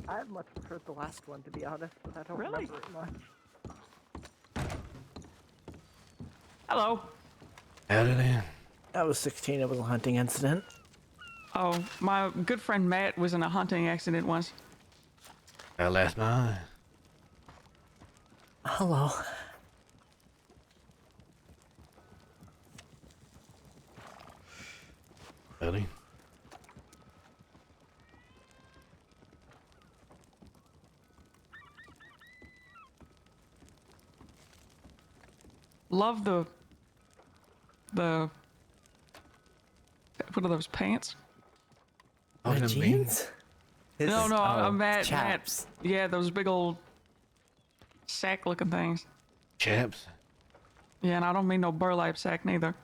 S11: I much preferred the last one, to be honest, but I don't
S10: Really?
S11: remember it much.
S10: Hello.
S1: Out of there.
S11: I was 16, it was a hunting incident.
S10: Oh, my good friend Matt was in a hunting accident once.
S1: I lost my eye.
S11: Hello.
S1: Buddy.
S10: Love the the what are those pants?
S1: Talking
S12: My
S1: to me?
S12: jeans? His,
S10: No,
S12: oh,
S10: Matt.
S12: chaps.
S10: Yeah, those big old sack-looking things.
S1: Chaps.
S10: Yeah, and I don't mean no burlap sack neither.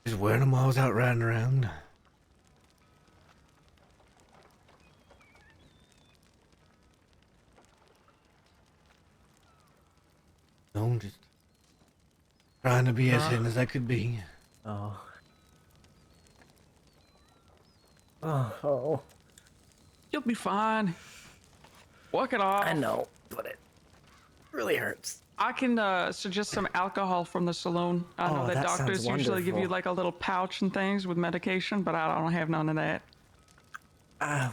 S1: Just wearing them while I was out riding around. No, just trying to be as thin as I could be.
S12: Oh. Oh.
S10: You'll be fine. Walk it off.
S12: I know, but it really hurts.
S10: I can suggest some alcohol from the saloon. I know
S12: Oh,
S10: that
S12: that sounds
S10: doctors usually give you
S12: wonderful.
S10: like a little pouch and things with medication, but I don't have none of that.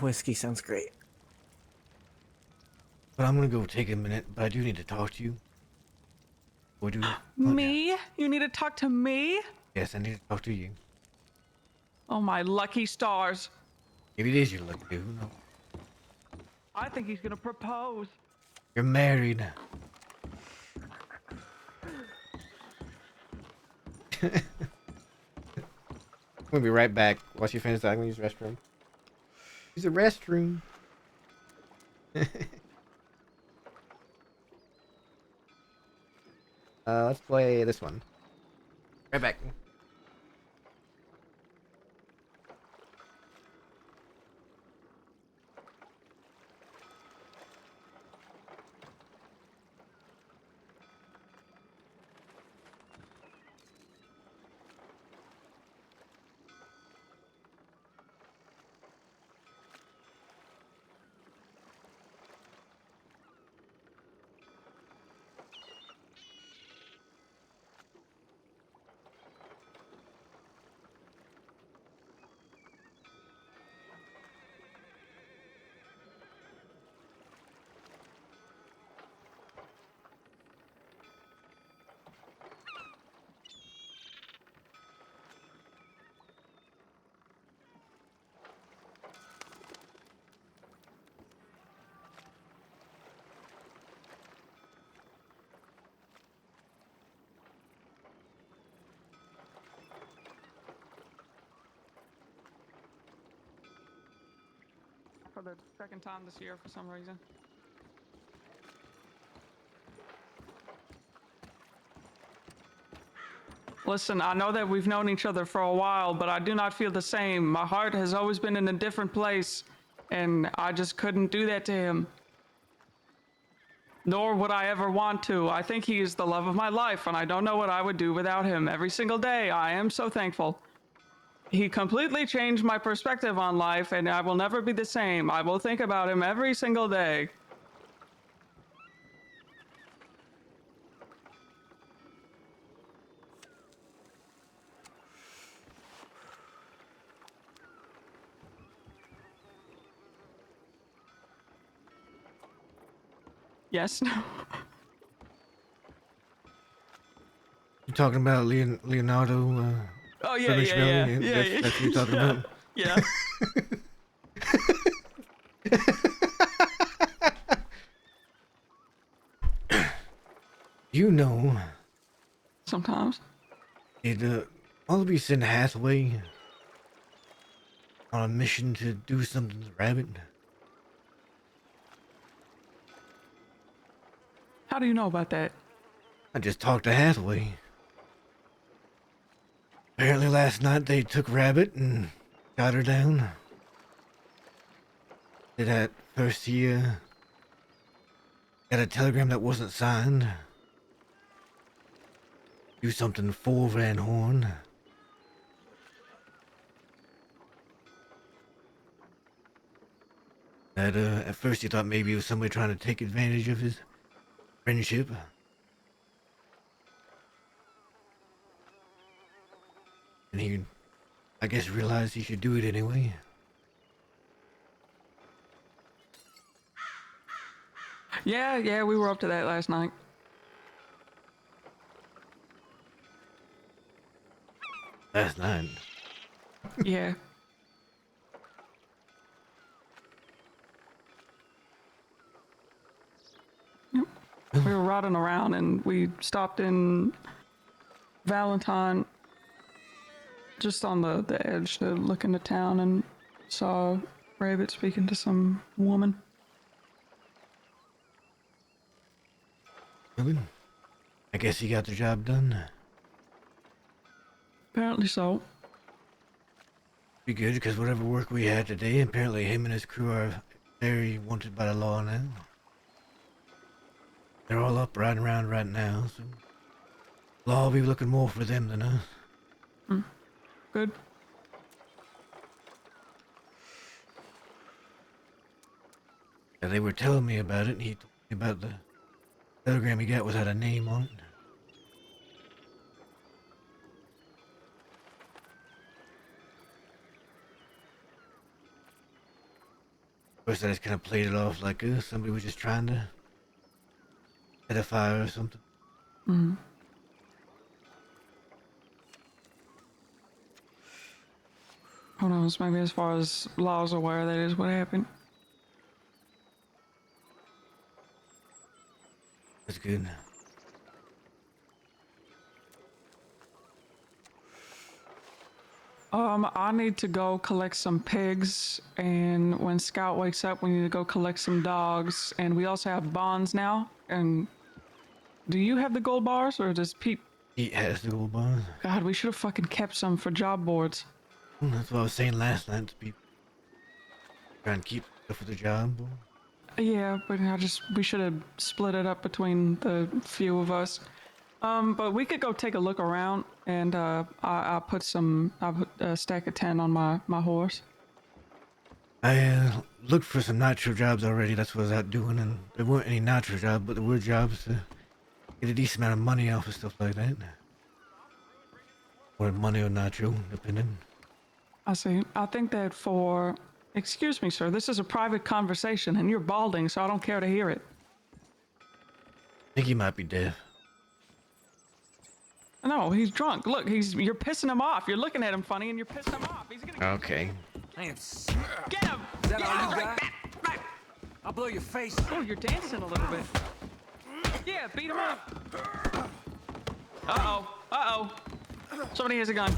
S12: Whiskey sounds great.
S1: But I'm gonna go take a minute, but I do need to talk to you. What do you?
S10: Me? You need to talk to me?
S1: Yes, I need to talk to you.
S10: Oh, my lucky stars.
S1: Maybe it is your lucky dude. Who knows?
S10: I think he's gonna propose.
S1: You're married. We'll be right back. Once you finish that, I'm gonna use the restroom. Use the restroom. Let's play this one. Right back.
S10: For the second time this year for some reason. Listen, I know that we've known each other for a while, but I do not feel the same. My heart has always been in a different place, and I just couldn't do that to him. Nor would I ever want to. I think he is the love of my life, and I don't know what I would do without him. Every single day, I am so thankful. He completely changed my perspective on life, and I will never be the same. I will think about him every single day. Yes.
S1: You talking about Leonardo?
S10: Oh yeah, yeah.
S1: That's what you're talking about.
S10: Yeah.
S1: You know,
S10: Sometimes.
S1: it Wallaby sent Hathaway on a mission to do something to the rabbit.
S10: How do you know about that?
S1: I just talked to Hathaway. Apparently last night they took Rabbit and got her down. Did at first he got a telegram that wasn't signed. Do something for Van Horn. That at first he thought maybe it was somebody trying to take advantage of his friendship. And he, I guess, realized he should do it anyway.
S10: Yeah, we were up to that last night.
S1: Last night.
S10: Yeah. We were riding around and we stopped in Valentine, just on the edge to look into town, and saw Rabbit speaking to some woman.
S1: Well, I guess he got the job done.
S10: Apparently so.
S1: Be good, because whatever work we had today, apparently him and his crew are very wanted by the law now. They're all up riding around right now, so law will be looking more for them than us.
S10: Good.
S1: Yeah, they were telling me about it, and he told me about the telegram he got without a name on it. Of course, I just kind of played it off like somebody was just trying to set a fire or something.
S10: Mm. Who knows? Maybe as far as law's aware, that is what happened.
S1: That's good.
S10: I need to go collect some pigs, and when Scout wakes up, we need to go collect some dogs, and we also have bonds now. And do you have the gold bars, or does Pete?
S1: He has the gold bars.
S10: God, we should have fucking kept some for job boards.
S1: That's what I was saying last night to people. Try and keep stuff for the job.
S10: Yeah, but we should have split it up between the few of us. But we could go take a look around, and I'll put a stack of 10 on my horse.
S1: I looked for some nitro jobs already. That's what I was out doing, and there weren't any nitro jobs, but there were jobs to get a decent amount of money off of stuff like that. Or money or nitro, depending.
S10: I see. I think that excuse me, sir, this is a private conversation, and you're balding, so I don't care to hear it.
S1: I think he might be deaf.
S10: No, he's drunk. Look, you're pissing him off. You're looking at him funny, and you're pissing him off. He's gonna
S1: Okay.
S10: get him.
S12: Is that all you got? I'll blow your face.
S10: Oh, you're dancing a little bit. Yeah, beat him up. Uh-oh. Somebody has a gun.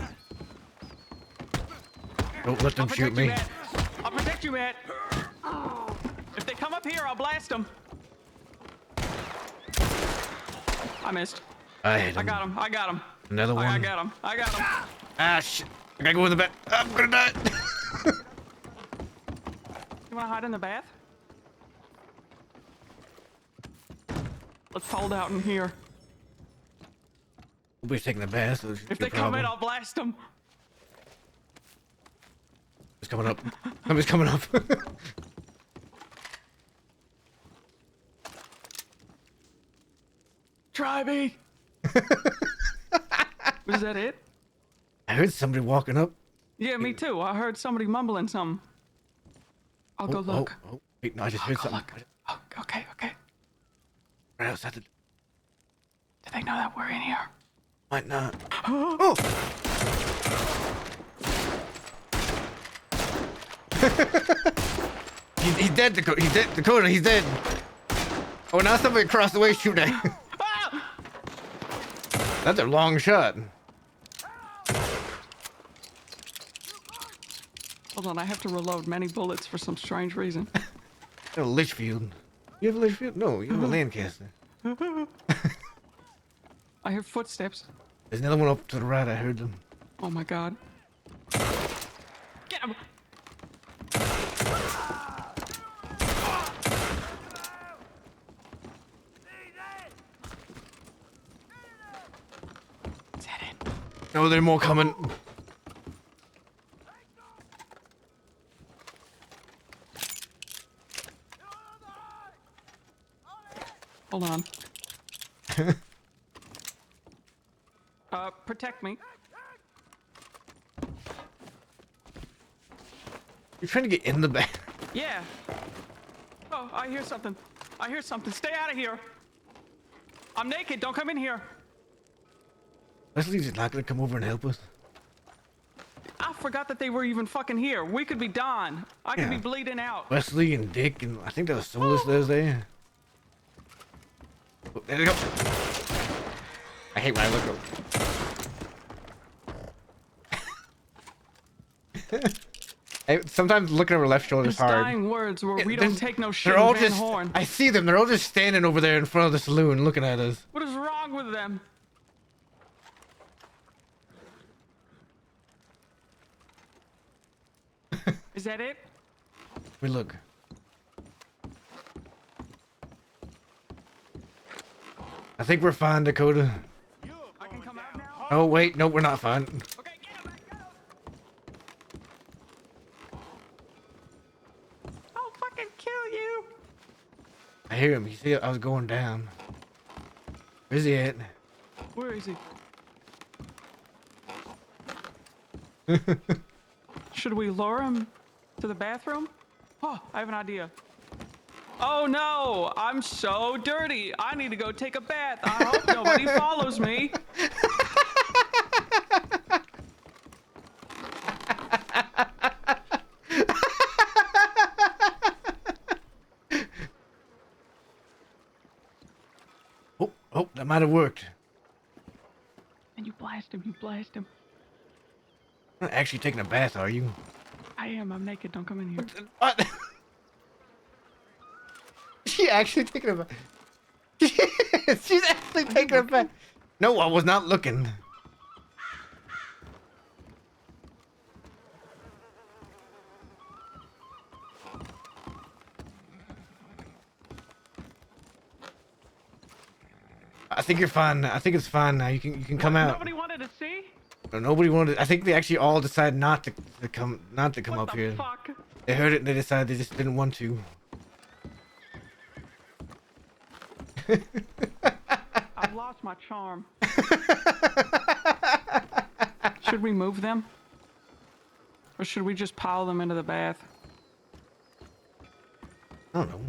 S1: Don't let them shoot me.
S10: I'll protect you, Matt. If they come up here, I'll blast them. I missed.
S1: I hit him.
S10: I got him.
S1: Another one.
S10: I got him.
S1: Ah, shit. I gotta go in the bath. I'm gonna die.
S10: You wanna hide in the bath? Let's hold out in here.
S1: Nobody's taking a bath, so
S10: If they come in, I'll blast them.
S1: It's coming up. Somebody's coming up.
S10: Try me. Was that it?
S1: I heard somebody walking up.
S10: Yeah, me too. I heard somebody mumbling something. I'll go look.
S1: Oh, wait, no, I just heard something.
S10: Look. Oh, okay.
S1: Right outside the...
S10: Do they know that we're in here?
S1: Might not. Oh! he's dead, Dakota. He's dead, Dakota. He's dead. Oh, now somebody across the way shooting. That's a long shot.
S10: Hold on, I have to reload many bullets for some strange reason.
S1: A Litchfield. You have a Litchfield? No, you have a Lancaster.
S10: I hear footsteps.
S1: There's another one up to the right. I heard them.
S10: Oh my god. Get him! Is that it?
S1: No, there are more coming.
S10: Hold on. Protect me.
S1: You're trying to get in the back.
S10: Yeah. Oh, I hear something. Stay out of here. I'm naked. Don't come in here.
S1: Wesley's just not gonna come over and help us.
S10: I forgot that they were even fucking here. We could be Don. I could
S1: Yeah.
S10: be bleeding out.
S1: Wesley and Dick and I think that was Solus that was there. There we go. I hate when I look over. Sometimes looking over left shoulder is
S10: His
S1: hard.
S10: dying words were, "We
S1: There's-
S10: don't take no shit
S1: They're all
S10: in Van
S1: just.
S10: Horn."
S1: I see them. They're all just standing over there in front of the saloon, looking at us.
S10: What is wrong with them? Is that it?
S1: We look. I think we're fine, Dakota.
S10: I can come out now?
S1: Oh wait, no, we're not fine.
S10: Okay, get him, get him! I'll fucking kill you!
S1: I hear him. You see, I was going down. Where's he at?
S10: Where is he? Should we lure him to the bathroom? Oh, I have an idea. Oh no, I'm so dirty. I need to go take a bath. I hope nobody follows me.
S1: Oh, that might have worked.
S10: And you blast him, you blast him.
S1: You're not actually taking a bath, are you?
S10: I am, I'm naked, don't come in here.
S1: What? She actually taking a bath. She's actually taking a bath. No, I was not looking. I think you're fine. I think it's fine now. You can come out.
S10: Nobody wanted to see?
S1: No, nobody wanted. I think they actually all decided not to come
S10: What
S1: up
S10: the
S1: here.
S10: fuck?
S1: They heard it and they decided they just didn't want to.
S10: I've lost my charm. Should we move them? Or should we just pile them into the bath?
S1: I don't know.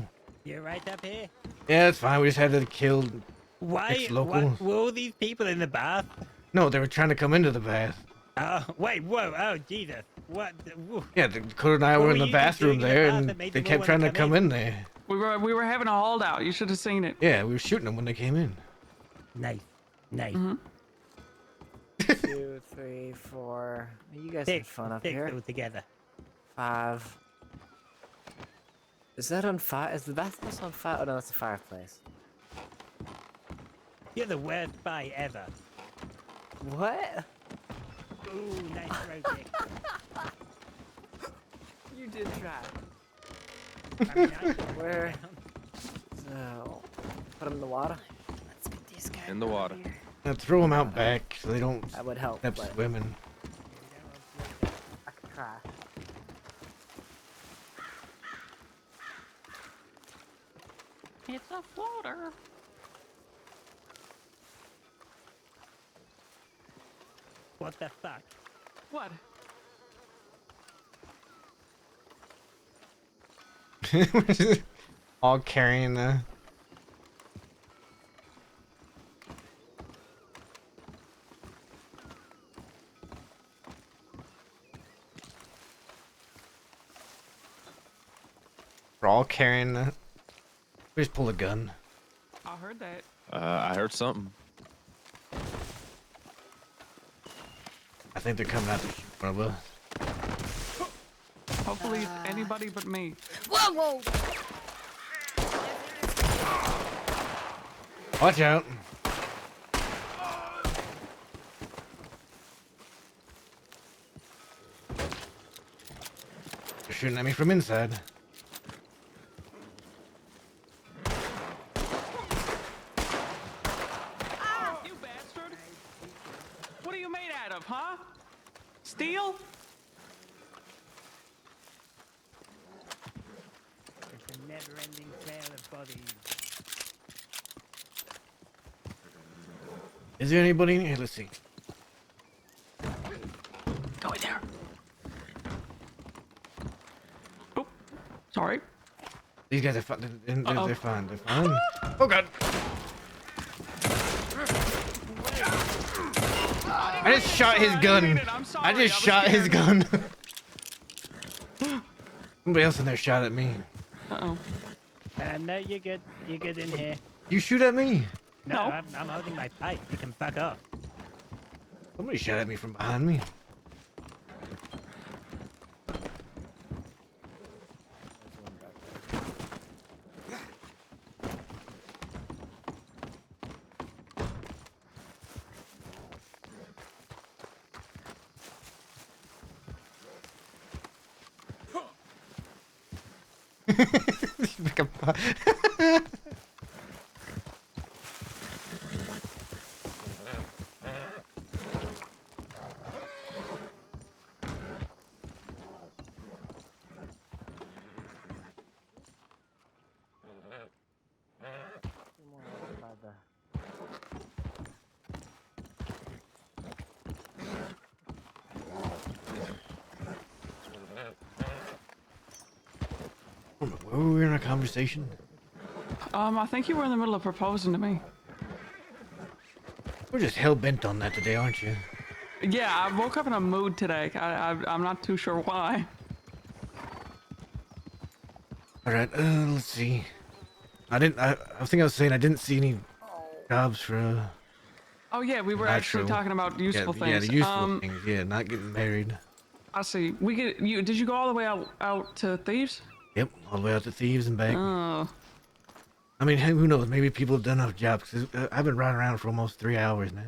S2: You're right up here.
S1: Yeah, it's fine. We just had to kill.
S2: Why?
S1: Ex-locals.
S2: Were all these people in the bath?
S1: No, they were trying to come into the bath.
S2: Oh, wait, whoa, oh, Jesus. What? Whoa.
S1: Yeah, Dakota and I
S2: What
S1: were
S2: were
S1: in the
S2: you
S1: bathroom
S2: doing in the
S1: there,
S2: bath
S1: and
S2: that made
S1: they
S2: them all
S1: kept
S2: wanna
S1: trying to
S2: come
S1: come
S2: in?
S1: in there.
S10: We were having a holdout. You should have seen it.
S1: Yeah, we were shooting them when they came in.
S2: Nice. Nice.
S11: 2, 3, 4. You guys had fun up
S2: Six
S11: here.
S2: all together.
S11: 5. Is that on fire? Is the bathhouse on fire? Oh no, that's a fireplace.
S2: You're the worst spy ever.
S11: What?
S2: Ooh, nice throw kick.
S11: You did try.
S2: I mean, I
S11: Where? So, put them in the water.
S5: Let's get these guys
S9: In the
S5: out of
S9: water.
S5: here.
S1: Now throw them out back so they don't
S11: That would help,
S1: end
S11: but
S1: up swimming.
S11: I could try.
S10: It's a floater.
S2: What the fuck?
S10: What?
S1: All carrying the. We're all carrying the. We just pull a gun.
S10: I heard that.
S9: I heard something.
S1: I think they're coming out to shoot one of us.
S10: Hopefully it's anybody but me.
S5: Whoa, whoa!
S1: Watch out. They're shooting at me from inside.
S10: You bastard! What are you made out of, huh? Steel?
S2: It's a never-ending trail of bodies.
S1: Is there anybody in here? Let's see.
S10: Go in there. Oh, sorry.
S1: These guys are fine. They're,
S10: Uh-oh.
S1: they're fine. They're fine. Oh god. I just shot his gun. I just shot his gun. Somebody else in there shot at me.
S10: Uh-oh.
S2: No, you're good. You're good in here.
S1: You shoot at me?
S2: No,
S10: No.
S2: I'm holding my pipe. You can fuck off.
S1: Somebody shot at me from behind me. Pick up- Were we in a conversation?
S10: I think you were in the middle of proposing to me.
S1: We're just hell bent on that today, aren't you?
S10: Yeah, I woke up in a mood today. I'm not too sure why.
S1: All right, let's see. I think I was saying I didn't see any jobs for.
S10: Oh yeah, we were actually
S1: Nitro.
S10: talking about useful
S1: Yeah,
S10: things.
S1: the useful things. Yeah, not getting married.
S10: I see. Did you go all the way out to Thieves?
S1: Yep, all the way out to Thieves and back.
S10: Oh.
S1: I mean, hey, who knows? Maybe people have done enough jobs. 'Cause, I've been riding around for almost 3 hours now.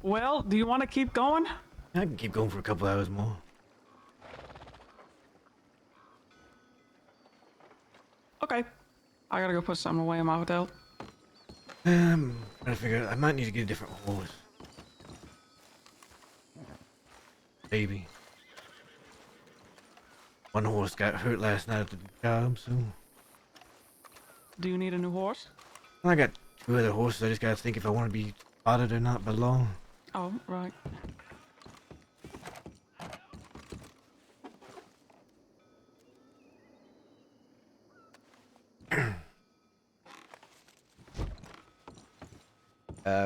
S10: Well, do you want to keep going?
S1: I can keep going for a couple hours more.
S10: Okay. I gotta go put something away in my hotel.
S1: Trying to figure out. I might need to get a different horse. Maybe. One horse got hurt last night at the job, so.
S10: Do you need a new horse?
S1: I got 2 other horses. I just gotta think if I want to be spotted or not by law.
S10: Oh, right.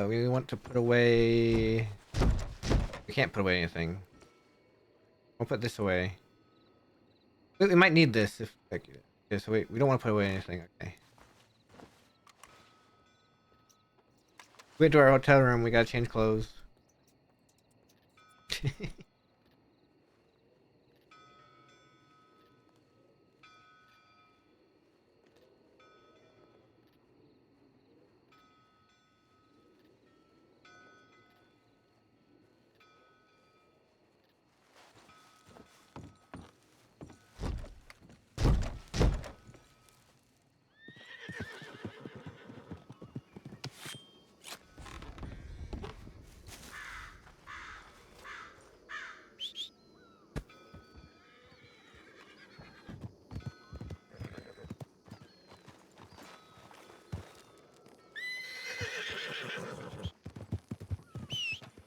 S1: We want to put away. We can't put away anything. We'll put this away. We might need this if. Like, okay, so we don't want to put away anything. Okay. We went to our hotel room. We gotta change clothes.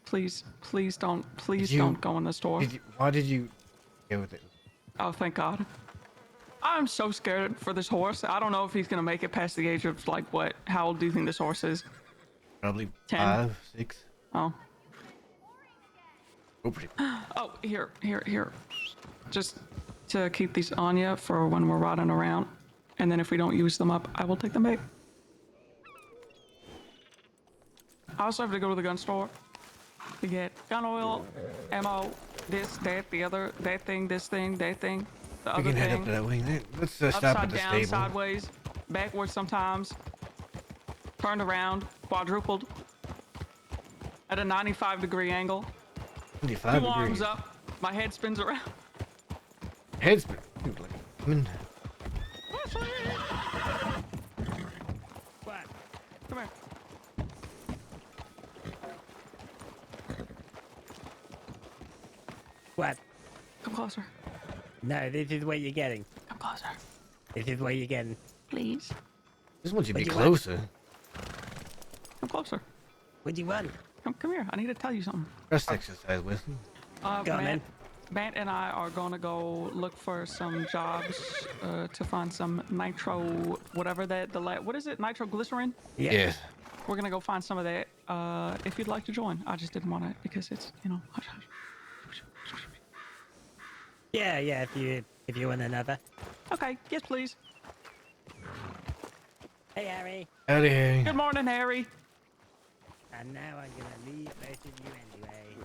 S10: Please don't go in the store.
S1: Why did you go with it?
S10: Oh, thank God. I'm so scared for this horse. I don't know if he's gonna make it past the age of like what? How old do you think this horse is?
S1: Probably
S10: 10?
S1: 5, 6.
S10: Oh.
S1: Oh,
S10: Oh, here. Just to keep these on you for when we're riding around, and then if we don't use them up, I will take them back. I also have to go to the gun store to get gun oil, ammo, this, that, the other, that thing, this thing, that thing, the
S1: We
S10: other
S1: can head up
S10: thing.
S1: to that wing. Let's stop
S10: Upside
S1: at the
S10: down,
S1: stable.
S10: sideways, backwards sometimes, turned around, quadrupled, at a 95-degree angle.
S1: 95
S10: Two
S1: degrees.
S10: arms up, my head spins around.
S1: Head spin. Dude, like, come in.
S2: What?
S10: Come here.
S2: What?
S10: Come closer.
S2: No, this is what you're getting.
S10: Come closer.
S2: This is what you're getting.
S10: Please.
S1: Just want you to be
S2: What do you want?
S1: closer.
S10: Come closer.
S2: What do you want?
S10: Come here. I need to tell you something.
S1: Rest exercise, Wesley.
S2: Go on, man.
S10: Matt and I are gonna go look for some jobs to find some nitro, whatever what is it? Nitroglycerin?
S2: Yeah.
S1: Yes.
S10: We're gonna go find some of that. If you'd like to join, I just didn't want to because it's hush, hush.
S2: Yeah, if you want another.
S10: Okay, yes please.
S2: Hey, Harry.
S1: Howdy, Harry.
S10: Good morning, Harry.
S2: And now I'm gonna leave both of you anyway.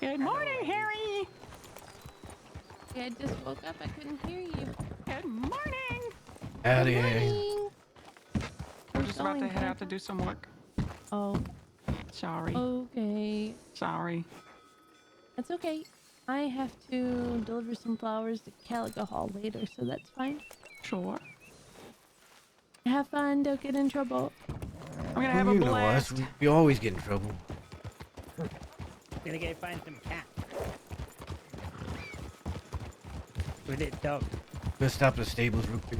S10: Good morning, Harry.
S13: I just woke up. I couldn't hear you.
S10: Good morning.
S1: Howdy,
S13: Good
S1: Harry.
S13: morning.
S10: I'm just about to head out to do some work.
S13: Oh,
S10: Sorry.
S13: okay.
S10: Sorry.
S13: That's okay. I have to deliver some flowers to Calico Hall later, so that's fine.
S10: Sure.
S13: Have fun. Don't get in trouble.
S10: I'm gonna have
S1: Well,
S10: a
S1: you know us.
S10: blast.
S1: We always get in trouble.
S2: Gonna go find some cat. With it dog.
S1: Let's stop at the stables real quick.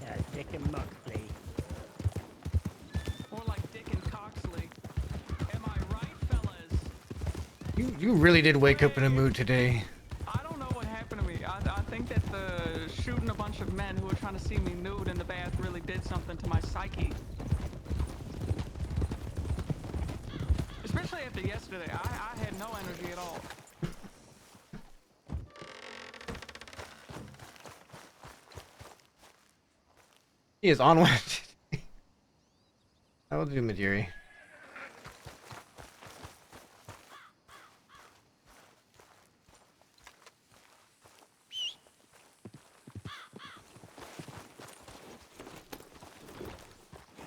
S2: Yeah, Dick and Moxley.
S10: More like Dick and Coxley. Am I right, fellas?
S1: You really did wake up in a mood today.
S10: I don't know what happened to me. I think that the shooting a bunch of men who were trying to see me nude in the bath really did something to my psyche. Especially after yesterday. I had no energy at all.
S1: He is on one. I will do Majiri.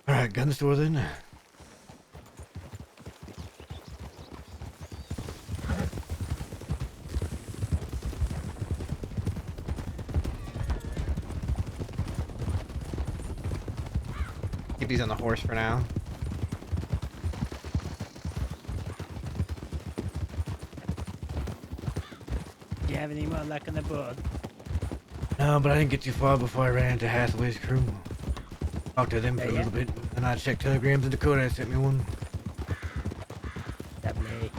S1: Alright, gun store then. Keep these on the horse for now.
S2: Do you have any more luck on the board?
S1: No, but I didn't get too far before I ran into Hathaway's crew. Talked to them for a
S2: Yeah.
S1: little bit, and I checked telegrams, and Dakota sent me one.
S2: Lovely.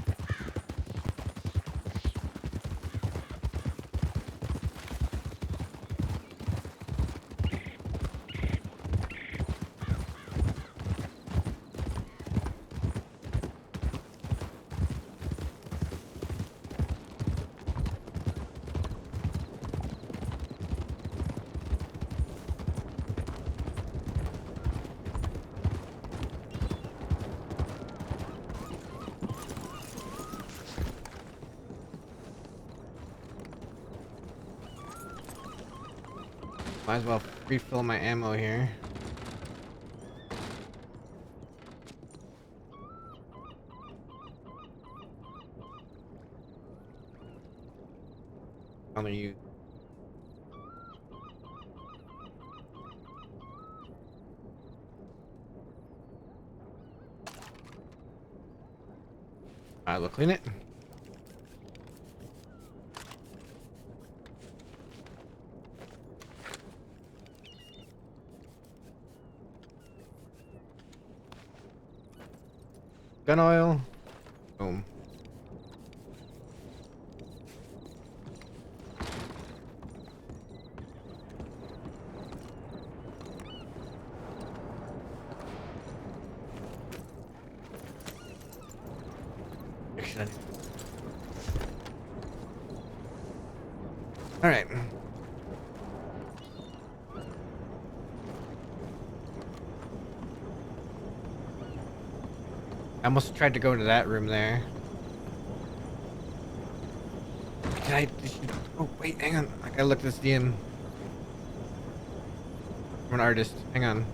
S1: Might as well refill my ammo here. How many you? Alright, we'll clean it. Gun oil. Boom. Excellent. All right. I almost tried to go into that room there. Can I? Oh wait, hang on. I gotta look this DM. I'm an artist. Hang on.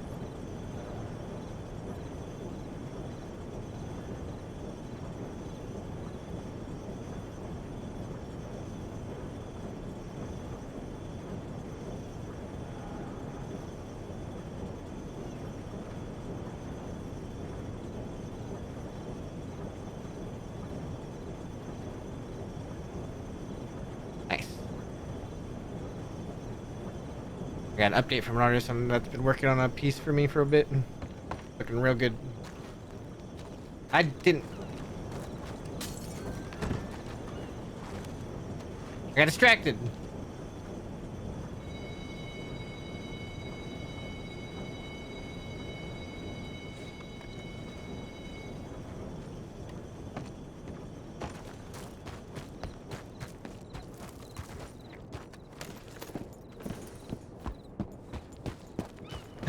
S1: Nice. I got an update from an artist that's been working on a piece for me for a bit. Looking real good. I didn't. I got distracted.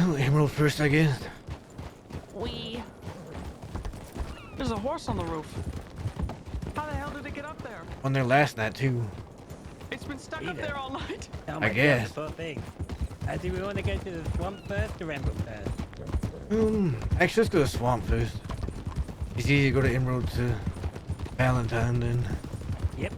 S1: Well, Emerald first, I guess.
S10: There's a horse on the roof. How the hell did it get up there?
S1: On there last night, too.
S10: It's been stuck up there all night.
S2: Oh
S1: I
S2: my
S1: guess.
S2: God, the poor thing. Do we want to go to the swamp first or Emerald first?
S1: Actually, let's go to Swamp first. It's easy to go to Emerald to Valentine, then.
S2: Yep.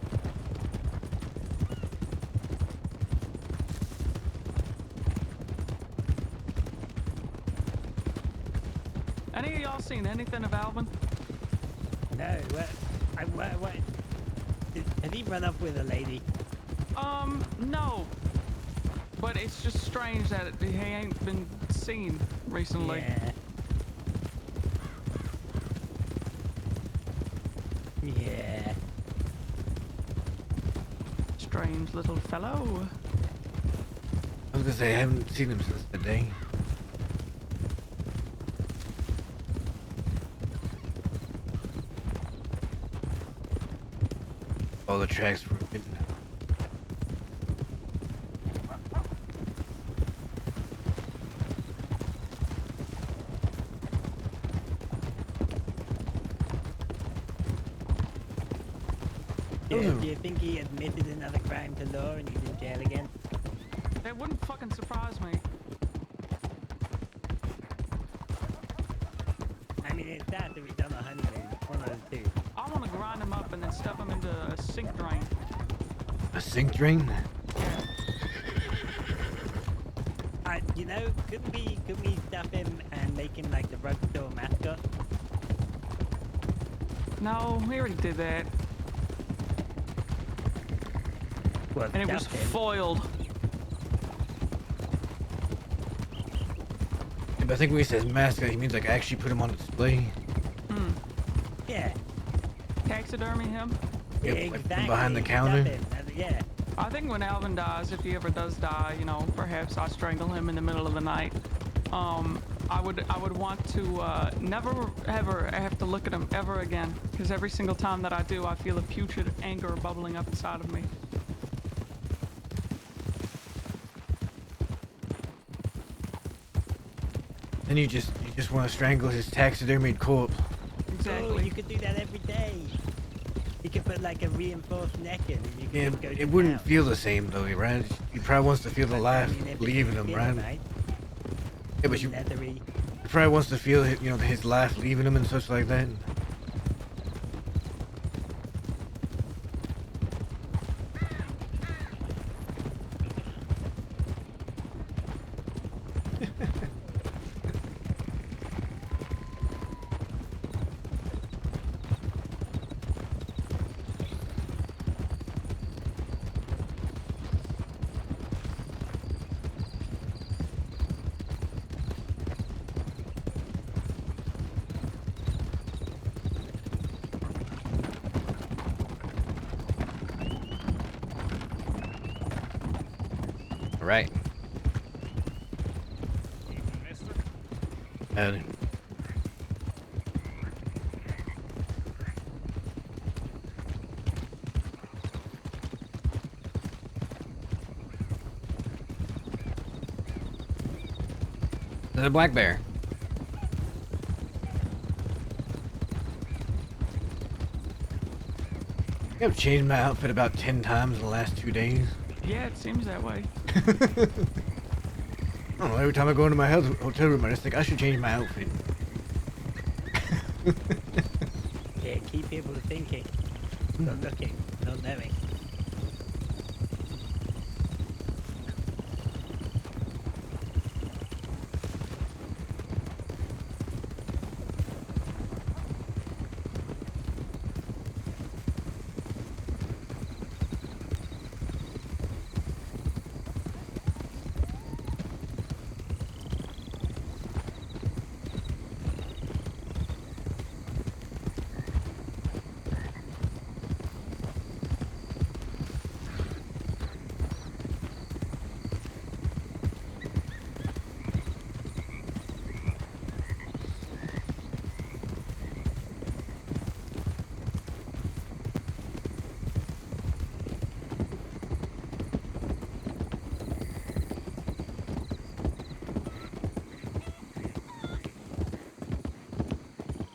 S10: Any of y'all seen anything of Alvin?
S2: No, what? Has he run off with a lady?
S10: No. But it's just strange that he ain't been seen recently.
S2: Yeah. Yeah.
S10: Strange little fellow.
S1: I was gonna say, I haven't seen him since the day. All the tracks were hidden.
S2: Do you think he admitted another crime to law and he's in jail again?
S10: It wouldn't fucking surprise me.
S2: I mean, it's that or he's on a honeymoon. One of the two.
S10: I want to grind him up and then stuff him into a sink drain.
S1: A sink drain?
S2: You know, couldn't we stuff him and make him like the drugstore mascot?
S10: No, we already did that.
S2: Well,
S10: And it was
S2: stuff him.
S10: foiled.
S1: Yeah, but I think when he says mascot, he means like actually put him on display.
S2: Yeah.
S10: Taxidermy him?
S1: Yep,
S2: Yeah,
S1: like
S2: exactly.
S1: behind the
S2: Stuff
S1: counter.
S2: him. Yeah.
S10: I think when Alvin dies, if he ever does die, you know, perhaps I strangle him in the middle of the night. I would want to never ever have to look at him ever again, because every single time that I do, I feel a putrid anger bubbling up inside of me.
S1: Then you just want to strangle his taxidermied corpse.
S10: Exactly.
S2: Oh, you could do that every day. You could put like a reinforced neck in and you could
S1: Yeah,
S2: just go to
S1: it wouldn't
S2: town.
S1: feel the same though, right? He probably wants to feel the life
S2: I mean, if
S1: leaving
S2: it's
S1: him,
S2: skin,
S1: right? Yeah, but you
S2: leathery.
S1: probably wants to feel, you know, his life leaving him and such like that. Right. Howdy. There's a black bear. I think I've changed my outfit about 10 times in the last 2 days.
S10: Yeah, it seems that way.
S1: I don't know, every time I go into my hotel room, I just think I should change my outfit.
S2: Yeah, keep people thinking. Not looking, not knowing.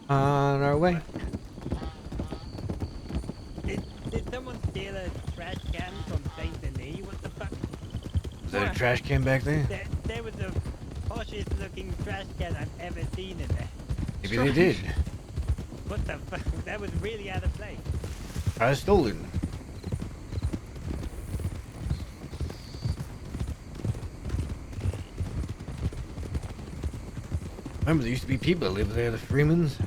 S1: On our way.
S2: Did someone steal a trash can from Saint Denis? What the fuck?
S1: Is there a trash can back there?
S2: There was the poshest looking trash can I've ever seen in there.
S1: Maybe they did.
S2: What the fuck? That was really out of place.
S1: I stole it. Remember, there used to be people that lived there, the Freemans.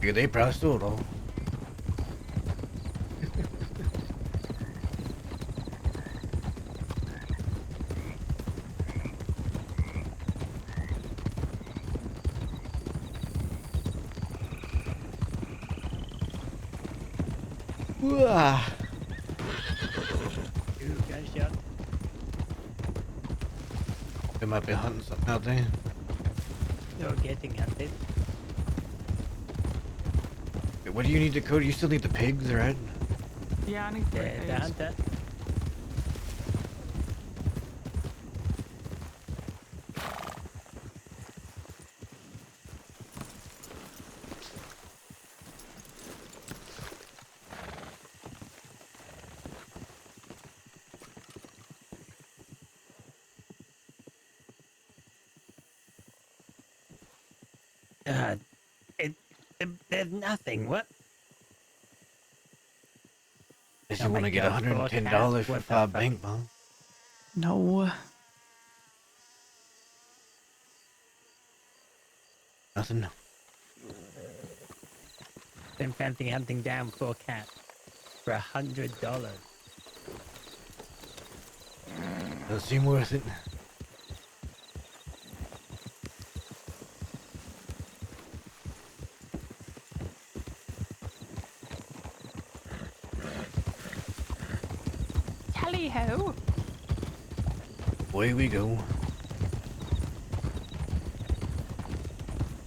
S1: Yeah, they probably stole it all. Wah.
S2: Ooh, gunshot.
S1: They might be hunting something out there.
S2: You're getting hunted.
S1: Wait, what do you need, Dakota? You still need the pigs, right?
S10: Yeah, I need 3
S2: The
S10: eggs.
S2: hunter. There's nothing. What?
S1: Guess
S2: Oh
S1: you
S2: my
S1: want to get
S2: God,
S1: $110 for
S2: what the
S1: 5
S2: fuck?
S1: bank bombs.
S10: No.
S1: Nothing.
S2: Then fancy hunting down 4 cats for $100.
S1: Doesn't seem worth it.
S10: Tally ho.
S1: Away we go.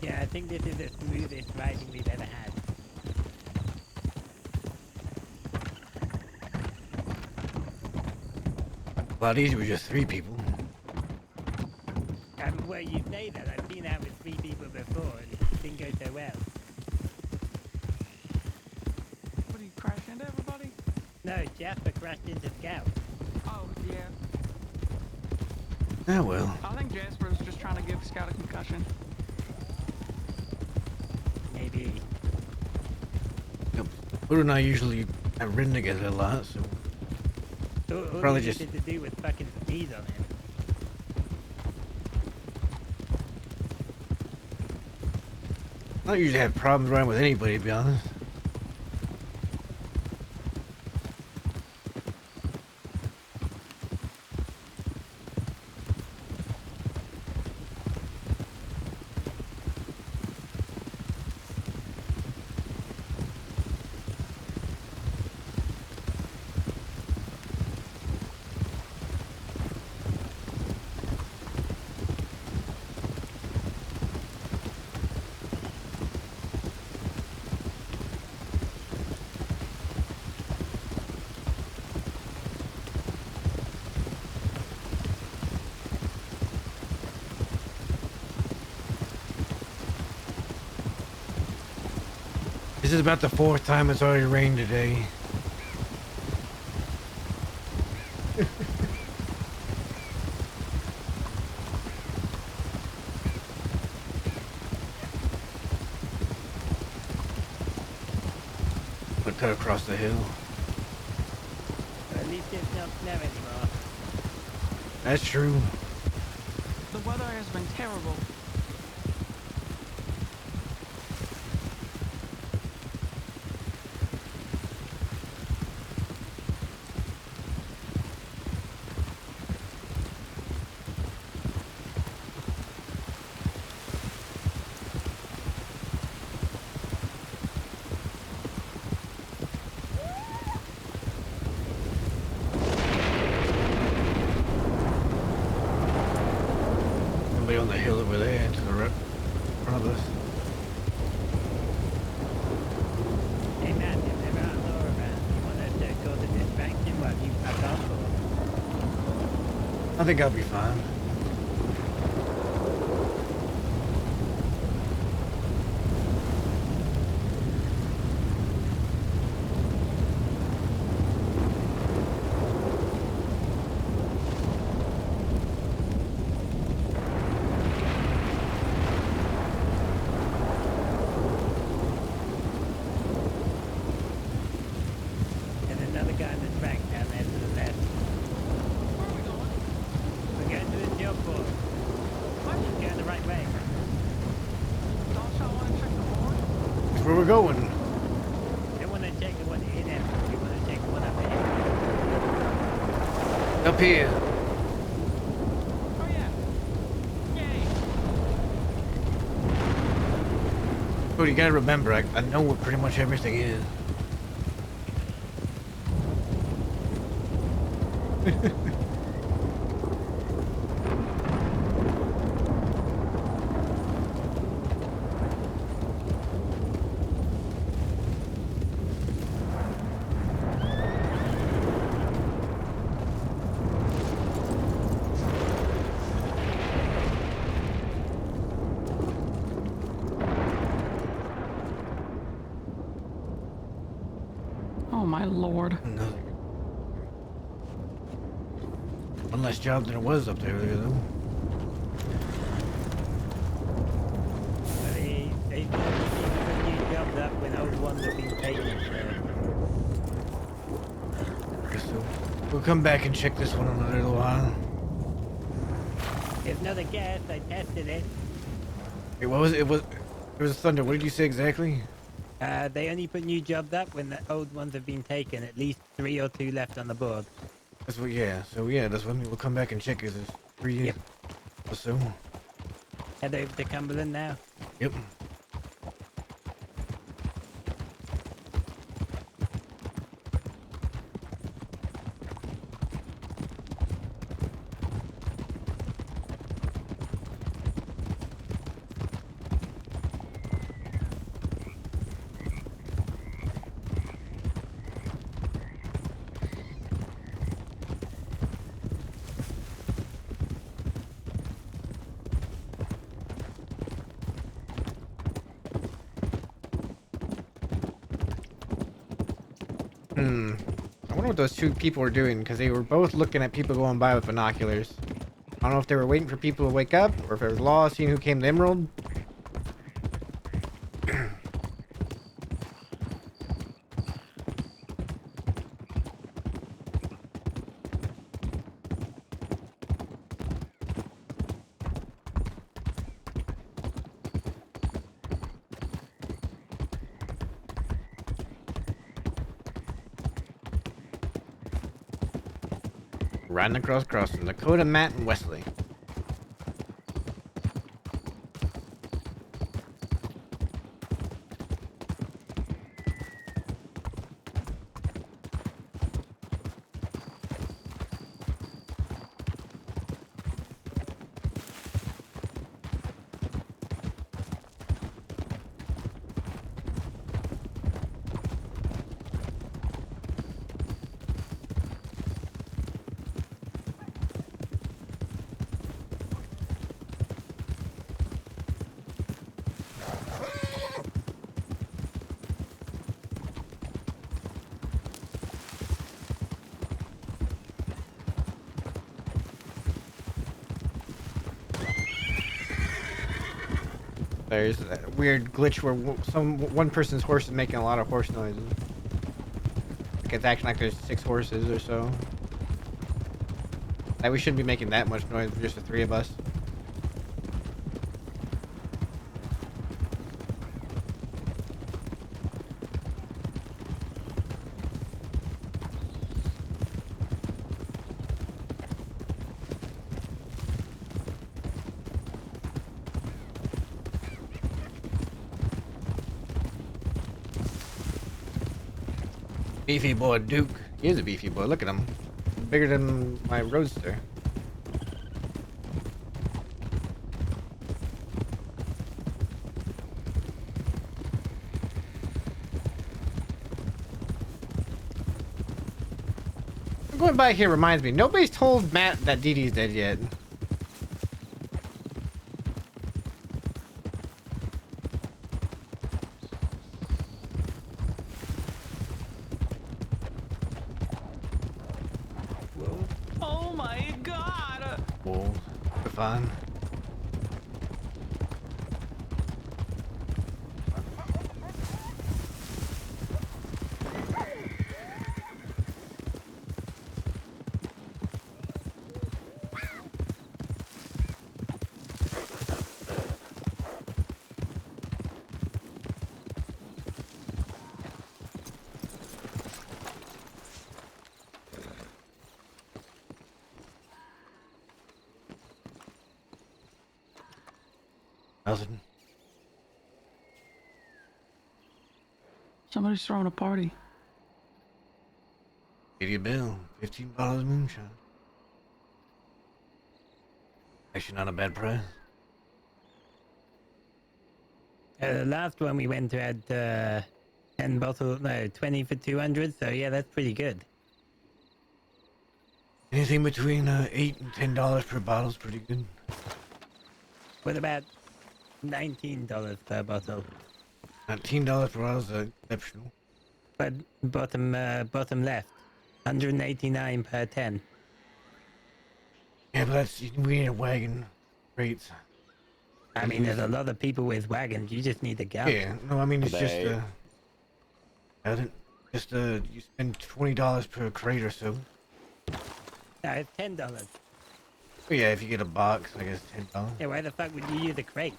S2: Yeah, I think this is the smoothest riding we've ever had.
S1: A lot easier with just 3 people.
S2: Well, you say that. I've been out with 3 people before and it didn't go so well.
S10: What, do you crash into everybody?
S2: No, Jasper crashed into Scout.
S10: Oh, yeah.
S1: Ah, well.
S10: I think Jasper was just trying to give Scout a concussion.
S2: Maybe.
S1: Yep. Hood and I usually have ridden together a lot, so
S2: All
S1: probably
S2: you
S1: just
S2: needed to do was fucking sneeze on him.
S1: I don't usually have problems riding with anybody, to be honest. This is about the 4th time it's already rained today. But cut across the hill.
S2: At least it's not snow anymore.
S1: That's true.
S10: The weather has been terrible.
S1: Somebody on the hill over there to the right front of us.
S2: Hey man, if there are Laura around, you want us to go to distraction while you fuck off or?
S1: I think I'll be fine.
S2: And another guy in the track down there to the left. We're going to the job board. We're going the right way.
S1: That's where we're going.
S2: Don't want to check the one in there. We want to check the one up there.
S1: Up here.
S10: Oh yeah. Yay.
S1: Cody, you gotta remember, I know what pretty much everything is.
S10: Oh my lord.
S1: Another. One less job than it was up there, though.
S2: Well, they put new jobs up when old ones have been taken.
S1: So we'll come back and check this one in a little while.
S2: There's another gas. I tested it.
S1: Wait, what was it? There was a thunder. What did you say exactly?
S2: They only put new jobs up when the old ones have been taken. At least 3 or 2 left on the board.
S1: That's what. Yeah. So yeah, that's what we'll come back and check. Is this 3 years?
S2: Yep.
S1: Or so?
S2: Head over to Cumberland now.
S1: Yep. I wonder what those two people were doing, because they were both looking at people going by with binoculars. I don't know if they were waiting for people to wake up, or if it was Law seeing who came to Emerald. Riding across crossing. Dakota, Matt, and Westley. There's a weird glitch where one person's horse is making a lot of horse noises. Like it's acting like there's 6 horses or so. Like we shouldn't be making that much noise for just the 3 of us. Beefy boy Duke. He is a beefy boy. Look at him. Bigger than my roadster. going by here reminds me, nobody's told Matt that Dee Dee's dead yet.
S10: Oh my god!
S1: Whoa, we're fine. Nothing.
S10: Somebody's throwing a party.
S1: Give you a bill. $15 moonshine. Actually, not a bad price.
S2: The last one we went to had 10 bottles, no, 20 for 200. So yeah, that's pretty good.
S1: Anything between $8 and $10 per bottle is pretty good.
S2: What about $19 per bottle?
S1: $19 per bottle is exceptional.
S2: But bottom left, 189 per 10.
S1: Yeah, but that's, we need a wagon. Rates.
S2: I mean, there's a lot of people with wagons. You just need to go.
S1: Yeah, no, I mean, it's just, you spend $20 per crate or so.
S2: No, it's $10.
S1: But yeah, if you get a box, I guess $10.
S2: Yeah, why the fuck would you use a crate?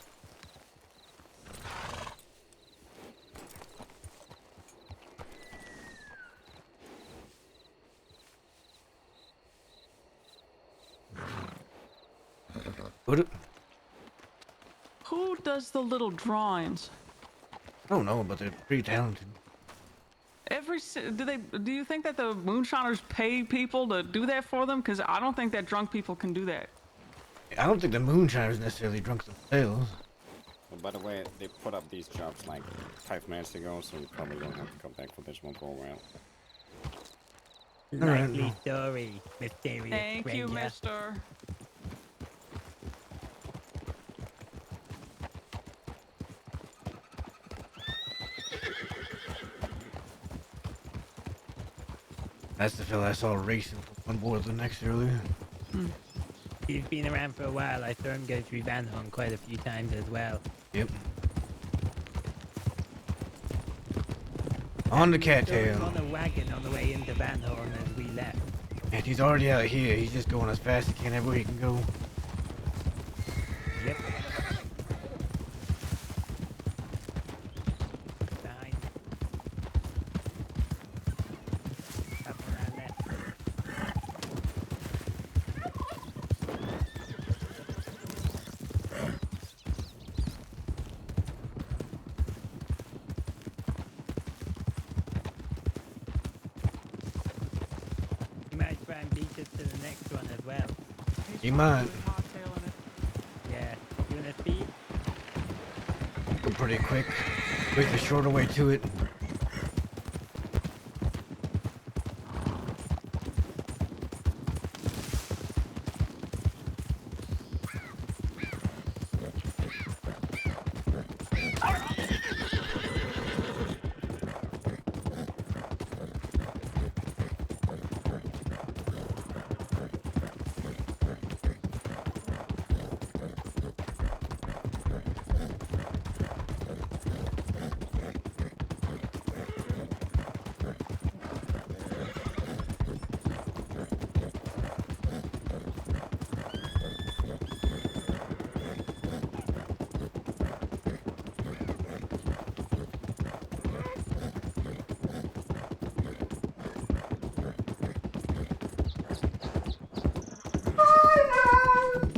S1: Would it?
S10: Who does the little drawings?
S1: I don't know, but they're pretty talented.
S10: Do you think that the moonshiners pay people to do that for them? Because I don't think that drunk people can do that.
S1: I don't think the moonshiners necessarily drunk themselves.
S14: Well, by the way, they put up these jobs like 5 minutes ago, so you probably don't have to come back for this one go around.
S2: Likely story, mysterious
S10: Thank you,
S2: stranger.
S10: mister.
S1: That's the fella I saw racing from one board to the next earlier.
S2: He's been around for a while. I saw him go through Van Horn quite a few times as well.
S1: Yep. On the
S2: He
S1: cattail.
S2: was on a wagon on the way into Van Horn as we left.
S1: And he's already out here. He's just going as fast as he can everywhere he can go.
S2: Yep. Behind. Up on our left. You might try and beat us to the next one as well.
S1: He might.
S2: Yeah. You wanna speed?
S1: Go pretty quick. With the shorter way to it.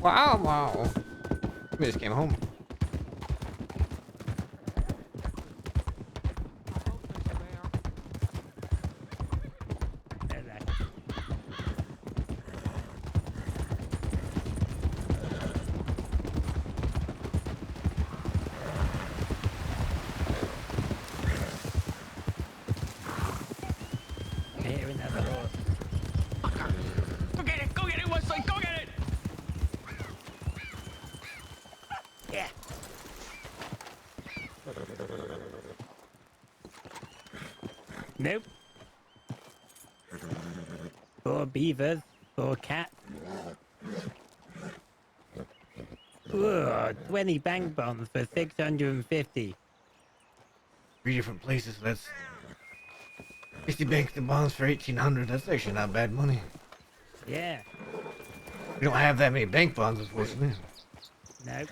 S1: Wow, wow. We just came home.
S2: I hear another horse. Nope. 4 beavers, 4 cats. Ooh, 20 bank bonds for 650.
S1: 3 different places. That's 60 banks and bonds for 1,800. That's actually not bad money.
S2: Yeah.
S1: We don't have that many bank bonds, unfortunately.
S2: Nope.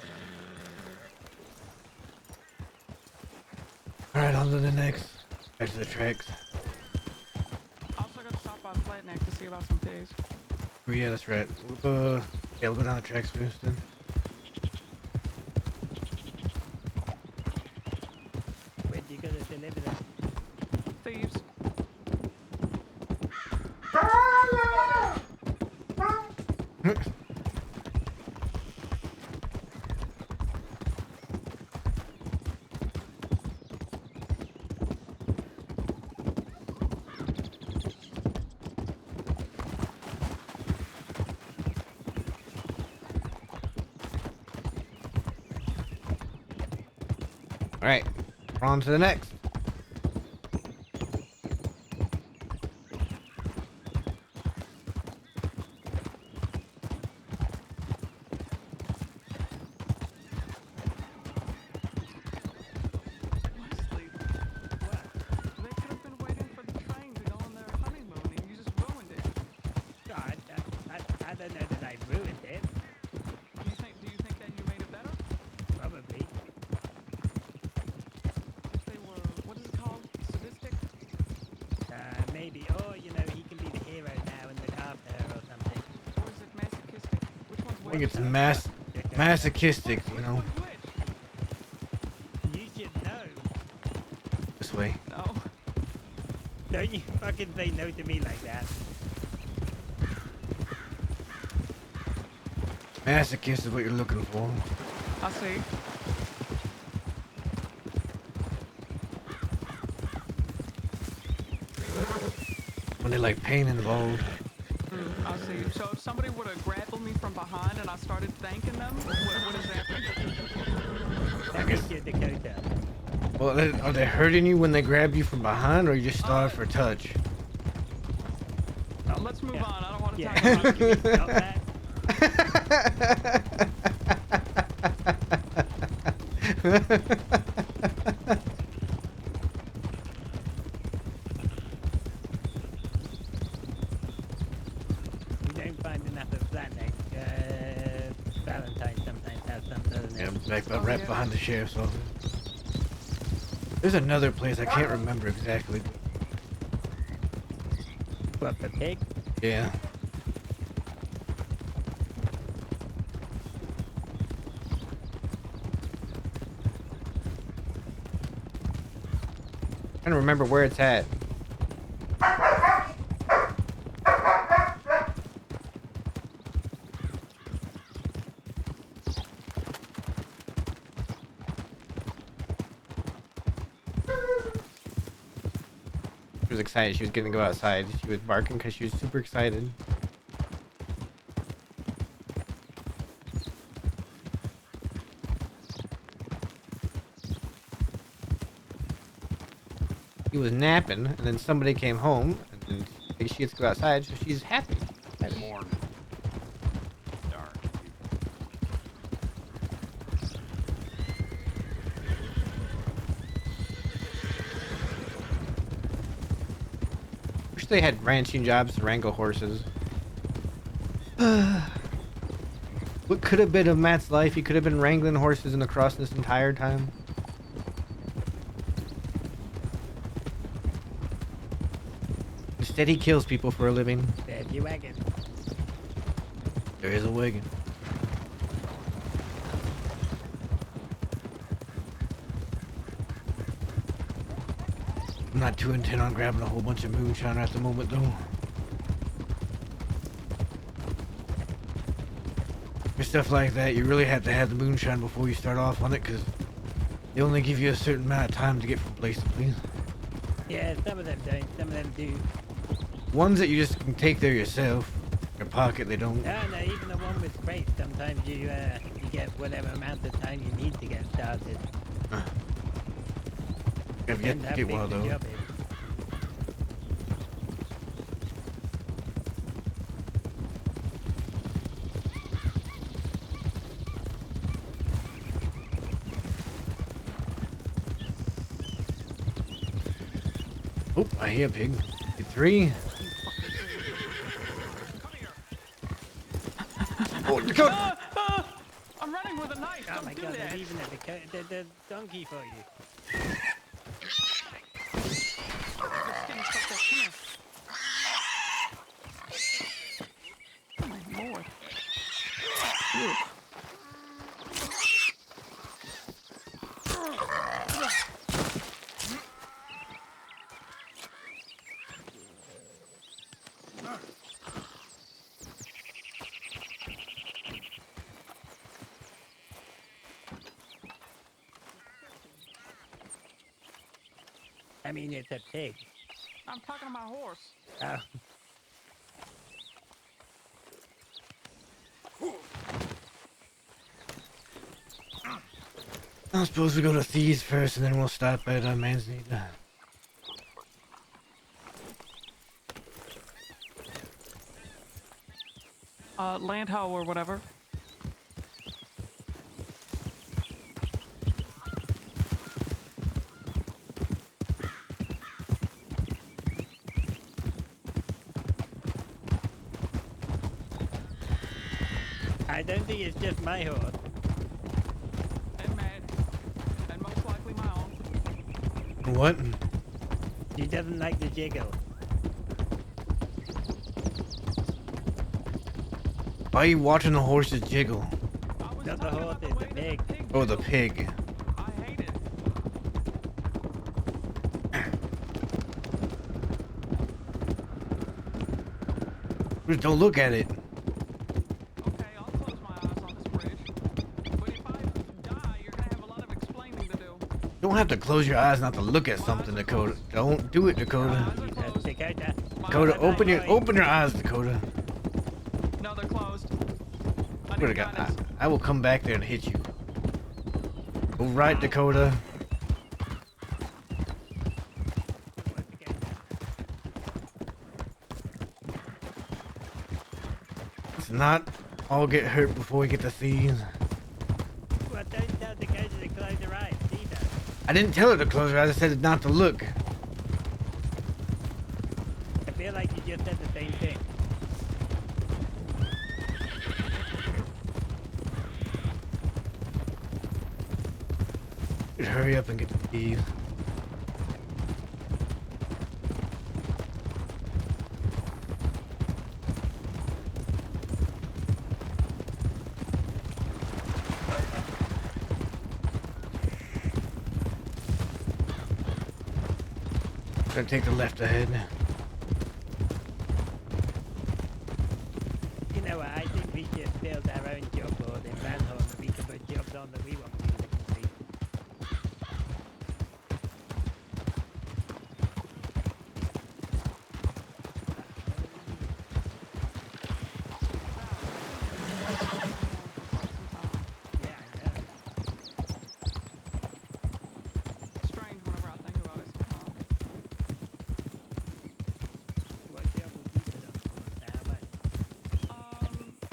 S1: Alright, on to the next. Back to the tracks.
S10: Also gonna stop by Flat Neck to see about some pigs.
S1: Oh yeah, that's right. Yeah, we'll go down the tracks first then.
S2: When you gonna deliver them?
S10: Thieves.
S1: Alright, we're on to the next.
S10: Wesley, what? They could have been waiting for the train to go on their honeymoon and you just ruined it.
S2: God, I don't know that I ruined it.
S10: Do you think that you made it better?
S2: Probably.
S10: If they were, what is it called? Sadistic?
S2: Maybe. Or, you know, he can be the hero now and look after her or something.
S10: Or is it masochistic? Which one's
S1: I think
S10: which?
S1: it's masochistic, you know.
S2: You should know.
S1: This way.
S10: No.
S2: Don't you fucking say no to me like that.
S1: Masochist is what you're looking for.
S10: I see.
S1: When they like pain involved.
S10: I see. So if somebody would have grappled me from behind and I started thanking them, what does that mean?
S2: That means you're Dakota.
S1: Well, are they hurting you when they grab you from behind, or you just starve for touch?
S10: Let's move on. I don't want to
S2: Yeah.
S10: talk about it.
S2: Stop that. You don't find enough of Flatneck. Valentine sometimes has some, doesn't
S1: Yeah,
S2: it?
S1: I'm back right behind the sheriff's office. There's another place I can't remember exactly.
S2: What, the pig?
S1: Yeah. Trying to remember where it's at. She was excited. She was going to go outside. She was barking because she was super excited. He was napping, and then somebody came home, and then she gets to go outside, so she's happy.
S14: More dark.
S1: Wish they had ranching jobs to wrangle horses. What could have been of Matt's life? He could have been wrangling horses in the cross this entire time. Instead, he kills people for a living.
S2: There's your wagon.
S1: There is a wagon. I'm not too intent on grabbing a whole bunch of moonshine at the moment, though. For stuff like that, you really have to have the moonshine before you start off on it, because they only give you a certain amount of time to get from place to place.
S2: Yeah, some of them don't. Some of them do.
S1: Ones that you just can take there yourself. Your pocket, they don't.
S2: No, even the one with crates, sometimes you get whatever amount of time you need to get started.
S1: I've yet to get one of those. Oh, I hear a pig. Get 3. Oh, Dakota!
S10: I'm running with a knife.
S2: Oh
S10: Don't
S2: my
S10: do
S2: god,
S10: that.
S2: they're leaving the donkey for you.
S10: Oh my lord.
S2: I mean, it's a pig.
S10: I'm talking to my horse.
S2: Oh.
S1: I suppose we go to Thieves first, and then we'll stop at Mansneed.
S10: Landho or whatever.
S2: I don't think it's just my horse.
S10: And mad. And most likely my own.
S1: What?
S2: She doesn't like the jiggle.
S1: Why are you watching the horses jiggle?
S2: Not the horse, it's the pig.
S1: Oh, the pig.
S10: I hate it.
S1: Just don't look at it.
S10: Okay, I'll close my eyes on this bridge. But if I die, you're gonna have a lot of explaining to do.
S1: You don't have to close your eyes not to look at something, Dakota. Don't do it, Dakota. Dakota, open your eyes, Dakota.
S10: No, they're closed.
S1: I will come back there and hit you. Go right, Dakota. Let's not all get hurt before we get to Thieves.
S2: Well, don't tell Dakota to close her eyes either.
S1: I didn't tell her to close her eyes. I said not to look.
S2: I feel like you just said the same thing.
S1: Just hurry up and get to Thieves. Gonna take the left ahead.
S2: You know what, I think we should build our own job board in Van Horn that we can put jobs on that we want people to complete.
S10: Strange whenever I think about it sometimes.
S2: What job would you put on? How much?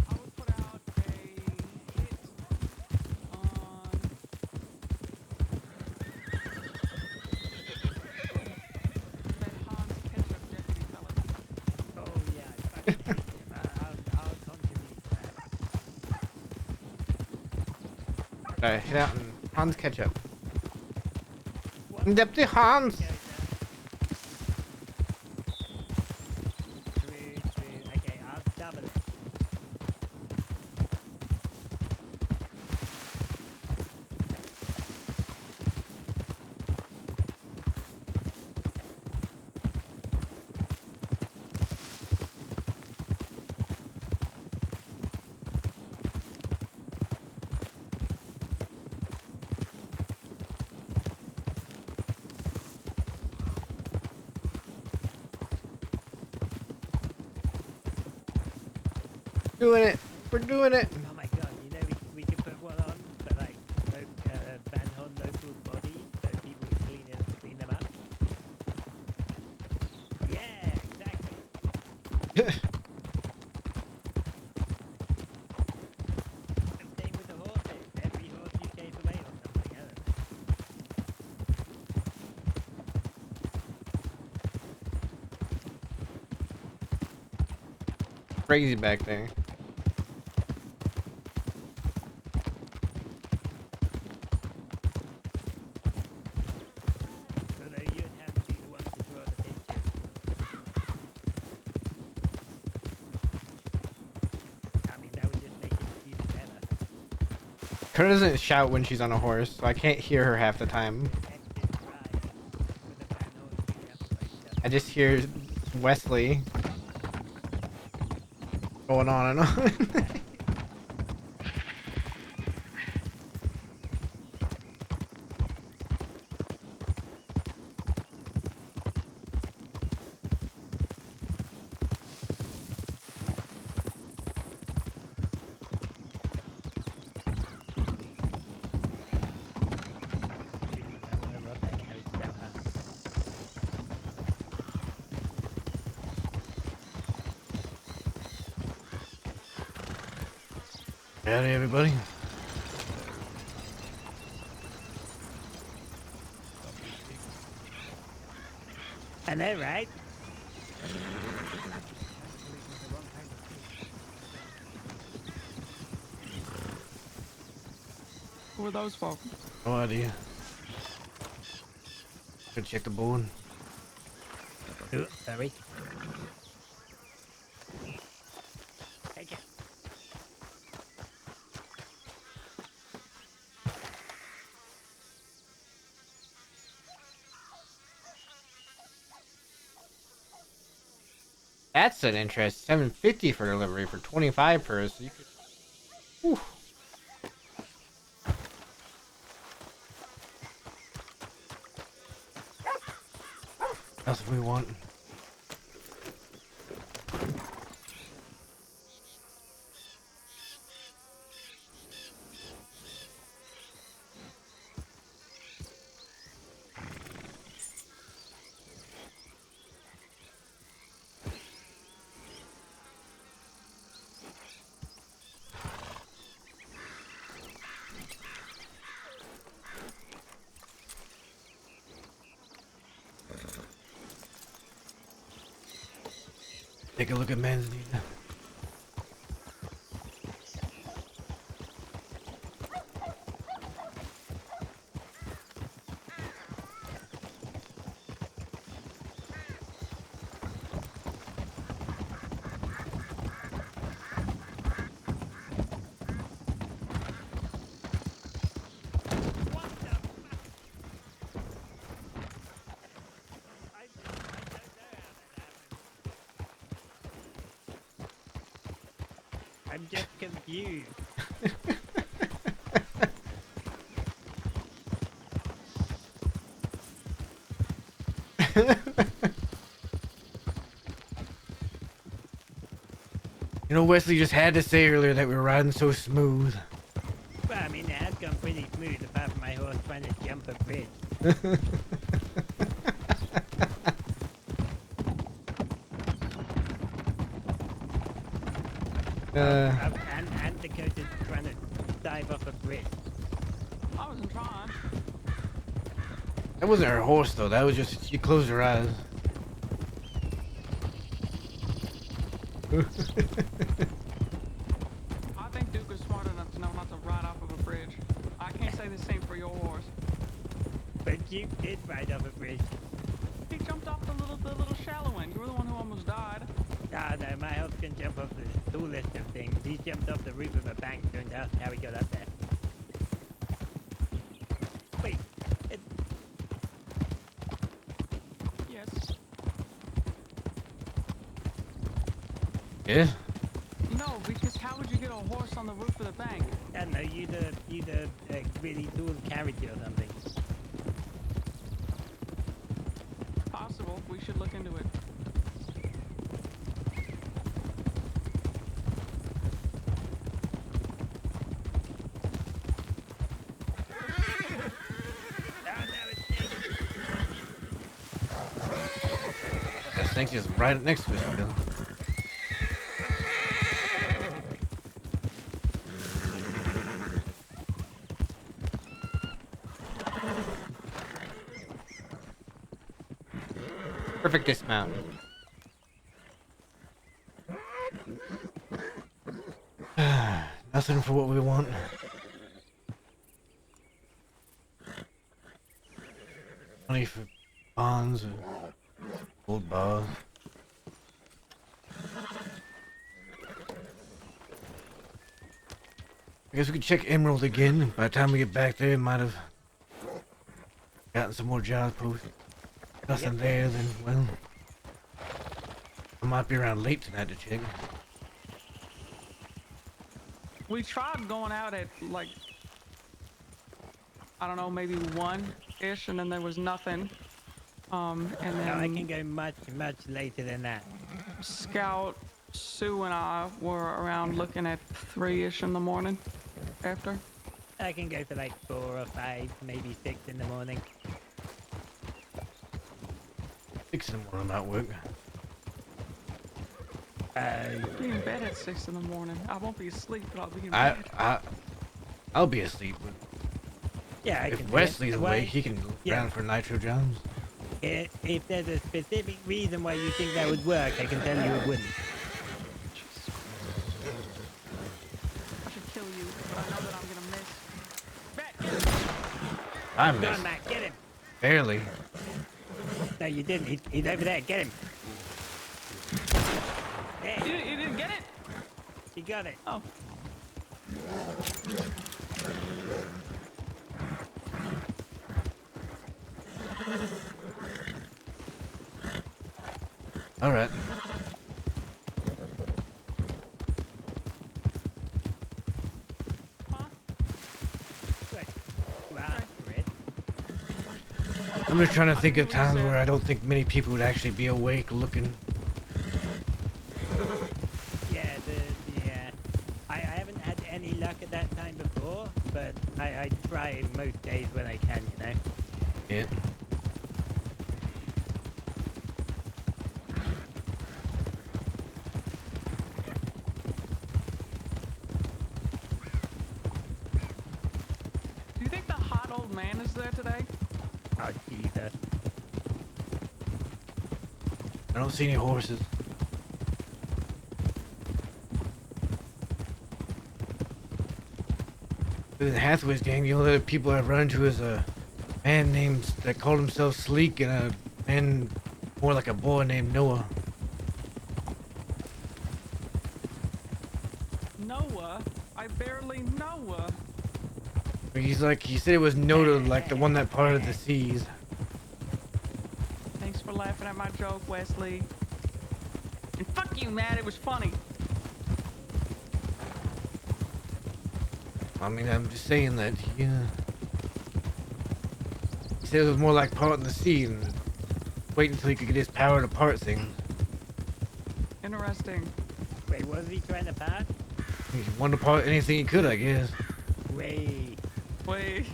S10: I would put out a hit on that Hans Ketchup deputy fella.
S2: Oh yeah, I fucking hate him. I'll contribute to that.
S1: Hit out and Hans Ketchup. Deputy Hans!
S2: True. Okay, I'll double it.
S1: Doing it! We're doing it!
S2: Oh my god, you know we could put one on for like Van Horn local bodies so people can clean them up. Yeah, exactly. And same with the horses. Every horse you gave away or something, I don't know.
S1: crazy back there.
S2: So that you'd have to be the one to draw the picture. I mean, that would just make it even better.
S1: Dakota doesn't shout when she's on a horse, so I can't hear her half the time. I just hear Wesley going on and on. Howdy, everybody.
S2: I know, right?
S10: Who are those folks?
S1: No idea. Go check the board.
S2: Ooh, sorry. Take it.
S1: That's an interest. $7.50 for delivery for 25 per. So you could. Whew. That's what we want. Take a look at Man's Need.
S2: I'm just confused.
S1: You know, Wesley just had to say earlier that we were riding so smooth.
S2: Well, I mean, it has gone pretty smooth apart from my horse trying to jump a bridge. And Dakota trying to dive off a bridge.
S10: I wasn't trying.
S1: That wasn't her horse, though. That was just she closed her eyes.
S10: I think Duke is smart enough to know not to ride off of a bridge. I can't say the same for your horse.
S2: But you did ride off a bridge.
S10: He jumped off the little shallow end. You were the one who almost died.
S2: Ah, no, my horse can jump off the tallest of things. He jumped off the roof of a bank during that's how he got up there. Wait,
S10: Yes.
S1: Yeah?
S10: No, because how would you get a horse on the roof of the bank?
S2: I don't know, you'd a really tall carriage or something.
S10: Possible. We should look into it.
S1: That snake's just right next to us still. Perfect dismount. Nothing for what we want. Money for bonds or old bars. I guess we could check Emerald again. By the time we get back there, might have gotten some more jobs posted. Nothing there, then, well, I might be around late tonight to check.
S10: We tried going out at like, I don't know, maybe 1-ish, and then there was nothing. And then
S2: No, I can go much later than that.
S10: Scout, Sue, and I were around looking at 3-ish in the morning after.
S2: I can go for like 4 or 5, maybe 6 in the morning.
S1: 6 in the morning, I'm at work.
S10: Be in bed at 6 in the morning. I won't be asleep, but I'll be in bed.
S1: I'll be asleep. But
S2: Yeah, I can
S1: if
S2: do
S1: Wesley's
S2: it.
S1: awake, he can look around for nitro jobs.
S2: If there's a specific reason why you think that would work, I can tell you it wouldn't.
S10: I should kill you, but I know that I'm gonna miss. Matt, get him!
S1: I
S2: Go
S1: missed.
S2: on, Matt, get him.
S1: Barely.
S2: No, you didn't. He's over there. Get him. There.
S10: You didn't get it?
S2: You got it.
S10: Oh.
S1: All right. I'm just trying to think of times where I don't think many people would actually be awake looking.
S2: Yeah, I haven't had any luck at that time before, but I try most days when I can, you know.
S1: Yeah.
S10: Do you think the hot old man is there today?
S2: Oh, Jesus.
S1: I don't see any horses. In the Hathaway's gang, the only other people I've run into is a man named that called himself Sleek and a man more like a boy named Noah.
S10: Noah? I barely know her.
S1: He's like, he said it was noted like the one that parted the seas.
S10: Thanks for laughing at my joke, Wesley. And fuck you, Matt, it was funny.
S1: I mean, I'm just saying that, yeah. He said it was more like parting the sea and wait until he could get his power to part things.
S10: Interesting.
S2: Wait, was he trying to pass?
S1: He wanted to part anything he could, I guess.
S2: Wait.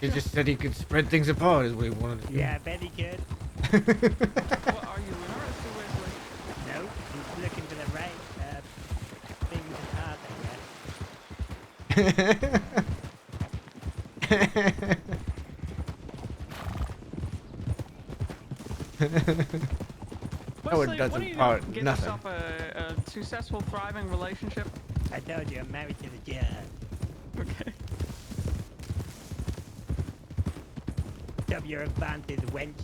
S1: He just said he could spread things apart is what he wanted to do.
S2: Yeah, I bet he could.
S10: What are you interested, Wesley?
S2: No, he's looking for the right thing to pass,
S1: Howard
S10: Wesley,
S1: doesn't
S10: when are you
S1: part
S10: gonna get
S1: nothing.
S10: yourself a successful, thriving relationship?
S2: I told you, I'm married to the job.
S10: Okay.
S2: Stop your advantage, wench.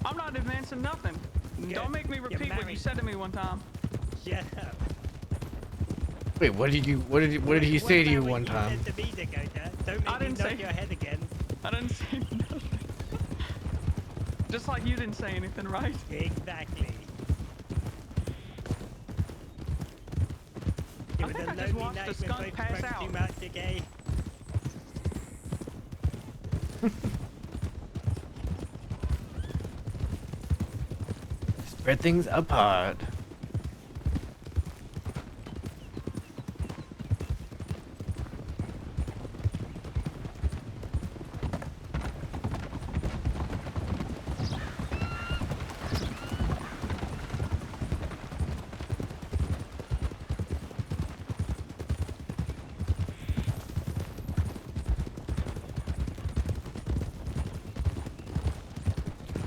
S10: I'm not advancing nothing.
S2: Good.
S10: Don't make me
S2: You're
S10: repeat what you
S2: married.
S10: said to me one time.
S2: Shut up.
S1: Wait, what did he say to you one
S2: You
S1: time?
S2: said to me, Dakota. Don't make
S10: I
S2: me
S10: didn't
S2: knock
S10: say-
S2: your head again.
S10: I didn't say nothing. Just like you didn't say anything, right?
S2: Exactly.
S10: I
S2: It was
S10: think
S2: a
S10: I just
S2: lonely
S10: watched
S2: night
S10: a
S2: when
S10: skunk
S2: folks
S10: pass
S2: spoke
S10: out.
S2: too much, okay?
S1: Spread things apart.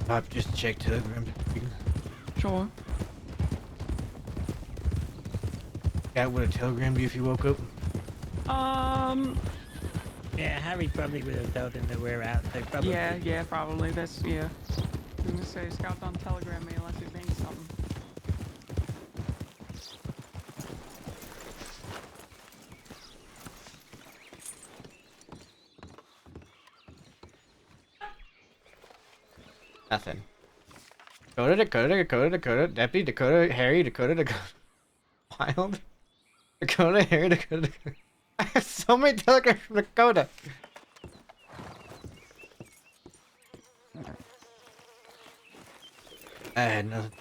S1: Pop, just check Telegram.
S10: Sure.
S1: Cat would have telegrammed you if you woke up.
S2: Yeah, Harry probably would have told him that we're out, so probably.
S10: Yeah, probably. That's, yeah. I'm gonna say Scout don't telegram me unless he thinks something.
S1: Nothing. Dakota, Deputy, Dakota, Harry, Dakota. Wild. Dakota, Harry, Dakota. I have so many telegrams from Dakota. I had nothing.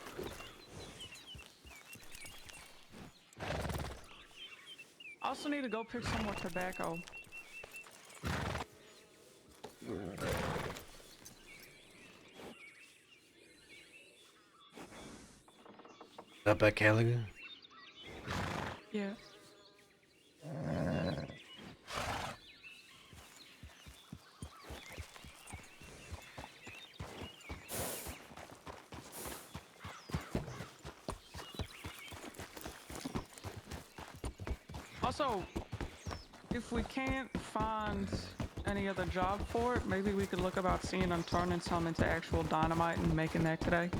S10: I also need to go pick some more tobacco.
S1: Up at Caliga?
S10: Yeah. Also, if we can't find any other job for it, maybe we could look about seeing them turning some into actual dynamite and making that today.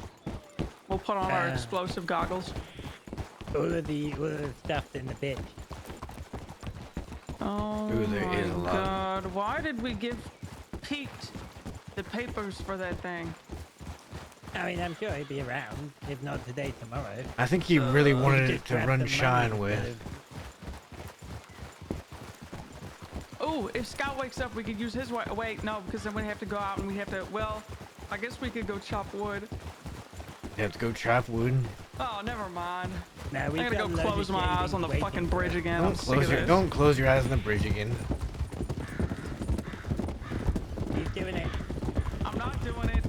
S10: We'll put on our explosive goggles.
S2: All of the stuff in the bitch.
S10: Oh my god, why did we give Pete the papers for that thing?
S2: I mean, I'm sure he'd be around, if not today, tomorrow.
S1: I think he really wanted it to run shine with.
S10: Oh, if Scott wakes up, we could use his wait, no, because then we have to go out and we have to, well, I guess we could go chop wood.
S1: You have to go chop wood?
S10: Oh, never mind.
S2: No,
S10: I'm gonna go close my eyes on the fucking bridge again. I'm sick of this.
S1: Don't close your eyes on the bridge again.
S2: He's doing it.
S10: I'm not doing it.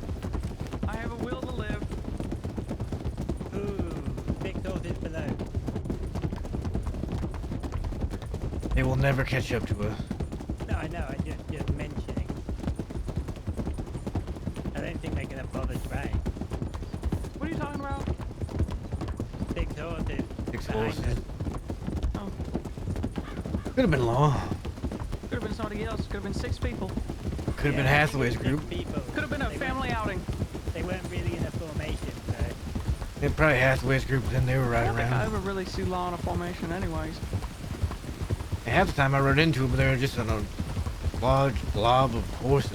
S10: I have a will to live.
S2: Ooh, Victor's is below.
S1: They will never catch up to us.
S2: No, I know, I'm just mentioning. I don't think they're gonna bother trying.
S10: What are you talking about?
S2: 6 horses.
S1: 6 horses.
S10: Oh.
S1: Could have been Law.
S10: Could have been somebody else. Could have been 6 people.
S1: Could have been Hathaway's group.
S10: Could have been a family outing.
S2: They weren't really in a formation, so.
S1: It probably Hathaway's group, then they were
S10: I
S1: riding
S10: don't think I
S1: around.
S10: ever really see Law in a formation anyways.
S1: And half the time I rode into them, but they were just on a large blob of horses.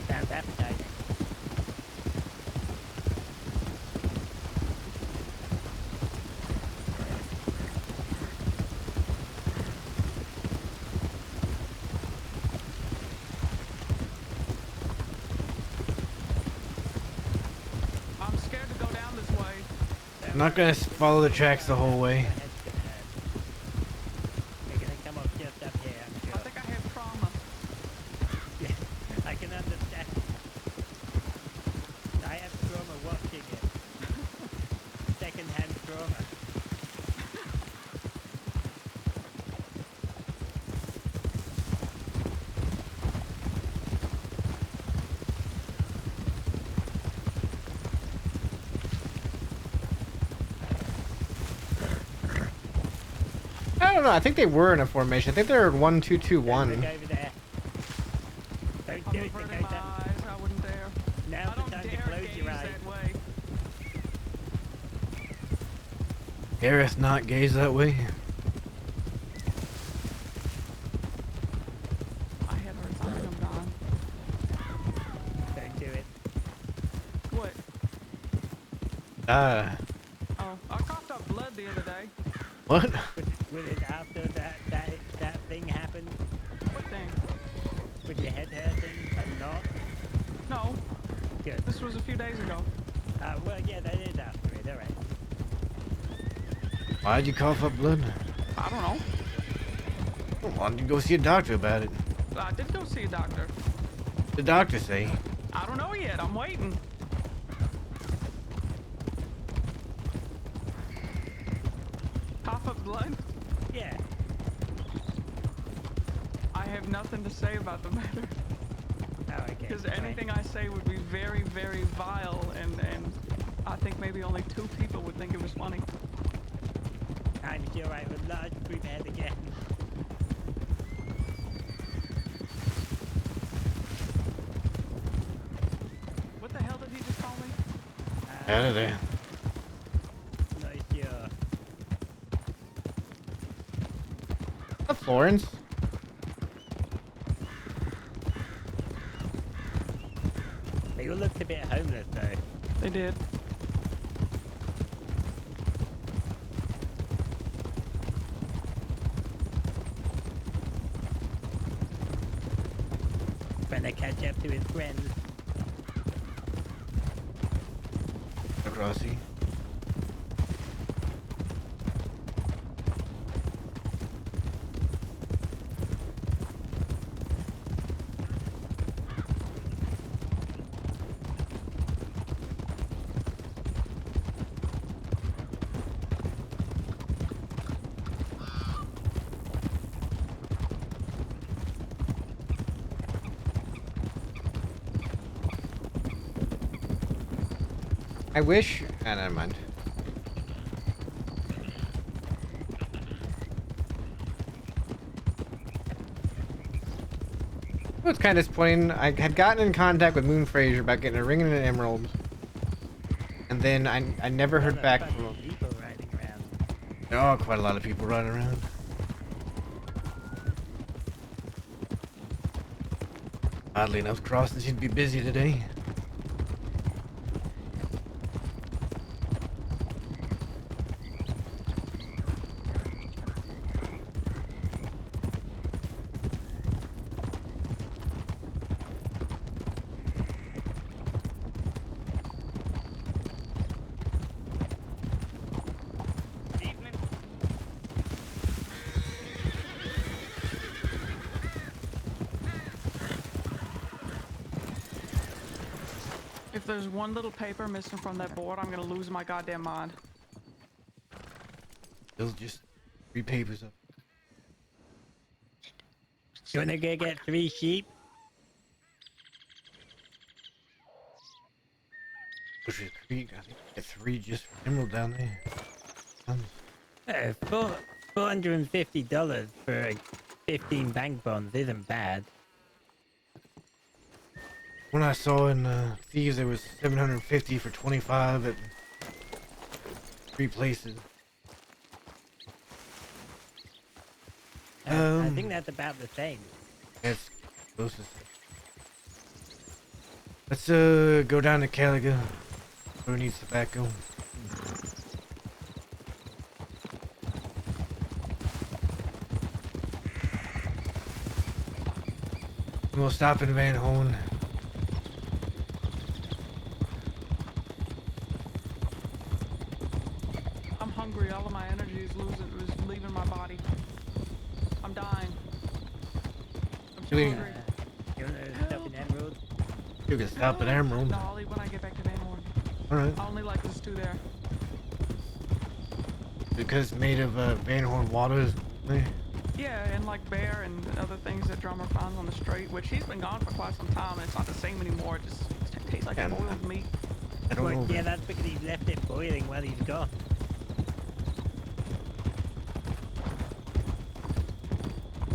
S2: Sounds appetizing.
S10: I'm scared to go down this way.
S1: I'm not gonna follow the tracks the whole way.
S2: They're gonna come up just up here, I'm sure.
S10: I think I have trauma.
S2: Yeah, I can understand. I have trauma watching it. Second-hand trauma.
S1: I don't know, I think they were in a formation. I think they were 1-2-2-1.
S2: Look over there. Don't do it, Dakota.
S10: I wouldn't dare.
S2: Now's the time to close your eyes.
S1: Gareth not gaze that way.
S10: I had heard something. I'm gone.
S2: Don't do it.
S10: What? Oh, I coughed up blood the other day.
S1: What?
S2: Was it after that thing happened?
S10: What thing?
S2: With your head hurting and not?
S10: No.
S2: Good.
S10: This was a few days ago.
S2: Well, yeah, that is after it, alright.
S1: Why'd you cough up blood?
S10: I don't know.
S1: Why don't you go see a doctor about it?
S10: I did go see a doctor.
S1: The doctor say.
S10: I don't know yet. I'm waiting. Cough up blood?
S2: Yeah.
S10: I have nothing to say about the matter.
S2: Oh, okay.
S10: Because anything I say would be very, very vile, and I think maybe only 2 people would think it was funny.
S2: I'm sure I have a large group ahead again.
S10: What the hell did he just call me?
S1: Out of there.
S2: Not sure.
S1: Up, Florence.
S2: They all looked a bit homeless though.
S10: They did.
S2: Trying to catch up to his friends.
S1: Rossi. I wish. Ah, never mind. It was kind of disappointing. I had gotten in contact with Moon Fraser about getting a ring and an emerald, and then I never heard back from him.
S2: People riding around.
S1: Oh, quite a lot of people running around. Oddly enough, crossing seemed to be busy today.
S10: If there's one little paper missing from that board, I'm gonna lose my goddamn mind.
S1: They'll just 3 papers up.
S2: You wanna go get 3 sheep?
S1: Which is 3, I think get 3 just for emerald down there.
S2: $450 for 15 bank bonds isn't bad.
S1: When I saw in Thieves, there was 750 for 25 at 3 places.
S2: I think that's about the same.
S1: That's closest. Let's go down to Caliga. Who needs tobacco? And we'll stop in Van Horn.
S10: I'm hungry. All of my energy is leaving my body. I'm dying. I'm so hungry.
S2: You wanna stop in Emerald?
S1: You can stop at Emerald.
S10: No, I'll eat when I get back to Van Horn.
S1: Alright.
S10: I only like this 2 there.
S1: Because it's made of Van Horn water.
S10: Yeah, and like bear and other things that Drummer finds on the street, which he's been gone for quite some time, and it's not the same anymore. It just tastes like boiled meat.
S1: I don't know.
S2: Yeah, that's because he left it boiling while he's gone.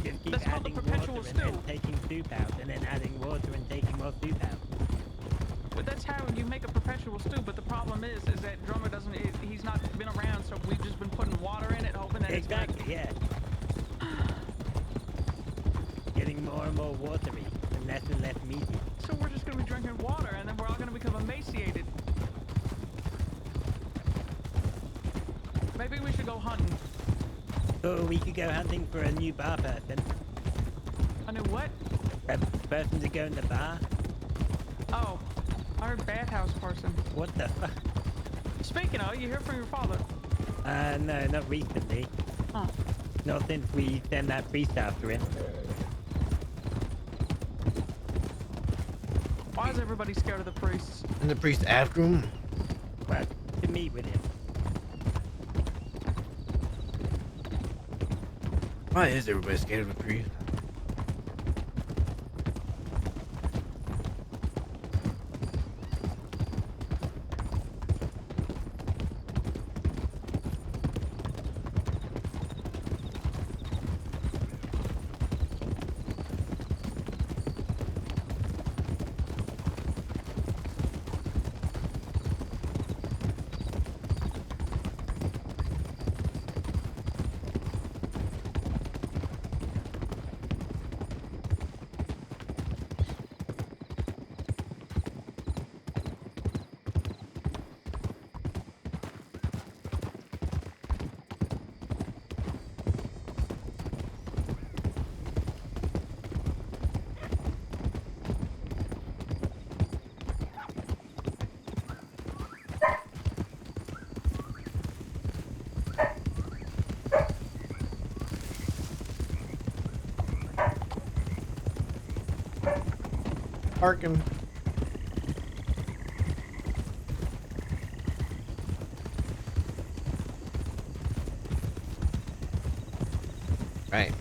S2: Just keep
S10: That's called the
S2: adding
S10: perpetual
S2: water
S10: stew.
S2: and then taking soup out, and then adding water and taking more soup out.
S10: But that's how you make a perpetual stew. But the problem is that Drummer doesn't. He's not been around, so we've just been putting water in it, hoping that
S2: Exactly, yeah. Getting more and more watery and less meaty.
S10: So we're just gonna be drinking water, and then we're all gonna become emaciated. Maybe we should go hunting.
S2: Or we could go hunting for a new bar person.
S10: A new what?
S2: A person to go in the bar.
S10: Oh, I heard bathhouse person.
S2: What the fuck?
S10: Speaking of, you hear from your father?
S2: No, not recently.
S10: Huh.
S2: Not since we sent that priest after him.
S10: Why is everybody scared of the priests?
S1: And the priest after him?
S2: Well, to meet with him.
S1: Why is everybody scared of the priest? Parking. Right.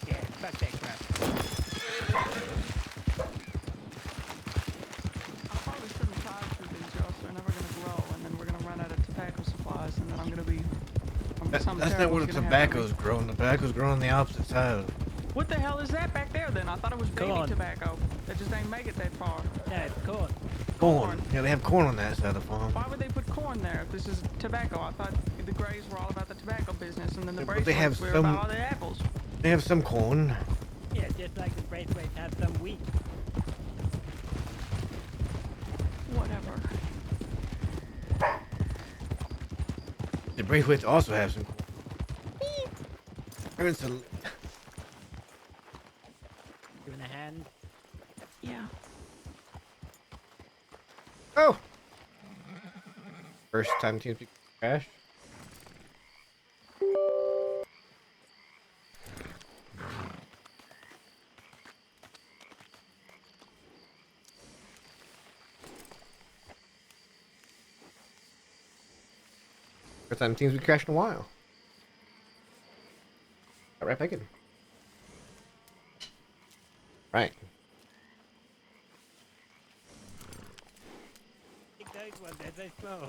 S2: Yeah, fuck that crap.
S10: I probably shouldn't try through these jobs. They're never gonna grow, and then we're gonna run out of tobacco supplies, and then I'm gonna be.
S1: That's not where the tobacco's growing. The tobacco's growing on the opposite side.
S10: What the hell is that back there then? I thought it was baby
S2: Corn.
S10: tobacco. That just ain't make it that far.
S2: No, it's corn.
S1: Corn. Yeah, they have corn on that side of the farm.
S10: Why would they put corn there if this is tobacco? I thought the Grays were all about the tobacco business, and then the
S1: Yeah, but they have
S10: Braceways were
S1: some-
S10: about all the apples.
S1: They have some corn.
S2: Yeah, just like the Braithwaite have some wheat.
S10: Whatever.
S1: The Braithwaites also have some corn. There's some-
S2: Giving a hand.
S10: Yeah.
S1: Oh! First time TeamSpeak crash. First time TeamSpeak crashed in a while. Got right back in. Right.
S2: Take those ones, they're so slow.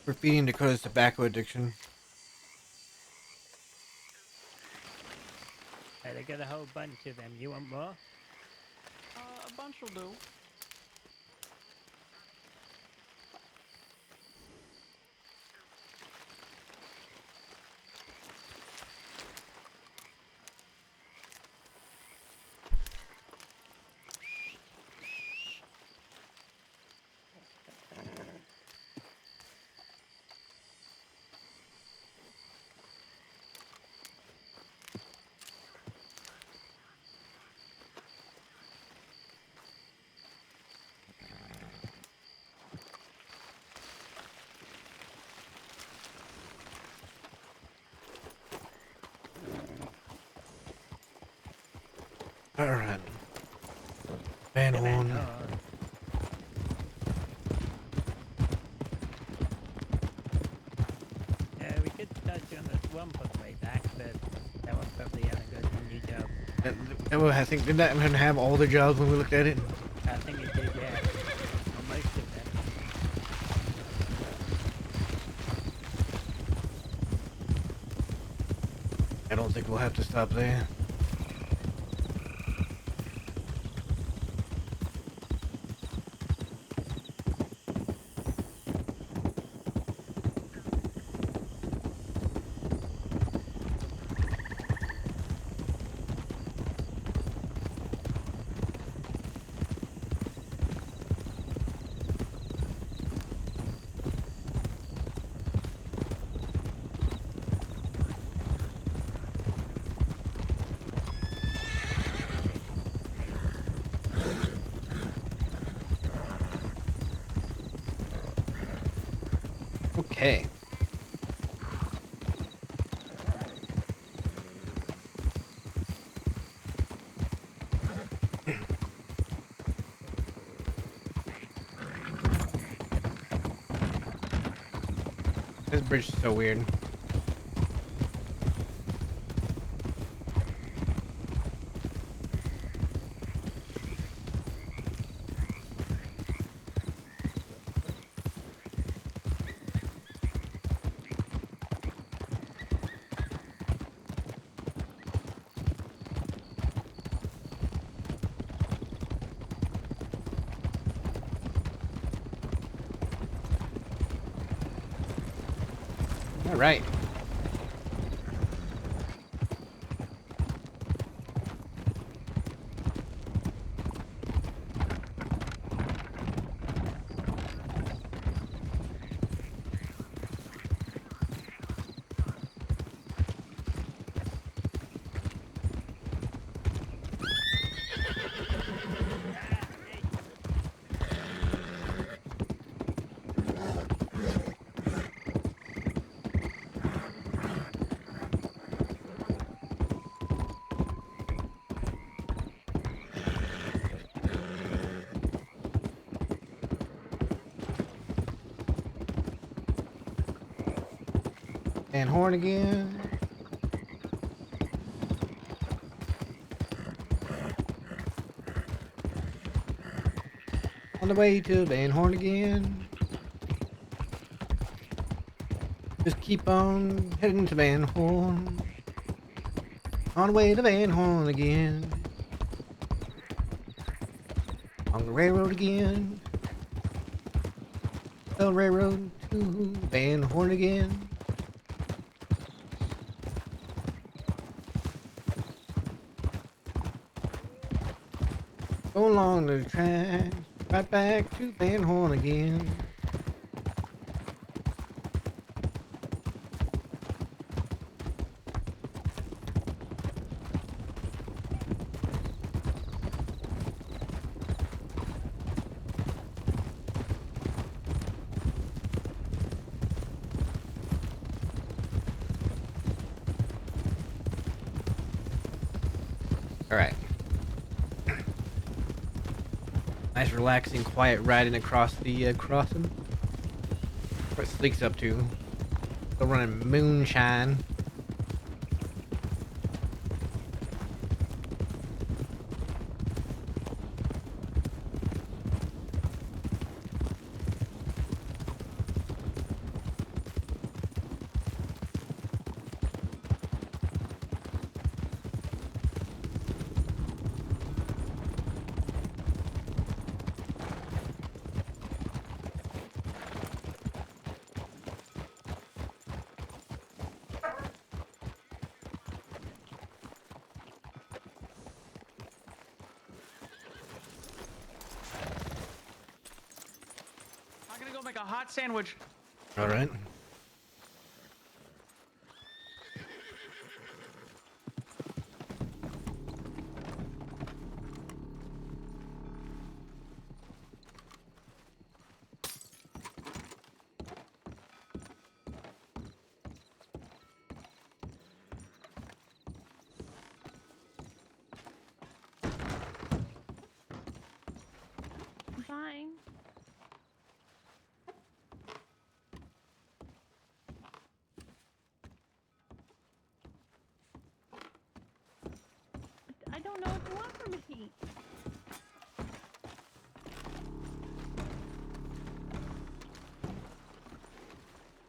S1: We're feeding Dakota's tobacco addiction.
S2: Hey, they got a whole bunch of them. You want more?
S10: A bunch will do.
S1: Alright. Van Horn.
S2: Yeah, we could touch on the swamp on the way back, but that one probably hasn't got a new job.
S1: I think, didn't that one have all the jobs when we looked at it?
S2: I think it did, yeah. Or most of them.
S1: I don't think we'll have to stop there. Okay. bridge is so weird. All right. And horn again. On the way to Van Horn again. Just keep on heading to Van Horn. On the way to Van Horn again. On the railroad again. The railroad to Van Horn again. Go along the track, right back to Van Horn again. All right. Nice, relaxing, quiet riding across the crossing. What Sleek's up to? Still running moonshine.
S10: I'm gonna go make a hot sandwich.
S1: All right.
S13: Fine. I don't know what you want from me.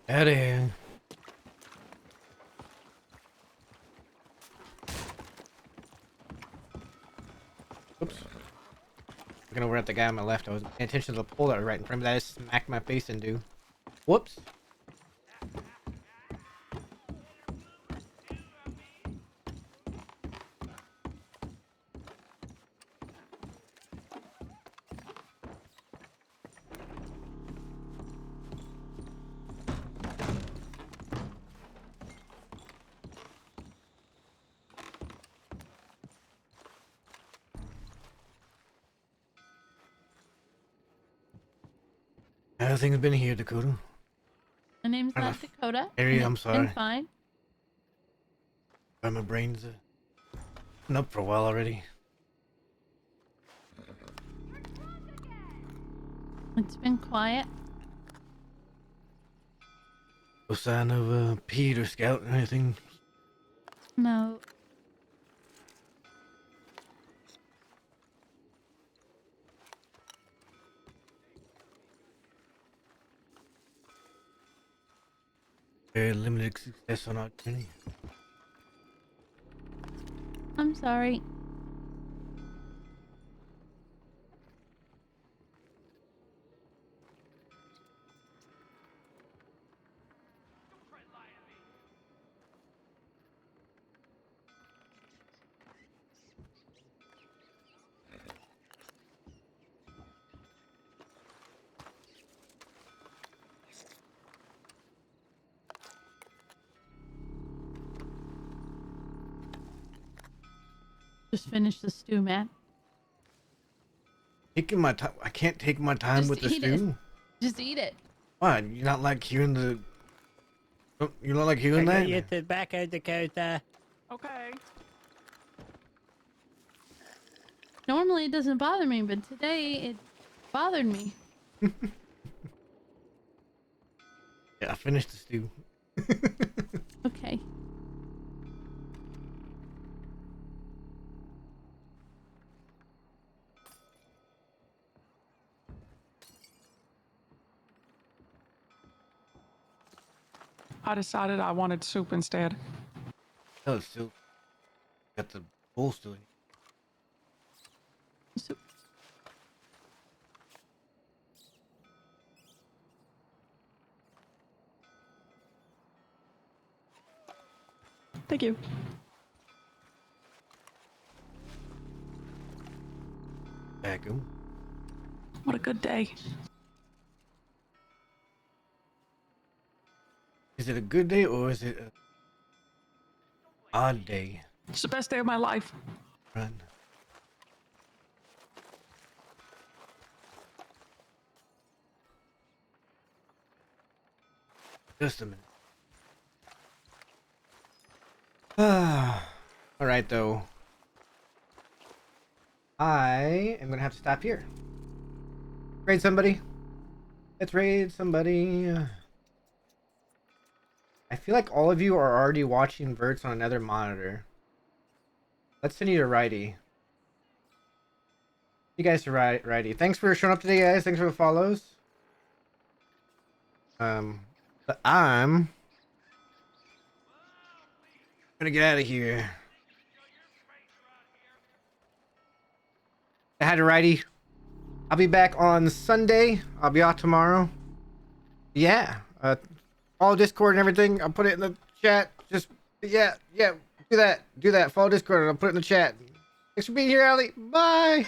S1: Out of here. Oops. Looking over at the guy on my left, I was paying attention to the pole that was right in front of me that I smacked my face into. Whoops. Everything's been here, Dakota.
S13: My name's
S1: I'm
S13: not
S1: a-
S13: Dakota.
S1: Harry,
S13: and
S1: I'm
S13: it's
S1: sorry.
S13: been fine.
S1: My brain's been up for a while already.
S13: It's been quiet.
S1: No sign of Pete or Scout or anything.
S13: No.
S1: Very limited success on our journey.
S13: I'm sorry. Just finish the stew, man.
S1: Taking my time. I can't take my time
S13: Just
S1: with the
S13: eat it.
S1: stew.
S13: Just eat it.
S1: Why? You not like hearing the? You don't like hearing
S2: I got
S1: that?
S2: your tobacco, Dakota.
S10: Okay.
S13: Normally it doesn't bother me, but today it bothered me.
S1: Yeah, I finished the stew.
S13: Okay.
S10: I decided I wanted soup instead.
S1: Oh, it's still got the bowl still. In.
S13: Soup.
S10: Thank you.
S1: Back him.
S10: What a good day.
S1: Is it a good day or is it an odd day?
S10: It's the best day of my life.
S1: Run. Just a minute. All right, though. I am gonna have to stop here. Raid somebody. Let's raid somebody. I feel like all of you are already watching Verts on another monitor. Let's send you to righty. You guys to righty. Thanks for showing up today, guys. Thanks for the follows. But I'm gonna get out of here. I had a righty. I'll be back on Sunday. I'll be off tomorrow. Yeah. Follow Discord and everything. I'll put it in the chat. Just yeah. Do that. Follow Discord and I'll put it in the chat. Thanks for being here, Allie. Bye.